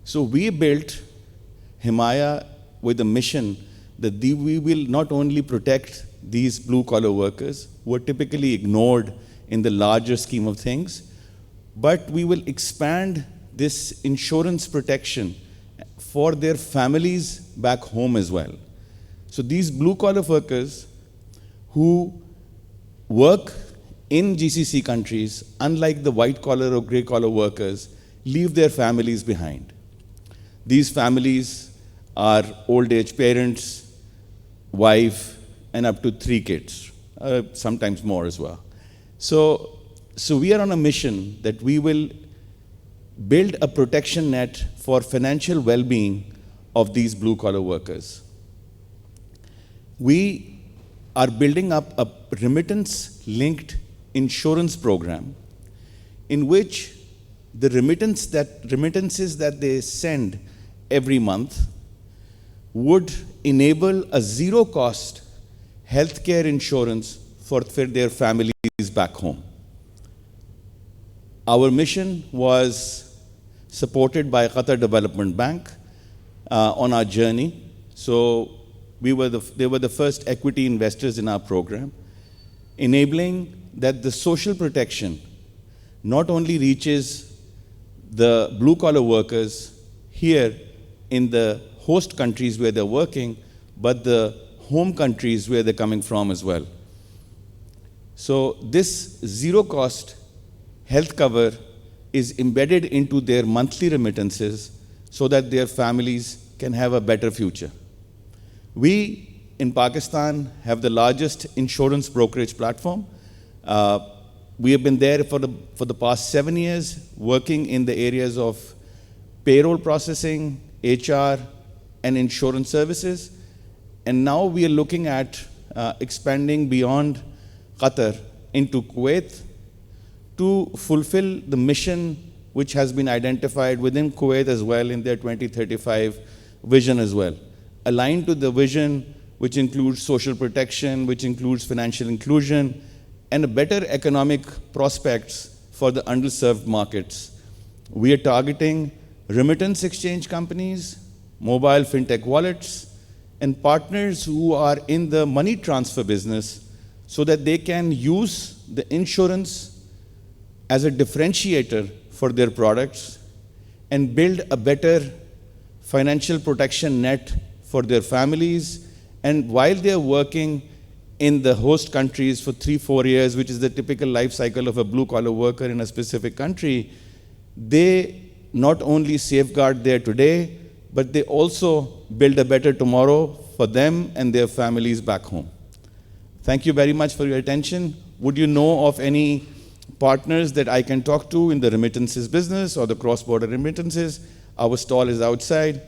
So we built Hamza with a mission that we will not only protect these blue-collar workers who are typically ignored in the larger scheme of things, but we will expand this insurance protection for their families back home as well. So these blue-collar workers who work in GCC countries, unlike the white-collar or gray-collar workers, leave their families behind. These families are old-age parents, wife, and up to 3 kids, sometimes more as well. So we are on a mission that we will build a protection net for financial well-being of these blue-collar workers. We are building up a remittance-linked insurance program in which the remittances that they send every month would enable a zero-cost healthcare insurance for their families back home. Our mission was supported by Qatar Development Bank on our journey. So they were the first equity investors in our program, enabling that the social protection not only reaches the blue-collar workers here in the host countries where they're working, but the home countries where they're coming from as well. So this zero-cost health cover is embedded into their monthly remittances so that their families can have a better future. We in Pakistan have the largest insurance brokerage platform. We have been there for the past 7 years, working in the areas of payroll processing, HR, and insurance services. And now we are looking at expanding beyond Qatar into Kuwait to fulfill the mission which has been identified within Kuwait as well in their 2035 vision as well, aligned to the vision which includes social protection, which includes financial inclusion, and a better economic prospects for the underserved markets. We are targeting remittance exchange companies, mobile fintech wallets, and partners who are in the money transfer business so that they can use the insurance as a differentiator for their products and build a better financial protection net for their families. And while they're working in the host countries for 3-4 years, which is the typical life cycle of a blue-collar worker in a specific country, they not only safeguard their today, but they also build a better tomorrow for them and their families back home. Thank you very much for your attention. Would you know of any partners that I can talk to in the remittances business or the cross-border remittances? Our stall is outside.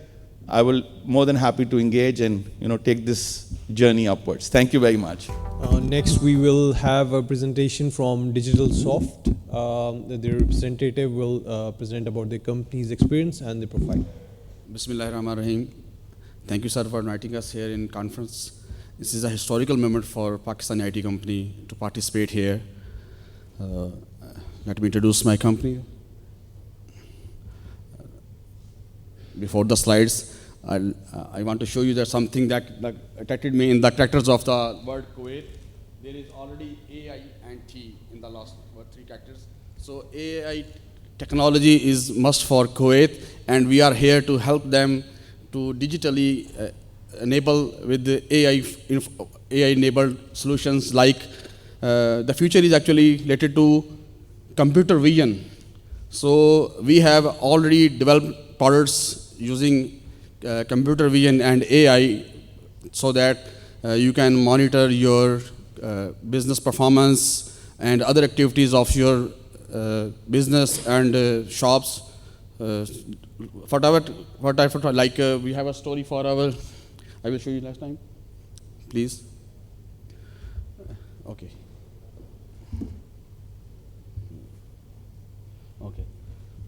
I will more than happy to engage and take this journey upwards. Thank you very much. Next, we will have a presentation from Digital Soft. Their representative will present about the company's experience and the profile. Bismillahirrahmanirrahim. Thank you, sir, for inviting us here in conference. This is a historical moment for Pakistani IT company to participate here. Let me introduce my company. Before the slides, I want to show you that something that attracted me in the characters of the word Kuwait. There is already AI and T in the last 3 characters. So AI technology is must for Kuwait, and we are here to help them to digitally enable with the AI-enabled solutions like the future is actually related to computer vision. So we have already developed products using computer vision and AI so that you can monitor your business performance and other activities of your business and shops. Like we have a story for our, I will show you last time, please. Okay. Okay.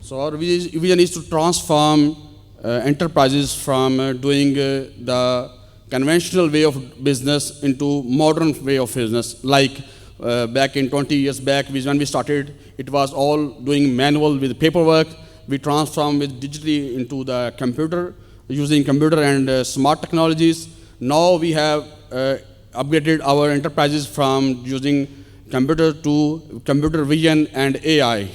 So our vision is to transform enterprises from doing the conventional way of business into modern way of business. Like back in 20 years back, when we started, it was all doing manual with paperwork. We transformed it digitally into the computer, using computer and smart technologies. Now we have upgraded our enterprises from using computer to computer vision and AI.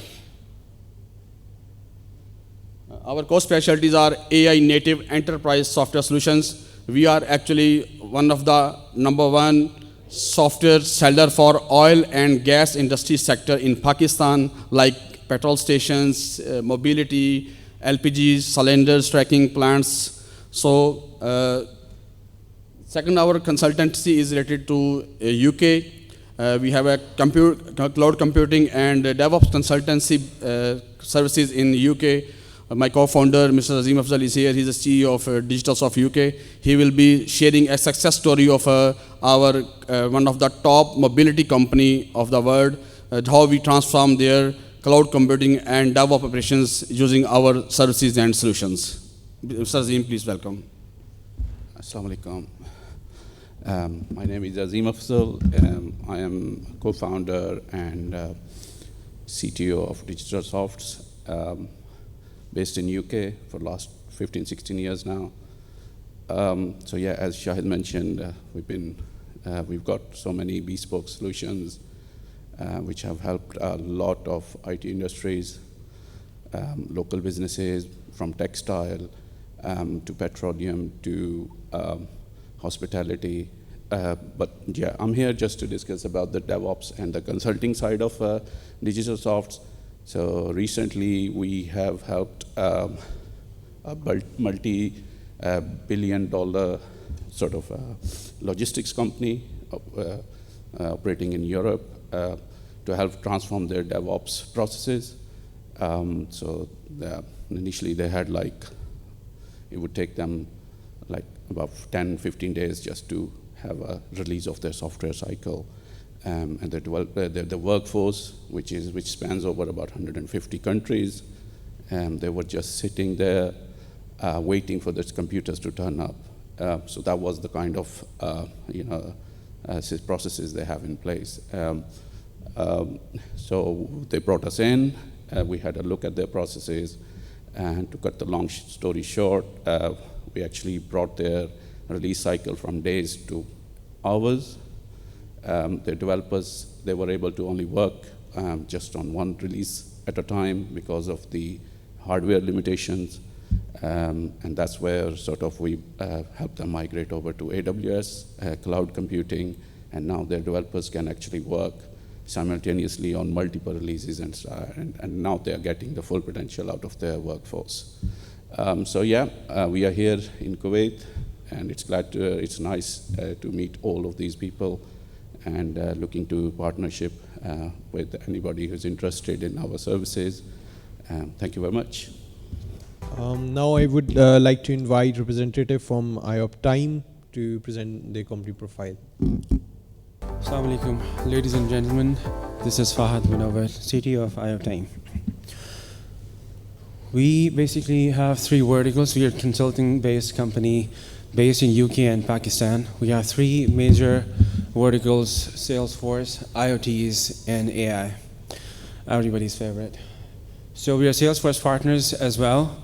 Our core specialties are AI native enterprise software solutions. We are actually one of the #1 software seller for oil and gas industry sector in Pakistan, like petrol stations, mobility, LPGs, cylinders, tracking plants. So, second, our consultancy is related to UK. We have a cloud computing and DevOps consultancy services in UK. My co-founder, Mr. Azim Afzal, is here. He's the CEO of Digitalsoft UK. He will be sharing a success story of our one of the top mobility company of the world, how we transform their cloud computing and DevOps operations using our services and solutions. Mr. Azim, please welcome. Assalamu alaikum. My name is Azim Afzal. I am co-founder and CTO of Digitalsoft, based in UK for the last 15, 16 years now. So yeah, as Shahid mentioned, we've got so many bespoke solutions which have helped a lot of IT industries, local businesses, from textile to petroleum to hospitality. But yeah, I'm here just to discuss about the DevOps and the consulting side of Digitalsoft. So recently we have helped a multi-billion-dollar sort of logistics company operating in Europe to help transform their DevOps processes. So initially they had it would take them about 10, 15 days just to have a release of their software cycle. And the workforce, which spans over about 150 countries, they were just sitting there waiting for those computers to turn up. So that was the kind of processes they have in place. So they brought us in. We had a look at their processes, and to cut the long story short, we actually brought their release cycle from days to hours. Their developers, they were able to only work just on one release at a time because of the hardware limitations. And that's where sort of we helped them migrate over to AWS, cloud computing, and now their developers can actually work simultaneously on multiple releases, and now they're getting the full potential out of their workforce. So yeah, we are here in Kuwait, and it's nice to meet all of these people, and looking to partnership with anybody who's interested in our services. Thank you very much. Now I would like to invite representative from IOPTime to present their company profile. Assalamu alaikum, ladies and gentlemen. This is Fahad Munawar, CTO of IOPTime. We basically have 3 verticals. We are a consulting-based company based in UK and Pakistan. We have 3 major verticals: Salesforce, IoTs, and AI. Everybody's favorite. So we are Salesforce partners as well.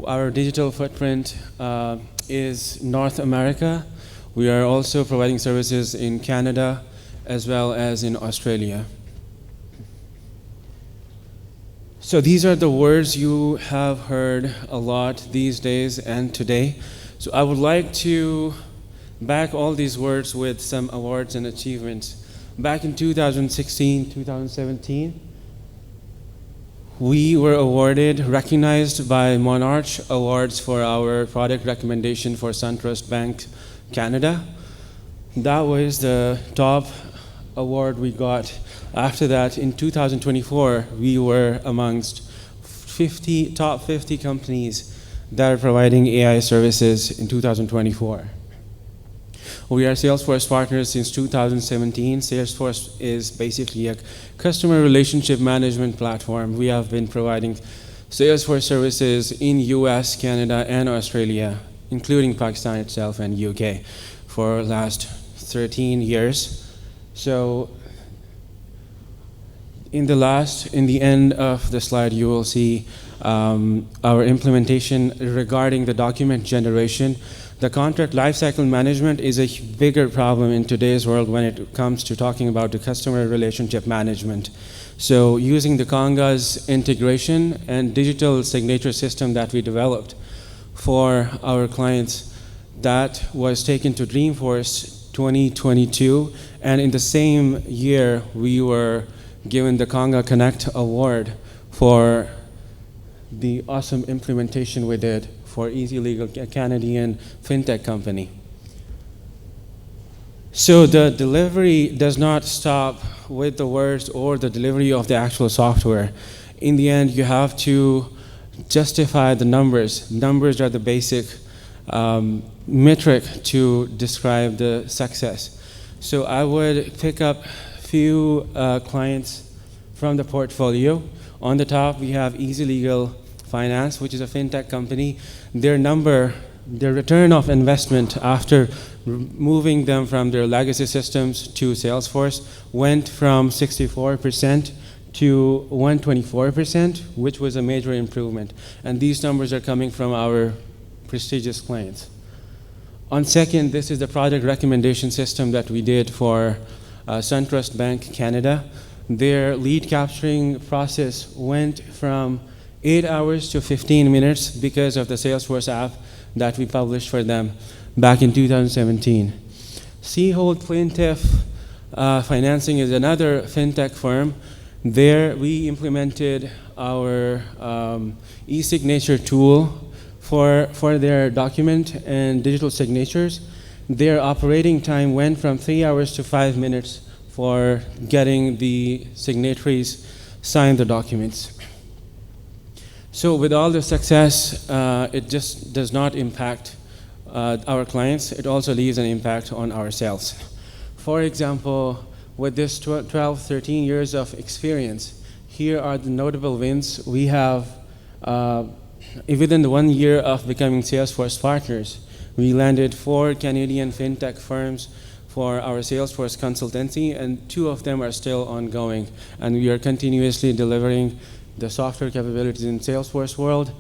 Our digital footprint is North America. We are also providing services in Canada as well as in Australia. So these are the words you have heard a lot these days and today. So I would like to back all these words with some awards and achievements. Back in 2016, 2017, we were recognized by Monarch Awards for our product recommendation for SunTrust Bank Canada. That was the top award we got. After that, in 2024, we were amongst top 50 companies that are providing AI services in 2024. We are Salesforce partners since 2017. Salesforce is basically a customer relationship management platform. We have been providing Salesforce services in US, Canada, and Australia, including Pakistan itself and UK, for the last 13 years. So in the end of the slide, you will see our implementation regarding the document generation. The contract lifecycle management is a bigger problem in today's world when it comes to talking about the customer relationship management. So using the Conga's integration and digital signature system that we developed for our clients, that was taken to Dreamforce 2022, and in the same year we were given the Conga Connect Award for the awesome implementation we did for Easy Legal, a Canadian fintech company. So the delivery does not stop with the words or the delivery of the actual software. In the end, you have to justify the numbers. Numbers are the basic metric to describe the success. So I would pick up a few clients from the portfolio. On the top, we have Easy Legal Finance, which is a fintech company. Their return of investment after moving them from their legacy systems to Salesforce went from 64% to 124%, which was a major improvement. And these numbers are coming from our prestigious clients. On second, this is the product recommendation system that we did for SunTrust Bank Canada. Their lead capturing process went from 8 hours to 15 minutes because of the Salesforce app that we published for them back in 2017. Seahold Plaintiff Financing is another fintech firm. There we implemented our e-signature tool for their document and digital signatures. Their operating time went from 3 hours to 5 minutes for getting the signatories sign the documents. So with all the success, it just does not impact our clients. It also leaves an impact on ourselves. For example, with this 12, 13 years of experience, here are the notable wins. We have, within the 1 year of becoming Salesforce partners, we landed 4 Canadian fintech firms for our Salesforce consultancy, and 2 of them are still ongoing. And we are continuously delivering the software capabilities in Salesforce world.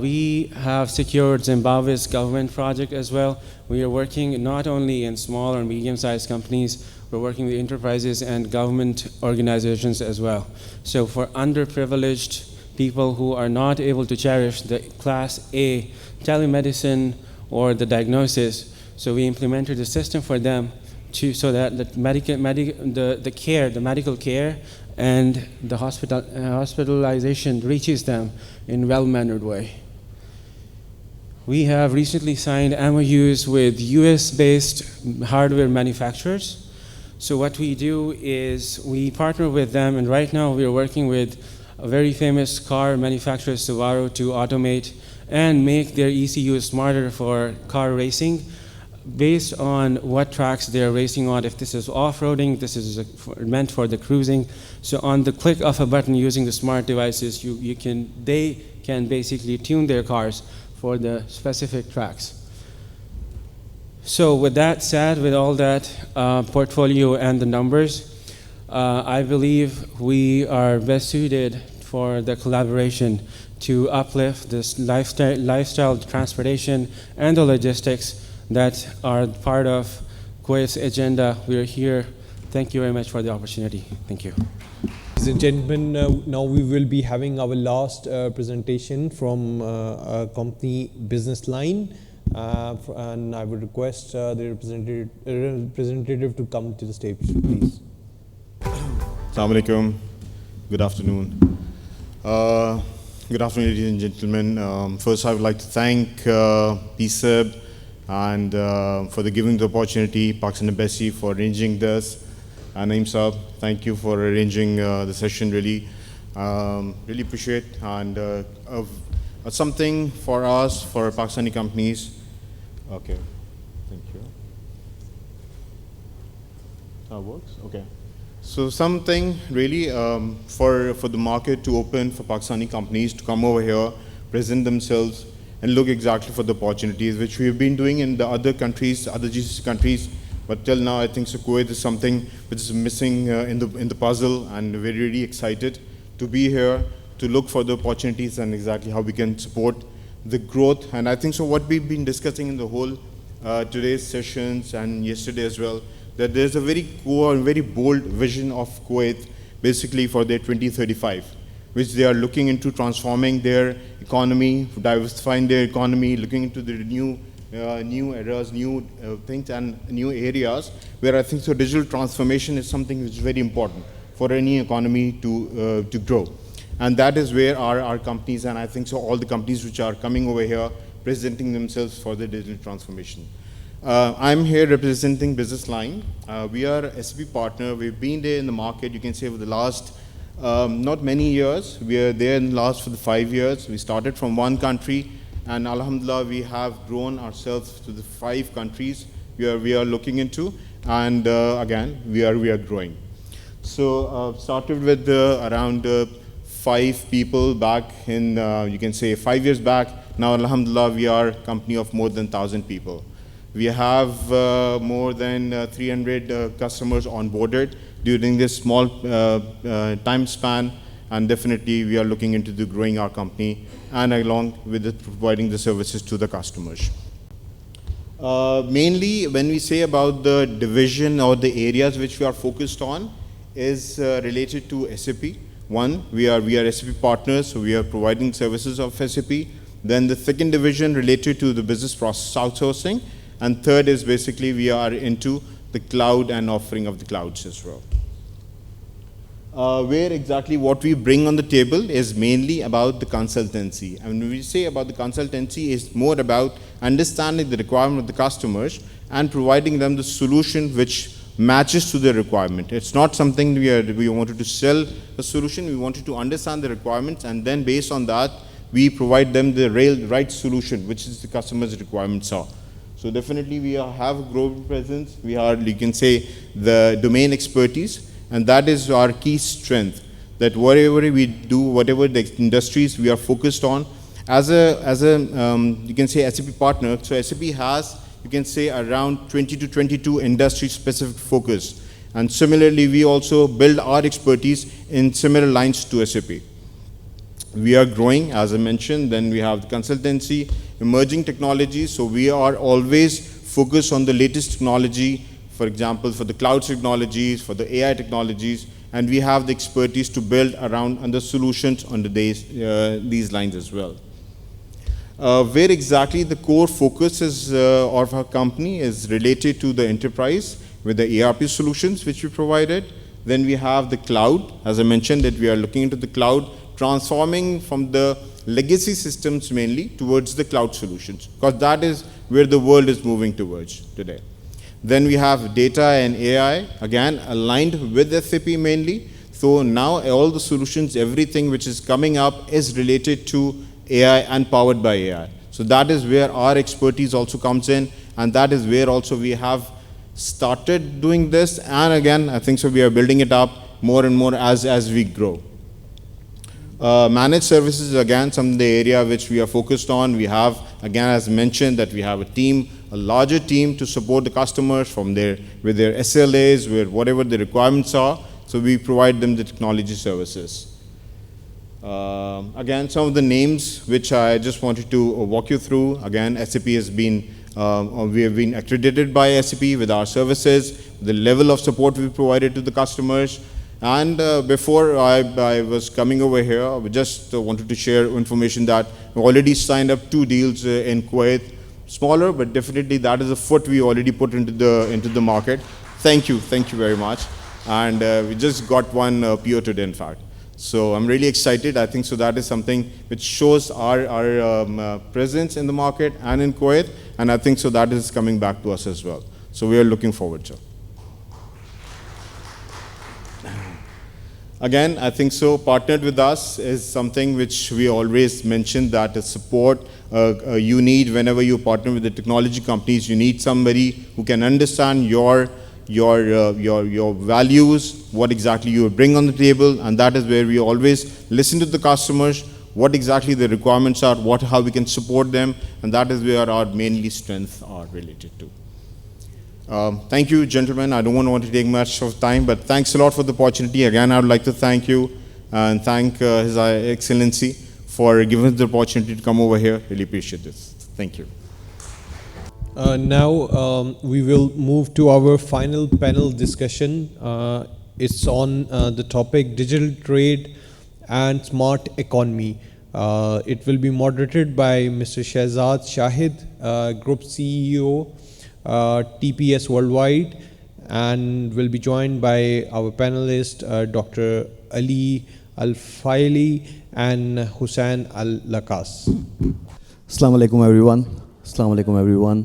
We have secured Zimbabwe's government project as well. We are working not only in small or medium-sized companies, we're working with enterprises and government organizations as well. So for underprivileged people who are not able to cherish the Class A telemedicine or the diagnosis, so we implemented a system for them so that the medical care and the hospitalization reaches them in well-mannered way. We have recently signed MOUs with US-based hardware manufacturers. So what we do is we partner with them, and right now we are working with a very famous car manufacturer, Subaru, to automate and make their ECUs smarter for car racing, based on what tracks they're racing on. If this is off-roading, this is meant for the cruising. So on the click of a button using the smart devices, they can basically tune their cars for the specific tracks. So with that said, with all that portfolio and the numbers, I believe we are best suited for the collaboration to uplift this lifestyle transportation and the logistics that are part of Kuwait's agenda. We are here. Thank you very much for the opportunity. Thank you. Ladies and gentlemen, now we will be having our last presentation from a company business line. And I would request the representative to come to the stage, please. Assalamu alaikum. Good afternoon. Good afternoon, ladies and gentlemen. First, I would like to thank PSEB and for giving the opportunity, Pakistan Embassy for arranging this. And Naeem Saab, thank you for arranging the session, really. Really appreciate, and something for us, for Pakistani companies. Okay, thank you. That works, okay. So something really for the market to open for Pakistani companies to come over here, present themselves, and look exactly for the opportunities, which we have been doing in the other countries, other GCC countries. But till now, I think Kuwait is something which is missing in the puzzle, and we're really excited to be here to look for the opportunities and exactly how we can support the growth. And I think so what we've been discussing in the whole today's sessions and yesterday as well, that there's a very core and very bold vision of Kuwait basically for their 2035, which they are looking into transforming their economy, diversifying their economy, looking into the new eras, new things and new areas where I think so digital transformation is something which is very important for any economy to grow. And that is where our companies, and I think so all the companies which are coming over here presenting themselves for the digital transformation. I'm here representing Business Line. We are a SAP partner. We've been there in the market, you can say, over the last not many years. We are there in the last for the 5 years. We started from one country, and alhamdulillah, we have grown ourselves to the 5 countries we are looking into, and again, we are growing. So started with around 5 people back in, you can say 5 years back. Now, alhamdulillah, we are a company of more than 1,000 people. We have more than 300 customers onboarded during this small time span, and definitely we are looking into the growing our company and along with providing the services to the customers. Mainly when we say about the division or the areas which we are focused on is related to SAP. One, we are SAP partners, so we are providing services of SAP. Then the second division related to the business process outsourcing. And third is basically we are into the cloud and offering of the clouds as well. Where exactly what we bring on the table is mainly about the consultancy. And when we say about the consultancy, it's more about understanding the requirement of the customers and providing them the solution which matches to their requirement. It's not something we wanted to sell a solution, we wanted to understand the requirements, and then based on that, we provide them the right solution, which is the customer's requirements are. So definitely we have a global presence, we are, you can say, the domain expertise, and that is our key strength, that whatever we do, whatever the industries we are focused on, as a you can say SAP partner, so SAP has, you can say, around 20 to 22 industry-specific focus. And similarly, we also build our expertise in similar lines to SAP. We are growing, as I mentioned. Then we have the consultancy, emerging technologies. So we are always focused on the latest technology, for example, for the cloud technologies, for the AI technologies, and we have the expertise to build around under solutions under these lines as well. Where exactly the core focus is of our company is related to the enterprise with the ERP solutions which we provided. Then we have the cloud, as I mentioned, that we are looking into the cloud, transforming from the legacy systems mainly towards the cloud solutions, because that is where the world is moving towards today. Then we have data and AI, again aligned with SAP mainly. So now all the solutions, everything which is coming up is related to AI and powered by AI. So that is where our expertise also comes in, and that is where also we have started doing this, and again I think so we are building it up more and more as we grow. Managed services, again, some of the area which we are focused on. We have, again, as mentioned, that we have a team, a larger team to support the customers from with their SLAs, with whatever the requirements are. So we provide them the technology services. Again, some of the names which I just wanted to walk you through. Again, SAP has been, we have been accredited by SAP with our services, the level of support we provided to the customers. And before I was coming over here, I just wanted to share information that we already signed up 2 deals in Kuwait. Smaller, but definitely that is a foot we already put into the market. Thank you very much. And we just got one PO today, in fact. So I'm really excited. I think so that is something which shows our presence in the market and in Kuwait, and I think so that is coming back to us as well. So we are looking forward to. Again, I think so partnered with us is something which we always mention, that is support you need whenever you partner with the technology companies. You need somebody who can understand your values, what exactly you bring on the table, and that is where we always listen to the customers, what exactly the requirements are, how we can support them, and that is where our mainly strengths are related to. Thank you, gentlemen. I don't want to take much of time, but thanks a lot for the opportunity. Again, I would like to thank you and thank His Excellency for giving us the opportunity to come over here. Really appreciate this. Thank you. Now we will move to our final panel discussion. It's on the topic digital trade and smart economy. It will be moderated by Mr. Shehzad Shahid, Group CEO, TPS Worldwide, and will be joined by our panelists, Dr. Ali Al-Faili and Hussain Al-Lakas. Assalamu alaikum everyone. Assalamu alaikum everyone.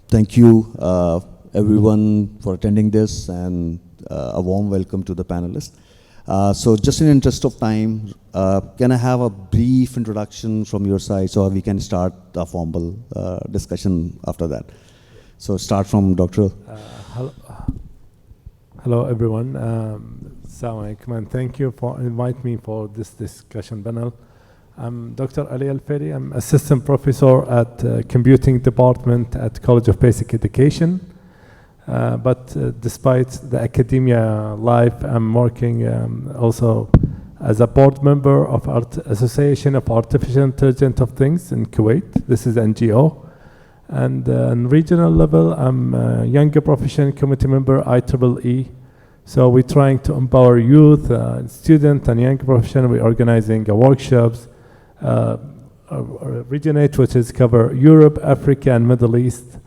Thank you everyone for attending this, and a warm welcome to the panelists. So just in the interest of time, can I have a brief introduction from your side so we can start a formal discussion after that? So start from Dr. Hello everyone. Assalamu alaikum, and thank you for inviting me for this discussion panel. I'm Dr. Ali Al-Faili. I'm Assistant Professor at Computing Department at College of Basic Education. But despite the academia life, I'm working also as a board member of Association of Artificial Intelligence of Things in Kuwait. This is NGO. And on regional level, I'm a Younger Profession Committee member, IEEE. So we're trying to empower youth, students, and young profession. We're organizing workshops, regionate, which is cover Europe, Africa, and Middle East.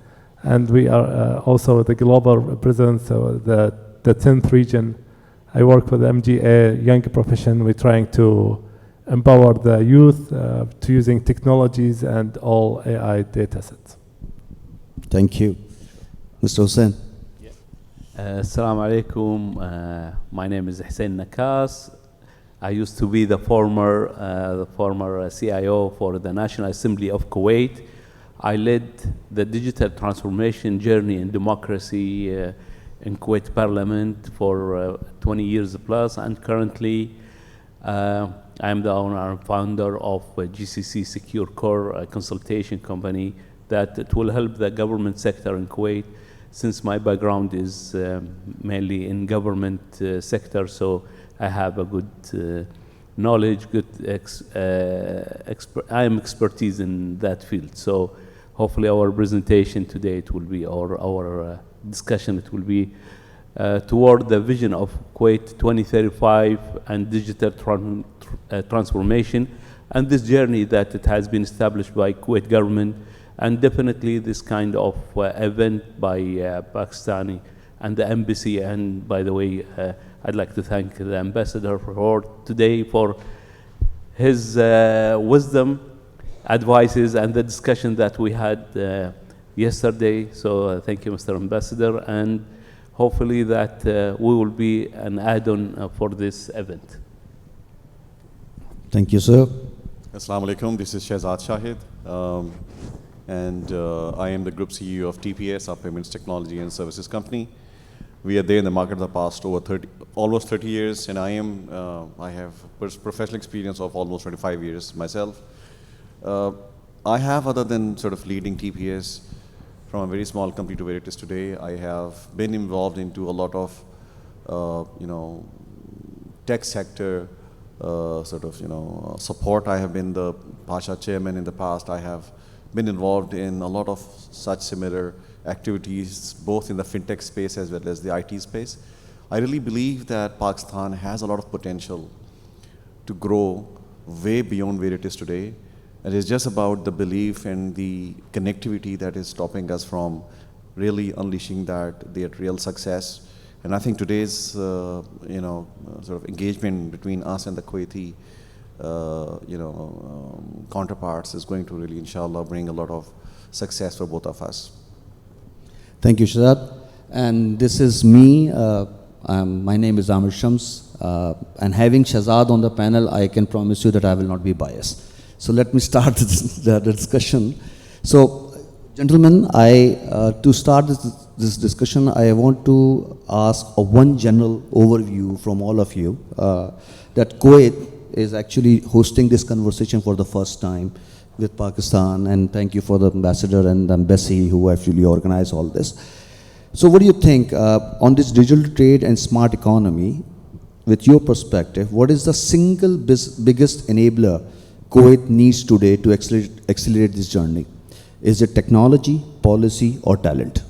And we are also the global presence, so the 10th region. I work with MGA, Young Profession. We're trying to empower the youth to using technologies and all AI data sets. Thank you. Mr. Hussain. Assalamu alaikum. My name is Hussain Nakas. I used to be the former CIO for the National Assembly of Kuwait. I led the digital transformation journey in democracy in Kuwait Parliament for 20 years plus, and currently I am the owner and founder of GCC Secure Core, a consultation company that will help the government sector in Kuwait, since my background is mainly in government sector, so I have a good knowledge, I am expertise in that field. So hopefully our presentation today, it will be, our discussion, it will be toward the vision of Kuwait 2035 and digital transformation, and this journey that it has been established by Kuwait government, and definitely this kind of event by Pakistani and the embassy. And by the way, I'd like to thank the ambassador for today for his wisdom, advices, and the discussion that we had yesterday. So thank you, Mr. Ambassador, and hopefully that we will be an add-on for this event. Thank you, sir. Assalamu alaikum. This is Shehzad Shahid. And I am the Group CEO of TPS, our Payments Technology and Services Company. We are there in the market the past almost 30 years, and I have professional experience of almost 25 years myself. I have, other than sort of leading TPS from a very small company to where it is today, I have been involved into a lot of, tech sector support. I have been the Pasha chairman in the past. I have been involved in a lot of such similar activities, both in the fintech space as well as the IT space. I really believe that Pakistan has a lot of potential to grow way beyond where it is today. It is just about the belief and the connectivity that is stopping us from really unleashing their real success. And I think today's sort of engagement between us and the Kuwaiti counterparts is going to really, inshallah, bring a lot of success for both of us. Thank you, Shehzad. And this is me. My name is Amir Shams. And having Shehzad on the panel, I can promise you that I will not be biased. So let me start the discussion. So, gentlemen, to start this discussion, I want to ask one general overview from all of you that Kuwait is actually hosting this conversation for the first time with Pakistan, and thank you for the ambassador and the embassy who actually organized all this. So what do you think on this digital trade and smart economy? with your perspective, what is the single biggest enabler Kuwait needs today to accelerate this journey? Is it technology, policy, or talent?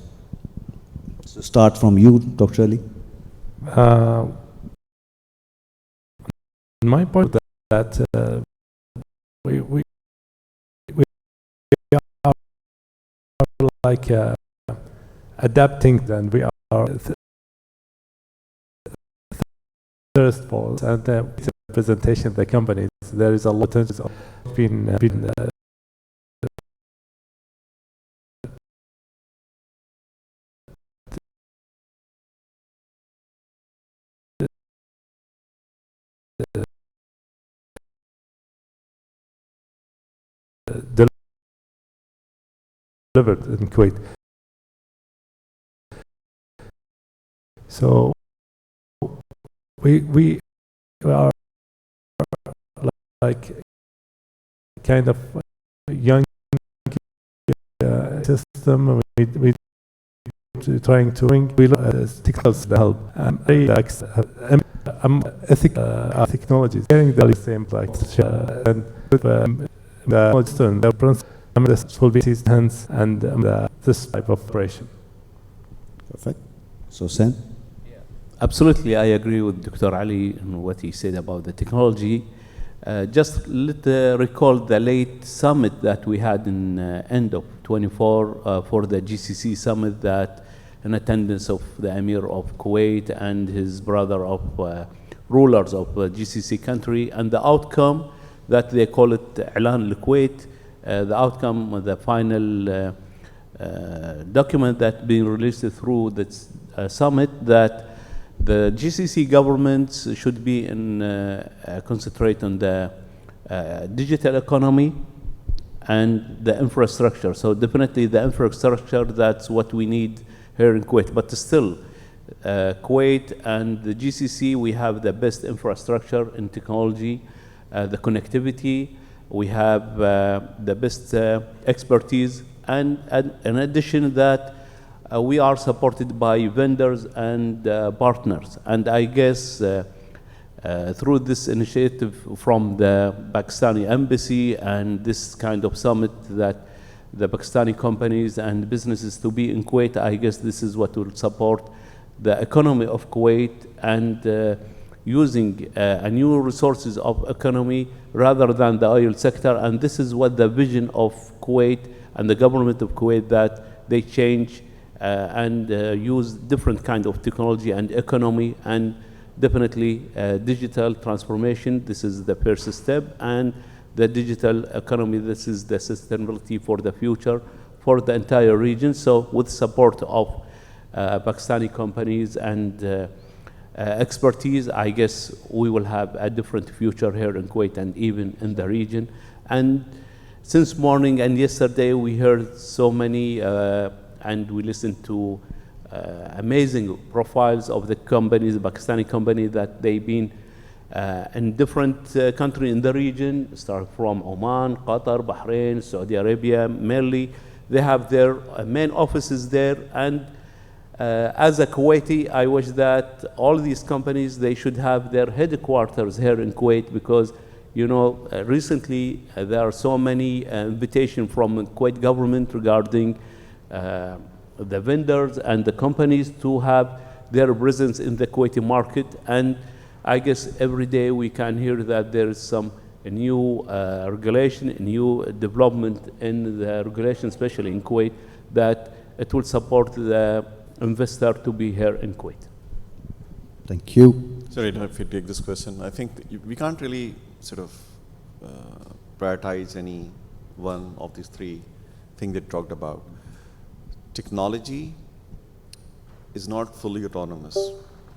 So start from you, Dr. Ali. My point is that we are like adapting, and we are thirstful, and the presentation of the companies, there is a lot of been delivered in Kuwait. So we are like kind of young system. We trying to bring technical help. Ethical technologies, getting the same like and the principle will be his hands and this type of operation. Perfect. So Sen? Absolutely, I agree with Dr. Ali and what he said about the technology. Just recall the late summit that we had in end of 24 for the GCC summit, that in attendance of the Emir of Kuwait and his brother of rulers of GCC country, and the outcome that they call it Ilan al-Kuwait, the outcome, the final document that being released through this summit, that the GCC governments should be concentrate on the digital economy and the infrastructure. So definitely the infrastructure, that's what we need here in Kuwait. But still, Kuwait and the GCC, we have the best infrastructure in technology, the connectivity, we have the best expertise, and in addition to that, we are supported by vendors and partners. And I guess through this initiative from the Pakistani embassy and this kind of summit that the Pakistani companies and businesses to be in Kuwait, I guess this is what will support the economy of Kuwait and using new resources of economy rather than the oil sector. And this is what the vision of Kuwait and the government of Kuwait, that they change and use different kind of technology and economy, and definitely digital transformation. This is the first step, and the digital economy, this is the sustainability for the future for the entire region. So with support of Pakistani companies and expertise, I guess we will have a different future here in Kuwait and even in the region. And since morning and yesterday, we heard so many and we listened to amazing profiles of the companies, the Pakistani company, that they've been in different countries in the region, start from Oman, Qatar, Bahrain, Saudi Arabia, mainly. They have their main offices there. And as a Kuwaiti, I wish that all these companies, they should have their headquarters here in Kuwait, because you know, recently there are so many invitations from the Kuwait government regarding the vendors and the companies to have their presence in the Kuwaiti market. And I guess every day we can hear that there is some new regulation, new development in the regulation, especially in Kuwait, that it will support the investor to be here in Kuwait. Thank you. Sorry, if you take this question, I think we can't really sort of prioritize any one of these three things that talked about. Technology is not fully autonomous.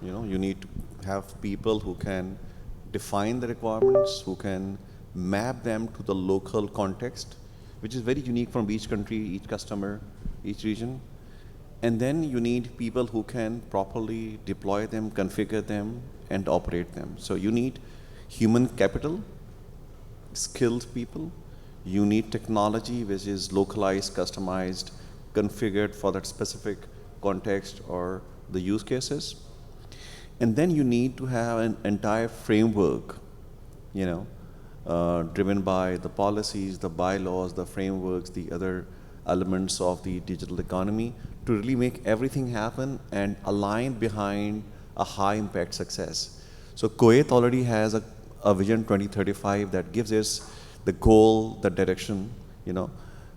You know, you need to have people who can define the requirements, who can map them to the local context, which is very unique from each country, each customer, each region. And then you need people who can properly deploy them, configure them, and operate them. So you need human capital, skilled people. You need technology which is localized, customized, configured for that specific context or the use cases. And then you need to have an entire framework, you know, driven by the policies, the bylaws, the frameworks, the other elements of the digital economy to really make everything happen and align behind a high impact success. So Kuwait already has a vision 2035 that gives us the goal, the direction, you know,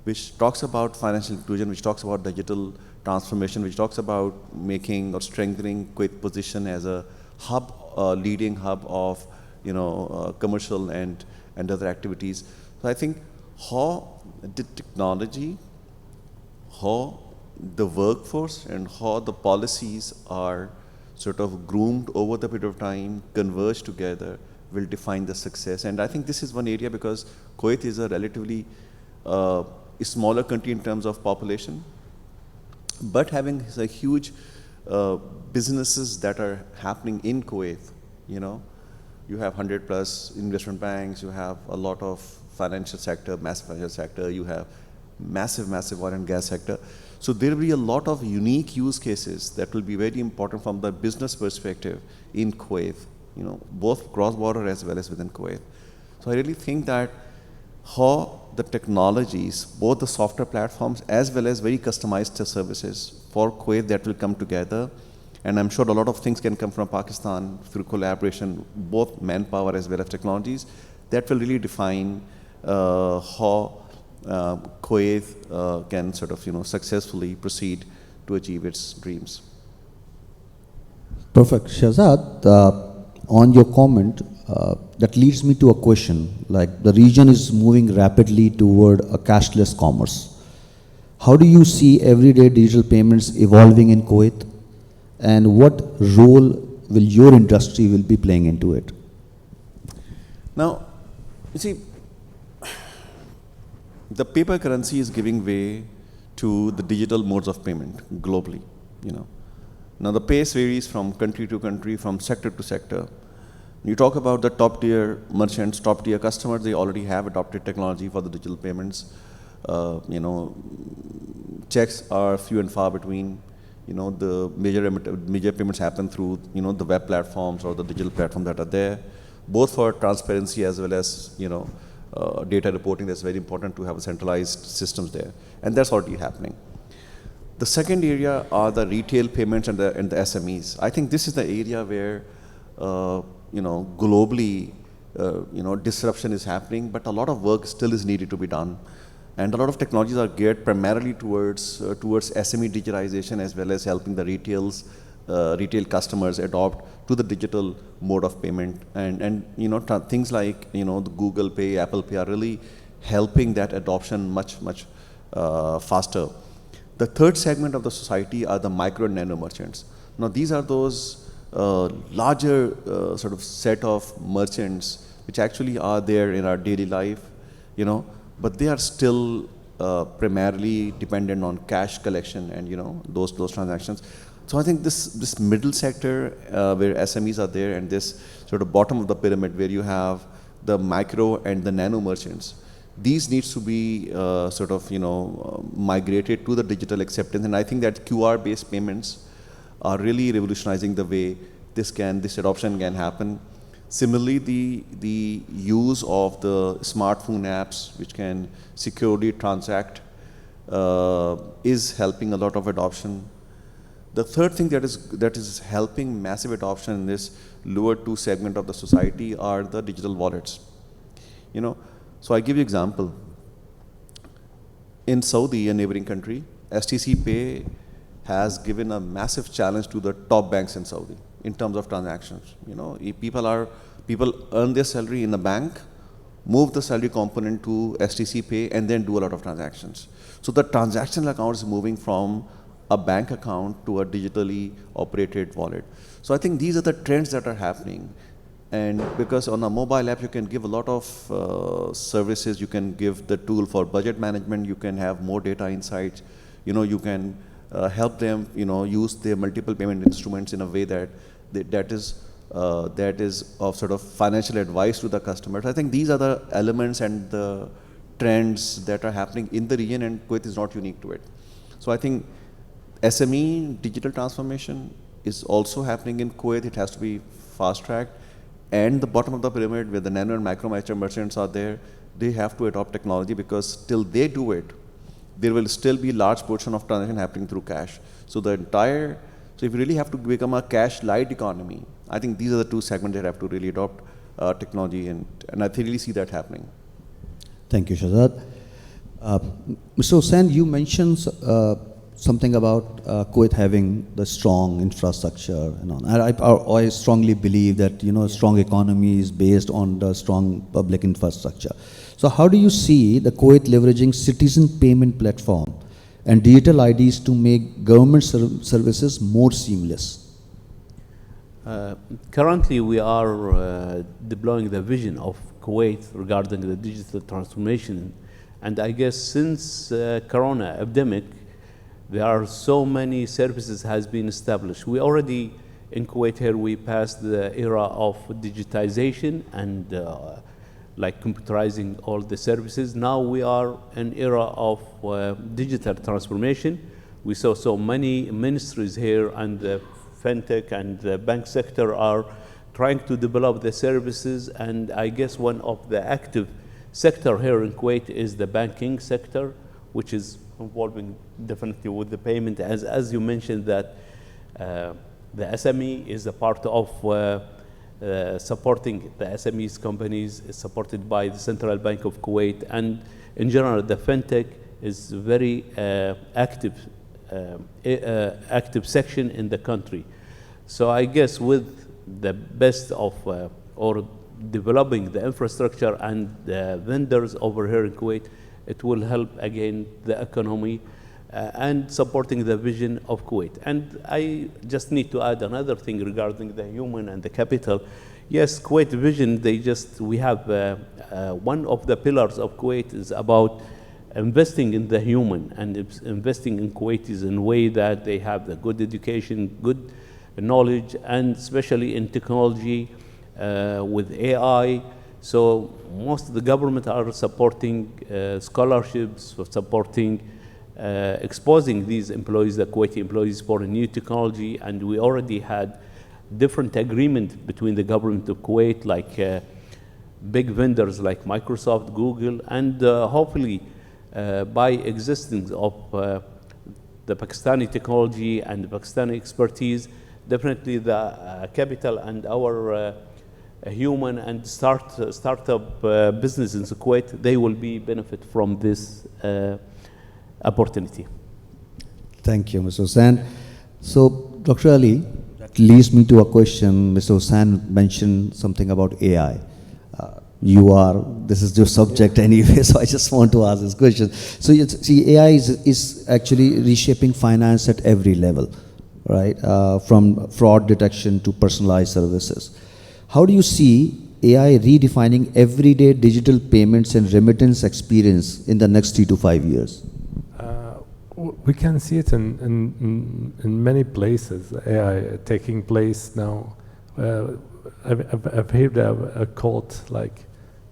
which talks about financial inclusion, which talks about digital transformation, which talks about making or strengthening Kuwait's position as a hub, leading hub of, you know, commercial and other activities. So I think how the technology, how the workforce and how the policies are sort of groomed over the period of time, converge together, will define the success. And I think this is one area because Kuwait is a relatively smaller country in terms of population, but having a huge businesses that are happening in Kuwait, you know. You have 100+ investment banks, you have a lot of financial sector, massive financial sector, you have massive oil and gas sector. So there will be a lot of unique use cases that will be very important from the business perspective in Kuwait, you know, both cross-border as well as within Kuwait. So I really think that how the technologies, both the software platforms as well as very customized services for Kuwait that will come together. And I'm sure a lot of things can come from Pakistan through collaboration, both manpower as well as technologies, that will really define how Kuwait can sort of, you know, successfully proceed to achieve its dreams. Perfect. Shahzad, on your comment, that leads me to a question. Like, the region is moving rapidly toward a cashless commerce. How do you see everyday digital payments evolving in Kuwait? And what role will your industry will be playing into it? Now, you see, the paper currency is giving way to the digital modes of payment globally, you know. Now the pace varies from country to country, from sector to sector. You talk about the top tier merchants, top tier customers, they already have adopted technology for the digital payments. You know, checks are few and far between. You know, the major payments happen through, you know, the web platforms or the digital platforms that are there, both for transparency as well as, you know, data reporting. That's very important to have centralized systems there, and that's already happening. The second area are the retail payments and the SMEs. I think this is the area where, you know, globally, you know, disruption is happening, but a lot of work still is needed to be done. And a lot of technologies are geared primarily towards SME digitalization as well as helping the retail customers adopt to the digital mode of payment. And you know, things like, you know, the Google Pay, Apple Pay are really helping that adoption much faster. The third segment of the society are the micro and nano merchants. Now these are those larger sort of set of merchants which actually are there in our daily life, you know, but they are still primarily dependent on cash collection and, you know, those transactions. So I think this middle sector where SMEs are there, and this sort of bottom of the pyramid where you have the micro and the nano merchants, these needs to be sort of, you know, migrated to the digital acceptance. And I think that QR-based payments are really revolutionizing the way this adoption can happen. Similarly, the use of the smartphone apps which can securely transact is helping a lot of adoption. The third thing that is helping massive adoption in this lower two segment of the society are the digital wallets. You know, so I give you example. In Saudi, a neighboring country, STC Pay has given a massive challenge to the top banks in Saudi in terms of transactions. You know, people earn their salary in a bank, move the salary component to STC Pay, and then do a lot of transactions. So the transactional account is moving from a bank account to a digitally operated wallet. So I think these are the trends that are happening. And because on a mobile app, you can give a lot of services. You can give the tool for budget management. You can have more data insights. You know, you can help them, you know, use their multiple payment instruments in a way that is of sort of financial advice to the customers. I think these are the elements and the trends that are happening in the region, and Kuwait is not unique to it. So I think SME, digital transformation, is also happening in Kuwait. It has to be fast-tracked. And the bottom of the pyramid, where the nano and micro merchants are there, they have to adopt technology, because till they do it, there will still be large portion of transaction happening through cash. So the entire, so if you really have to become a cash light economy, I think these are the two segments that have to really adopt technology, and I really see that happening. Thank you, Shahzad. Mr. Hussain, you mentioned something about Kuwait having the strong infrastructure and on. I strongly believe that a strong economy is based on the strong public infrastructure. So how do you see the Kuwait leveraging citizen payment platform and digital IDs to make government services more seamless? Currently, we are deploying the vision of Kuwait regarding the digital transformation. And I guess since Corona epidemic, there are so many services has been established. We already, in Kuwait here, we passed the era of digitization and like computerizing all the services. Now we are in era of digital transformation. We saw so many ministries here, and the fintech and the bank sector are trying to develop the services. And I guess one of the active sector here in Kuwait is the banking sector, which is involving definitely with the payment. As you mentioned that the SME is a part of supporting the SMEs companies, is supported by the Central Bank of Kuwait, and in general the fintech is very active section in the country. So I guess with the best of or developing the infrastructure and the vendors over here in Kuwait, it will help again the economy and supporting the vision of Kuwait. And I just need to add another thing regarding the human and the capital. Yes, Kuwait vision, we have one of the pillars of Kuwait is about investing in the human and investing in Kuwaitis in a way that they have the good education, good knowledge, and especially in technology with AI. So most of the government are supporting scholarships, for supporting exposing these employees, the Kuwaiti employees, for a new technology. And we already had different agreement between the government of Kuwait, like big vendors like Microsoft, Google, and hopefully by existence of the Pakistani technology and the Pakistani expertise, definitely the capital and our human and startup business in Kuwait, they will be benefit from this opportunity. Thank you, Mr. Hussain. So, Dr. Ali, that leads me to a question. Mr. Hussain mentioned something about AI. This is your subject anyway, so I just want to ask this question. So, see, AI is actually reshaping finance at every level, right? From fraud detection to personalized services. How do you see AI redefining everyday digital payments and remittance experience in the next 3 to 5 years? We can see it in many places, AI taking place now. I've heard a quote like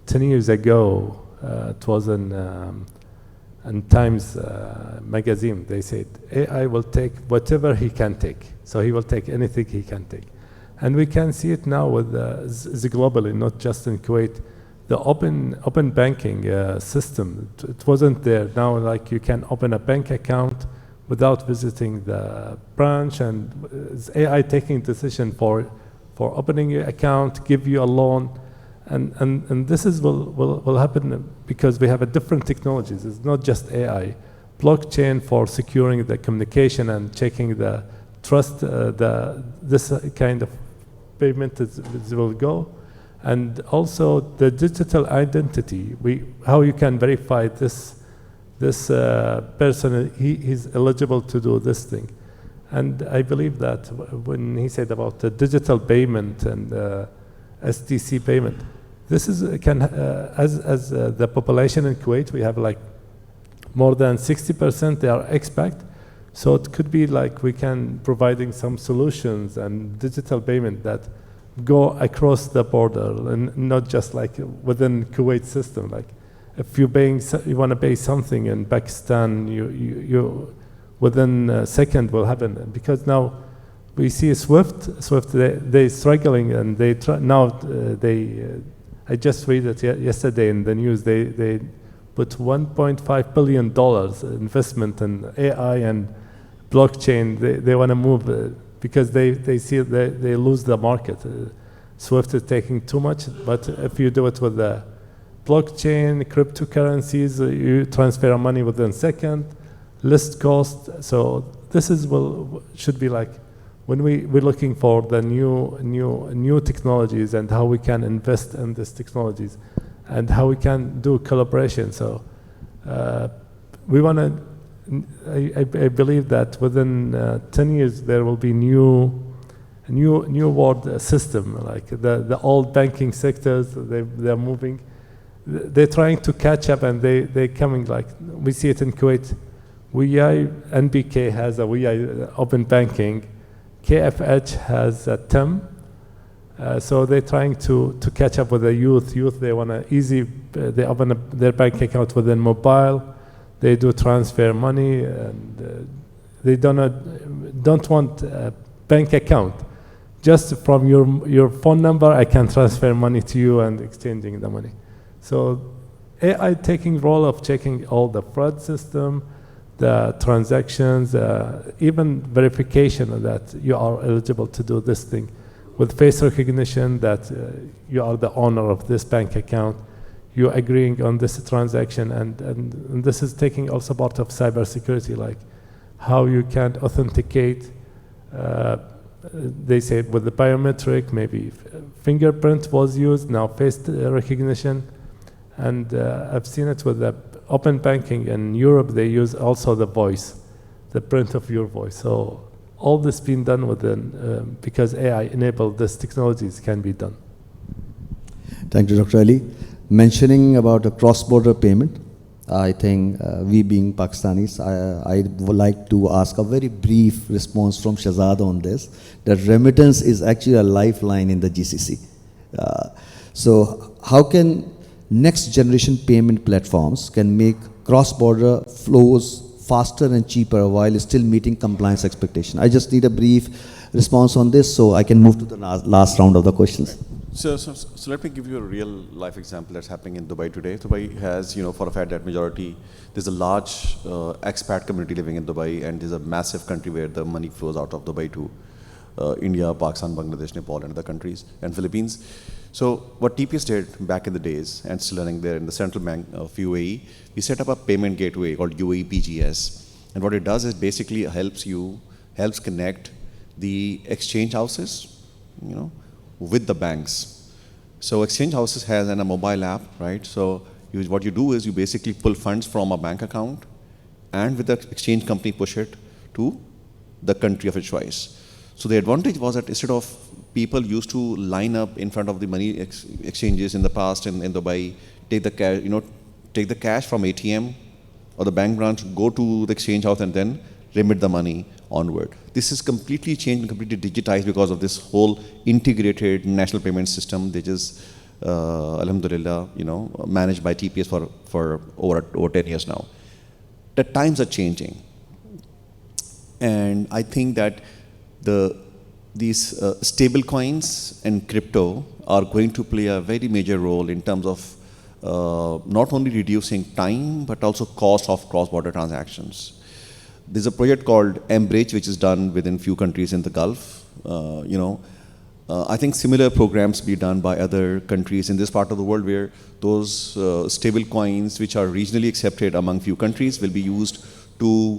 10 years ago, it was in Times magazine. They said, AI will take whatever he can take. So he will take anything he can take. And we can see it now with globally, not just in Kuwait. The open banking system, it wasn't there. Now, like, you can open a bank account without visiting the branch, and it's AI taking decision for opening your account, give you a loan, and this will happen because we have a different technologies. It's not just AI, blockchain for securing the communication and checking the trust. This kind of payment will go. And also the digital identity, how you can verify this person, he's eligible to do this thing. And I believe that when he said about the digital payment and STC payment, this is as the population in Kuwait, we have like more than 60% they are expat. So it could be like we can providing some solutions and digital payment that go across the border and not just like within Kuwait system. Like if you want to pay something in Pakistan, you within a second will happen, because now we see Swift. Swift, they're struggling, and they I just read it yesterday in the news. They put $1.5 billion investment in AI and blockchain. They want to move because they see they lose the market. Swift is taking too much, but if you do it with the blockchain, cryptocurrencies, you transfer money within a second, less cost. So this should be like when we're looking for the new technologies and how we can invest in these technologies and how we can do collaboration. So we want to. I believe that within 10 years there will be new world system, like the old banking sectors. They're moving. They're trying to catch up, and they're coming. Like we see it in Kuwait. NBK has a open banking. KFH has a TIM. So they're trying to catch up with the youth. They want to they open their bank account within mobile. They do transfer money, and they don't want a bank account. Just from your phone number, I can transfer money to you and exchanging the money. So AI taking role of checking all the fraud system, the transactions, even verification that you are eligible to do this thing. With face recognition that you are the owner of this bank account, you're agreeing on this transaction, and this is taking also part of cybersecurity, like how you can authenticate. They say with the biometric, maybe fingerprint was used, now face recognition. And I've seen it with the open banking in Europe. They use also the voice, the print of your voice. So all this being done within, because AI enabled these technologies can be done. Thank you, Dr. Ali. Mentioning about a cross-border payment, I think we being Pakistanis, I would like to ask a very brief response from Shahzad on this, that remittance is actually a lifeline in the GCC. So how can next generation payment platforms can make cross-border flows faster and cheaper while still meeting compliance expectation? I just need a brief response on this so I can move to the last round of the questions. So let me give you a real life example that's happening in Dubai today. Dubai has, for a fact that majority, there's a large expat community living in Dubai, and there's a massive country where the money flows out of Dubai to India, Pakistan, Bangladesh, Nepal, and other countries, and Philippines. So what TPS did back in the days, and still running there in the central bank of UAE, we set up a payment gateway called UAE PGS. And what it does is basically helps connect the exchange houses, with the banks. So exchange houses has a mobile app, right? So what you do is you basically pull funds from a bank account, and with the exchange company push it to the country of its choice. So the advantage was that instead of people used to line up in front of the money exchanges in the past in Dubai, take the cash from ATM or the bank branch, go to the exchange house and then remit the money onward. This is completely changed and completely digitized because of this whole integrated national payment system, which is, alhamdulillah, managed by TPS for over 10 years now. The times are changing, and I think that these stable coins and crypto are going to play a very major role in terms of not only reducing time but also cost of cross-border transactions. There's a project called mBridge, which is done within few countries in the Gulf. I think similar programs be done by other countries in this part of the world, where those stable coins which are regionally accepted among few countries will be used to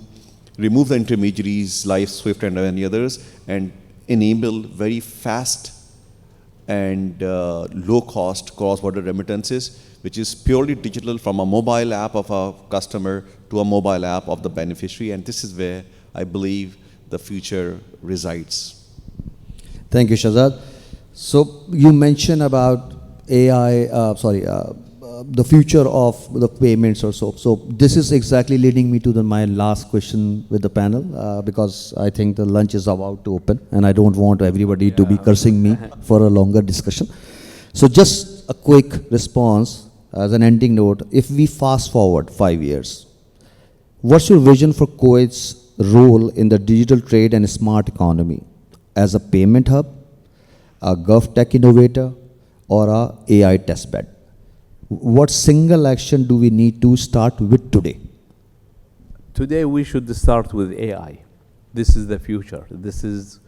remove the intermediaries like SWIFT and any others, and enable very fast and low-cost cross-border remittances, which is purely digital from a mobile app of a customer to a mobile app of the beneficiary. And this is where I believe the future resides. Thank you, Shahzad. So you mentioned about AI, the future of the payments or so. So this is exactly leading me to my last question with the panel, because I think the lunch is about to open and I don't want everybody to be cursing me for a longer discussion. So just a quick response as an ending note. If we fast forward 5 years, what's your vision for Kuwait's role in the digital trade and smart economy? as a payment hub, a GovTech innovator, or a AI testbed? What single action do we need to start with today? Today we should start with AI. This is the future. This is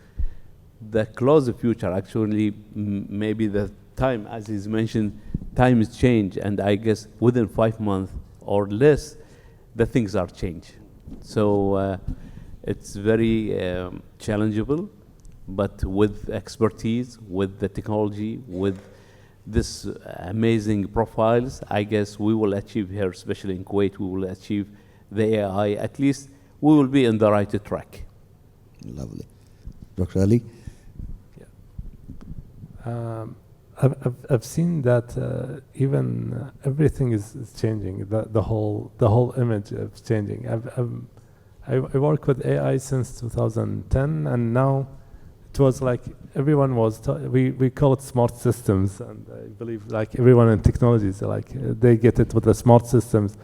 the close future. Actually, maybe the time, as is mentioned, time is change, and I guess within 5 months or less, the things are changed. So it's very challengeable, but with expertise, with the technology, with this amazing profiles, I guess we will achieve here, especially in Kuwait, we will achieve the AI. At least we will be in the right track. Lovely. Dr. Ali? I've seen that even everything is changing. The whole image is changing. I work with AI since 2010, and now it was like everyone was. We call it smart systems, and I believe like everyone in technologies, like they get it with the smart systems.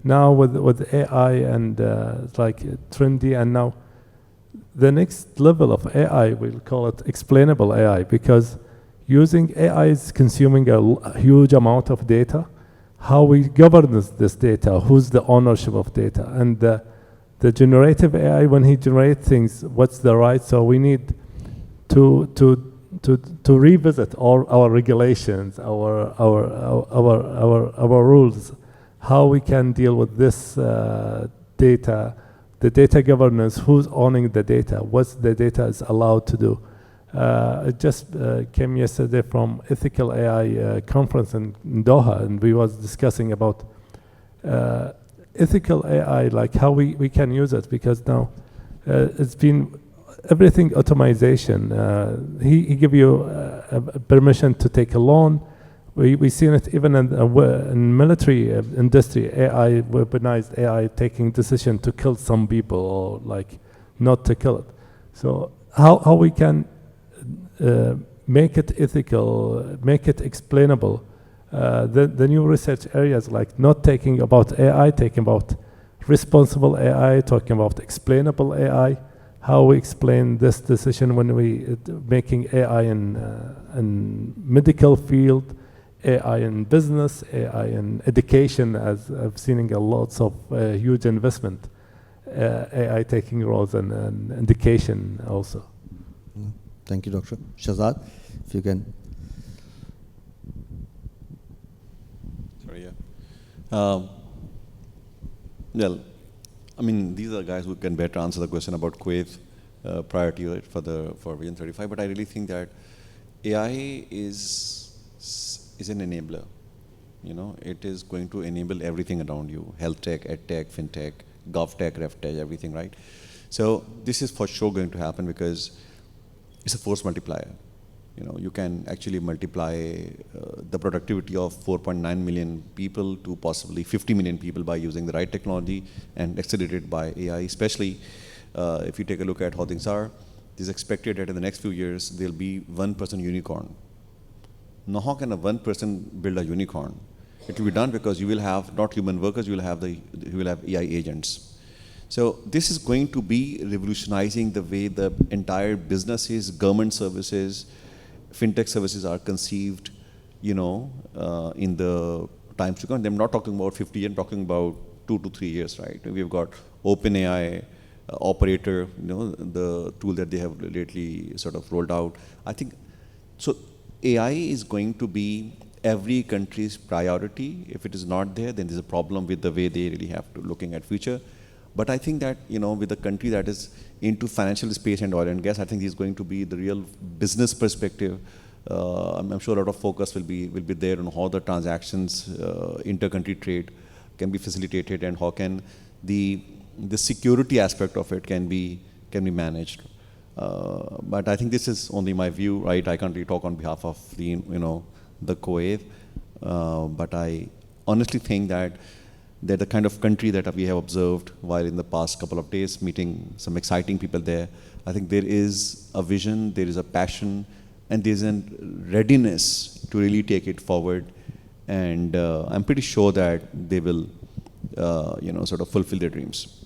Now with AI and it's like trendy, and now the next level of AI, we'll call it explainable AI, because using AI is consuming a huge amount of data. How we govern this data, who's the ownership of data, and the generative AI, when he generates things, what's the right? So we need to revisit all our regulations, our rules, how we can deal with this data, the data governance, who's owning the data, what the data is allowed to do. I just came yesterday from Ethical AI conference in Doha, and we was discussing about ethical AI, like how we can use it, because now it's been everything automation. He give you permission to take a loan. We seen it even in military industry, AI, weaponized AI taking decision to kill some people or like not to kill it. So how we can make it ethical, make it explainable. The new research areas, like not taking about AI, taking about responsible AI, talking about explainable AI, how we explain this decision when we making AI in medical field, AI in business, AI in education, as I've seen a lots of huge investment, AI taking roles in education also. Thank you, Doctor. Shahzad, if you can. Sorry, yeah. Well, I mean, these are guys who can better answer the question about Kuwait priority, right, for Vision 35. But I really think that AI is an enabler. You know, it is going to enable everything around you: health tech, ed tech, fintech, gov tech, ref tech, everything, right? So this is for sure going to happen because it's a force multiplier. You know, you can actually multiply the productivity of 4.9 million people to possibly 50 million people by using the right technology and accelerated by AI, especially if you take a look at how things are. It is expected that in the next few years, there'll be 1% unicorn. Now, how can a 1% build a unicorn? It will be done because you will have not human workers, you will have AI agents. So this is going to be revolutionizing the way the entire businesses, government services, fintech services are conceived, you know, in the times to come. I'm not talking about 50 years, I'm talking about 2 to 3 years, right? We've got OpenAI, Operator, you know, the tool that they have lately sort of rolled out. I think, so AI is going to be every country's priority. If it is not there, then there's a problem with the way they really have to looking at future. But I think that, you know, with a country that is into financial space and oil and gas, I think is going to be the real business perspective. I'm sure a lot of focus will be there on how the transactions, inter-country trade can be facilitated and how can the security aspect of it can be managed. But I think this is only my view, right? I can't really talk on behalf of the Kuwait, but I honestly think that they're the kind of country that we have observed while in the past couple of days meeting some exciting people there. I think there is a vision, there is a passion, and there's a readiness to really take it forward. And I'm pretty sure that they will, sort of fulfill their dreams.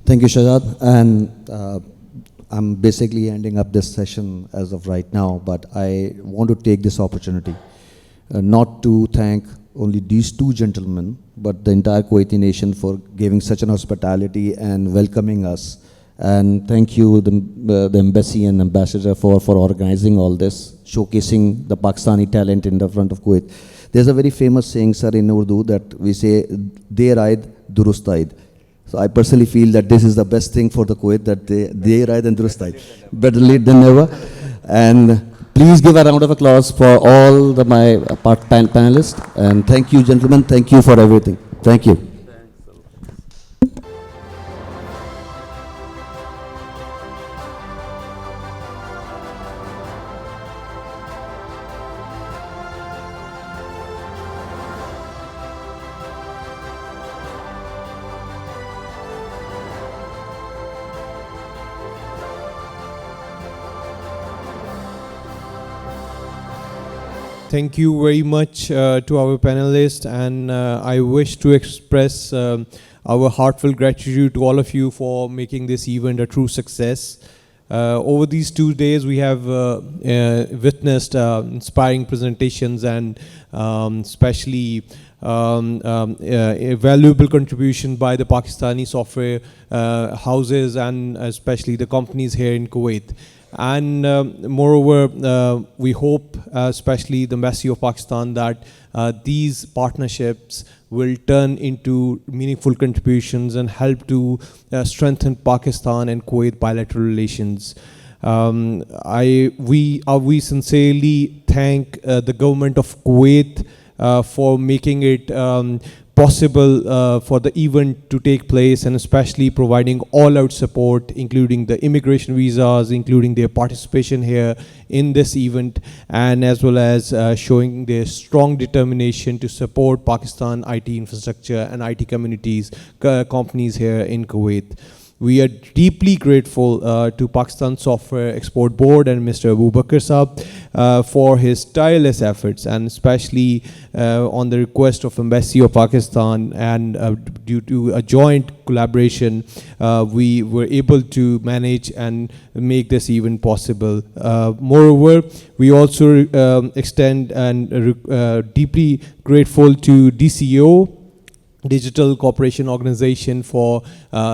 Thank you, Shahzad. And I'm basically ending up this session as of right now, but I want to take this opportunity not to thank only these two gentlemen, but the entire Kuwaiti nation for giving such an hospitality and welcoming us. And thank you, the embassy and ambassador for organizing all this, showcasing the Pakistani talent in the front of Kuwait. There's a very famous saying, sir, in Urdu that we say, "Der Aid, Durust Aid." So I personally feel that this is the best thing for the Kuwait, that they ride and Durust Aid. Better late than never. And please give a round of applause for all my panelists. And thank you, gentlemen. Thank you for everything. Thank you. Thank you very much to our panelists, and I wish to express our heartfelt gratitude to all of you for making this event a true success. Over these 2 days, we have witnessed inspiring presentations and especially a valuable contribution by the Pakistani software houses and especially the companies here in Kuwait. And moreover, we hope, especially the Embassy of Pakistan, that these partnerships will turn into meaningful contributions and help to strengthen Pakistan and Kuwait bilateral relations. We sincerely thank the government of Kuwait for making it possible for the event to take place, and especially providing all-out support, including the immigration visas, including their participation here in this event, and as well as showing their strong determination to support Pakistan IT infrastructure and IT companies here in Kuwait. We are deeply grateful to Pakistan Software Export Board and Mr. Abu Bakr Saab for his tireless efforts, and especially on the request of Embassy of Pakistan, and due to a joint collaboration, we were able to manage and make this event possible. Moreover, we also extend and deeply grateful to DCO, Digital Cooperation Organization, for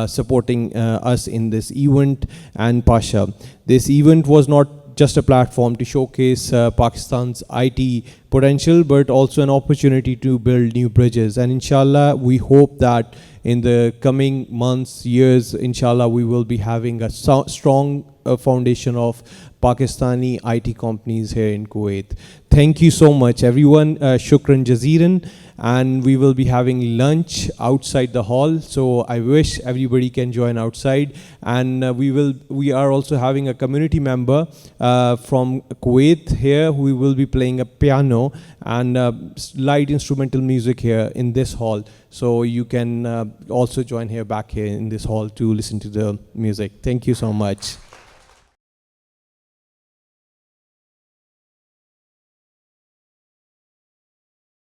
supporting us in this event, and Pasha. This event was not just a platform to showcase Pakistan's IT potential, but also an opportunity to build new bridges. And inshallah, we hope that in the coming months, years, inshallah, we will be having a strong foundation of Pakistani IT companies here in Kuwait. Thank you so much, everyone. Shukran jazeeran. And we will be having lunch outside the hall, so I wish everybody can join outside. And we are also having a community member from Kuwait here who will be playing a piano and light instrumental music here in this hall. So you can also join back here in this hall to listen to the music. Thank you so much.